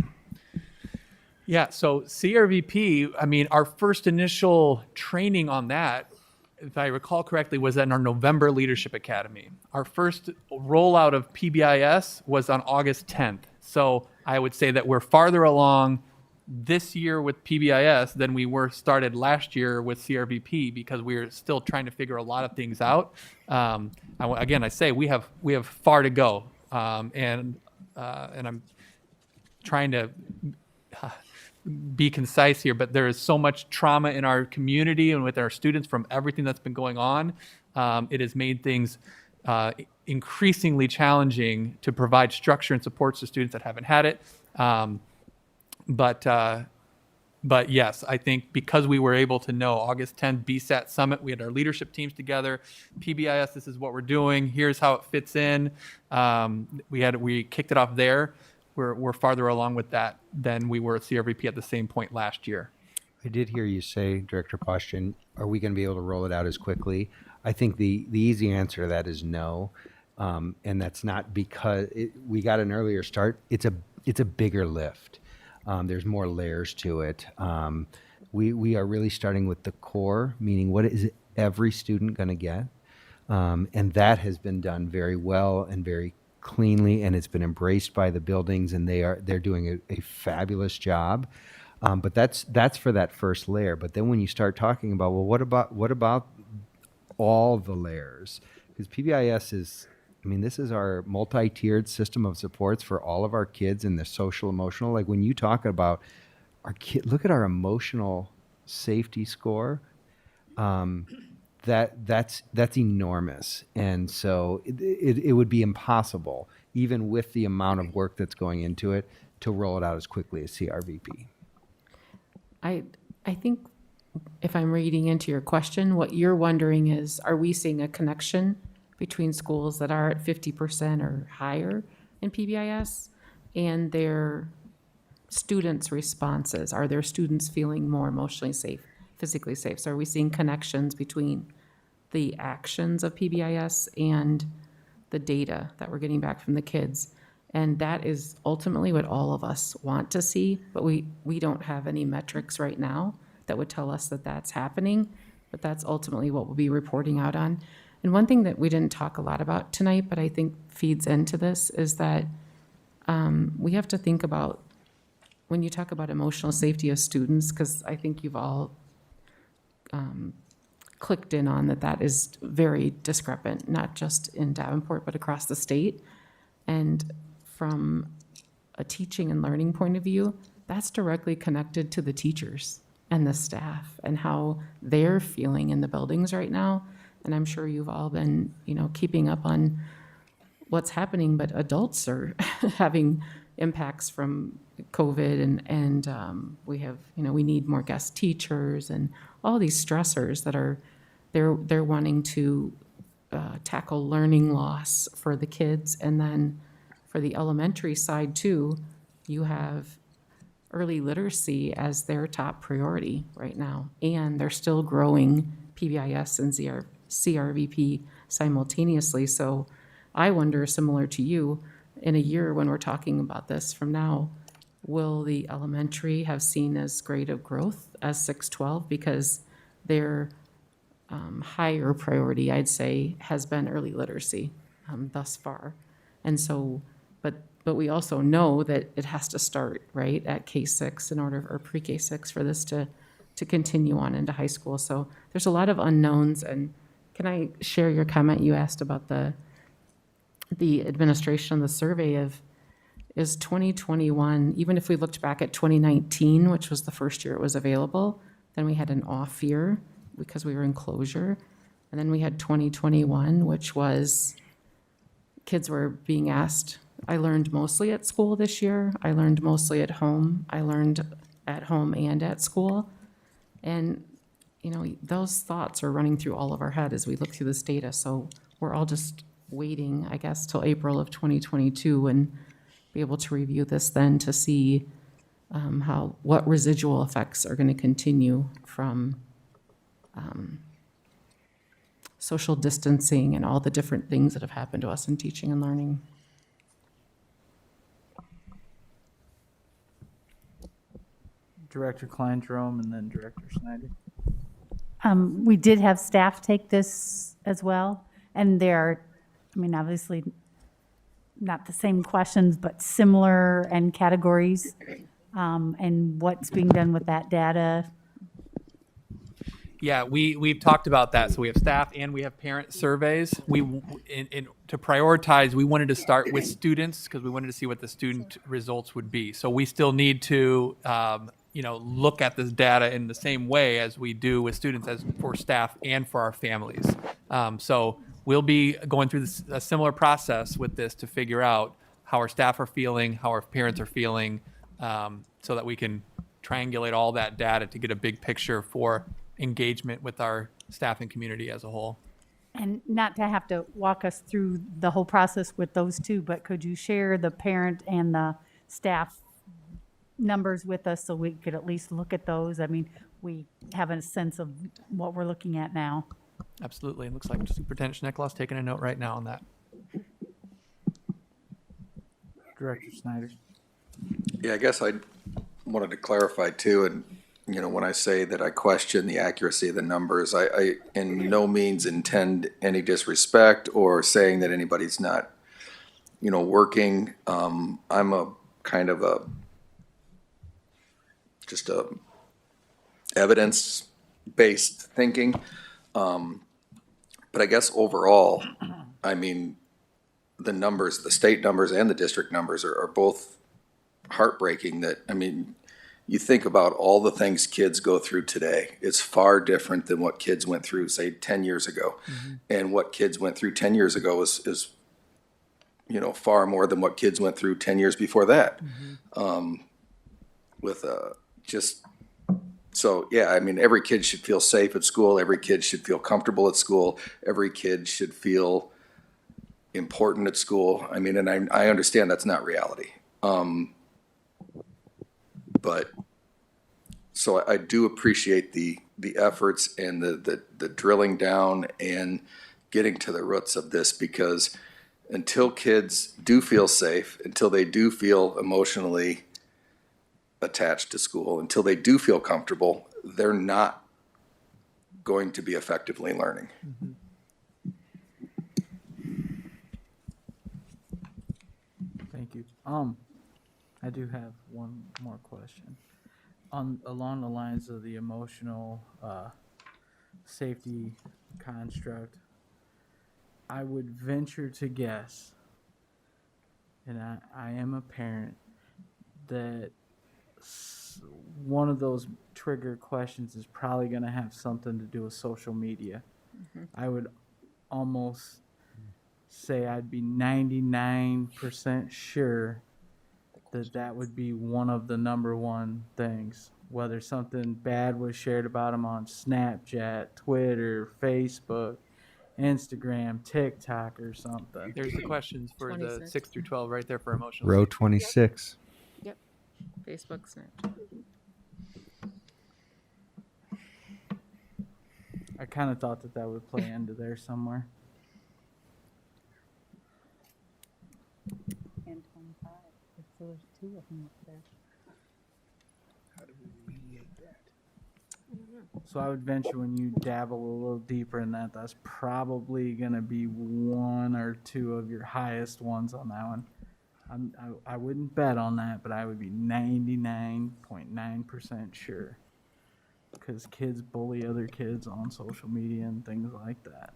Yeah, so CRVP, I mean, our first initial training on that, if I recall correctly, was in our November Leadership Academy. Our first rollout of PBIS was on August 10th. So I would say that we're farther along this year with PBIS than we were started last year with CRVP, because we're still trying to figure a lot of things out. Again, I say we have far to go and I'm trying to be concise here, but there is so much trauma in our community and with our students from everything that's been going on. It has made things increasingly challenging to provide structure and supports to students that haven't had it. But yes, I think because we were able to know August 10th BSAT Summit, we had our leadership teams together. PBIS, this is what we're doing. Here's how it fits in. We kicked it off there. We're farther along with that than we were at CRVP at the same point last year. I did hear you say, Director Poston, are we going to be able to roll it out as quickly? I think the easy answer to that is no. And that's not because we got an earlier start. It's a bigger lift. There's more layers to it. We are really starting with the core, meaning what is every student going to get? And that has been done very well and very cleanly, and it's been embraced by the buildings, and they're doing a fabulous job. But that's for that first layer. But then when you start talking about, well, what about all the layers? Because PBIS is, I mean, this is our multi-tiered system of supports for all of our kids in the social, emotional. Like when you talk about our kid, look at our emotional safety score. That's enormous. And so it would be impossible, even with the amount of work that's going into it, to roll it out as quickly as CRVP. I think if I'm reading into your question, what you're wondering is, are we seeing a connection between schools that are at 50% or higher in PBIS and their students' responses? Are their students feeling more emotionally safe, physically safe? So are we seeing connections between the actions of PBIS and the data that we're getting back from the kids? And that is ultimately what all of us want to see, but we don't have any metrics right now that would tell us that that's happening, but that's ultimately what we'll be reporting out on. And one thing that we didn't talk a lot about tonight, but I think feeds into this, is that we have to think about, when you talk about emotional safety of students, because I think you've all clicked in on that is very discrepant, not just in Davenport, but across the state. And from a teaching and learning point of view, that's directly connected to the teachers and the staff and how they're feeling in the buildings right now. And I'm sure you've all been, keeping up on what's happening, but adults are having impacts from COVID and we have, we need more guest teachers and all these stressors that are, they're wanting to tackle learning loss for the kids. And then for the elementary side too, you have early literacy as their top priority right now. And they're still growing PBIS and CRVP simultaneously. So I wonder, similar to you, in a year when we're talking about this from now, will the elementary have seen as great of growth as 612? Because their higher priority, I'd say, has been early literacy thus far. And so, but we also know that it has to start, right, at K-6 in order, or pre-K 6 for this to continue on into high school. So there's a lot of unknowns. And can I share your comment you asked about the administration of the survey of, is 2021, even if we looked back at 2019, which was the first year it was available, then we had an off year because we were in closure. And then we had 2021, which was kids were being asked, I learned mostly at school this year. I learned mostly at home. I learned at home and at school. And, those thoughts are running through all of our head as we look through this data. So we're all just waiting, I guess, till April of 2022 and be able to review this then to see what residual effects are going to continue from social distancing and all the different things that have happened to us in teaching and learning. Director Klein Jerome and then Director Snyder. We did have staff take this as well, and there are, obviously not the same questions, but similar and categories, and what's being done with that data. Yeah, we've talked about that. So we have staff and we have parent surveys. To prioritize, we wanted to start with students because we wanted to see what the student results would be. So we still need to look at this data in the same way as we do with students, as for staff and for our families. So we'll be going through a similar process with this to figure out how our staff are feeling, how our parents are feeling, so that we can triangulate all that data to get a big picture for engagement with our staff and community as a whole. And not to have to walk us through the whole process with those two, but could you share the parent and the staff numbers with us so we could at least look at those? I mean, we have a sense of what we're looking at now. Absolutely. It looks like Superintendent Schneckloss taking a note right now on that. Director Snyder. Yeah, I guess I wanted to clarify too, and when I say that I question the accuracy of the numbers, I in no means intend any disrespect or saying that anybody's not, working. I'm a kind of just a evidence-based thinking. But I guess overall, I mean, the numbers, the state numbers and the district numbers are both heartbreaking. You think about all the things kids go through today. It's far different than what kids went through, say, 10 years ago. Mm-hmm. And what kids went through 10 years ago is far more than what kids went through 10 years before that. Mm-hmm. Every kid should feel safe at school. Every kid should feel comfortable at school. Every kid should feel important at school. And I understand that's not reality. But so I do appreciate the efforts and the drilling down and getting to the roots of this, because until kids do feel safe, until they do feel emotionally attached to school, until they do feel comfortable, they're not going to be effectively learning. Mm-hmm. Thank you. I do have one more question. Along the lines of the emotional safety construct, I would venture to guess, and I am a parent, that one of those trigger questions is probably going to have something to do with social media. Mm-hmm. I would almost say I'd be 99% sure that would be one of the number one things, whether something bad was shared about them on Snapchat, Twitter, Facebook, Instagram, TikTok, or something. There's the questions for 26. The 6 through 12 right there for emotional Row safety. 26. Yep. Facebook, Snapchat. I kind of thought that would play into there somewhere. And 25. So there's two of them up there. How do we remediate that? So I would venture when you dabble a little deeper in that, that's probably going to be one or two of your highest ones on that one. I wouldn't bet on that, but I would be 99.9% sure. Because kids bully other kids on social media and things like that.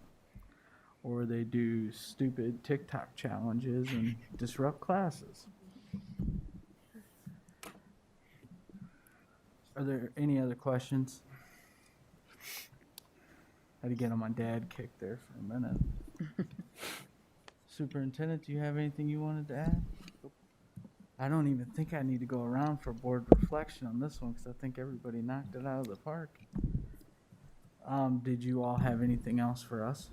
Or they do stupid TikTok challenges and disrupt classes. Are there any other questions? I had to get on my dad kick there for a minute. Superintendent, do you have anything you wanted to add? I don't even think I need to go around for board reflection on this one because I think everybody knocked it out of the park. Did you all have anything else for us?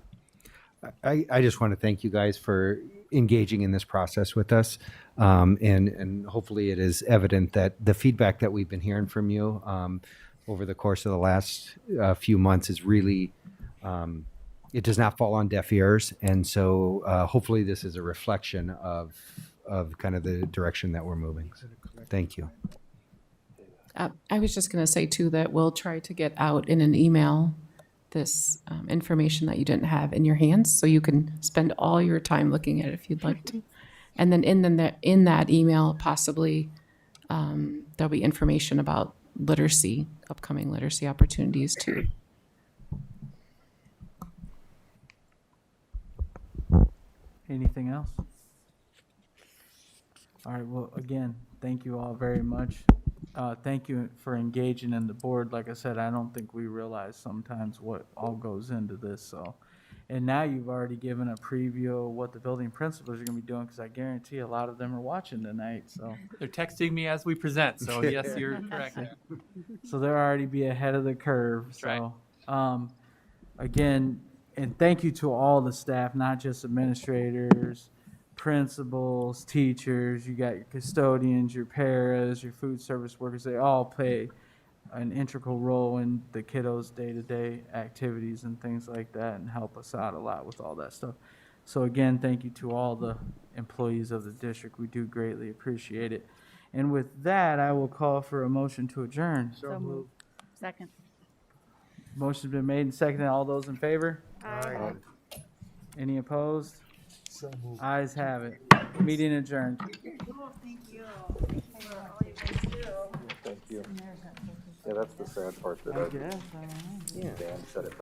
I just want to thank you guys for engaging in this process with us. And hopefully it is evident that the feedback that we've been hearing from you over the course of the last few months is really, it does not fall on deaf ears. And so hopefully this is a reflection of kind of the direction that we're moving. So, thank you. I was just going to say too that we'll try to get out in an email this information that you didn't have in your hands, so you can spend all your time looking at it if you'd like to. And then in that email, possibly there'll be information about literacy, upcoming literacy opportunities too. Anything else? All right, well, again, thank you all very much. Thank you for engaging in the board. Like I said, I don't think we realize sometimes what all goes into this, so. And now you've already given a preview of what the building principals are gonna be doing, because I guarantee a lot of them are watching tonight, so. They're texting me as we present, so yes, you're correct. So they'll already be ahead of the curve, That's right. so. Again, and thank you to all the staff, not just administrators, principals, teachers, you got your custodians, your paras, your food service workers, they all play an integral role in the kiddos' day-to-day activities and things like that, and help us out a lot with all that stuff. So again, thank you to all the employees of the district. We do greatly appreciate it. And with that, I will call for a motion to adjourn. So moved. Second. Motion's been made and seconded. All those in favor? Aye. Any opposed? So moved. Ayes have it. Meeting adjourned. Thank you. Thank you for all you guys do. Thank you. Yeah, that's the sad part that I guess, I don't know. Dan said it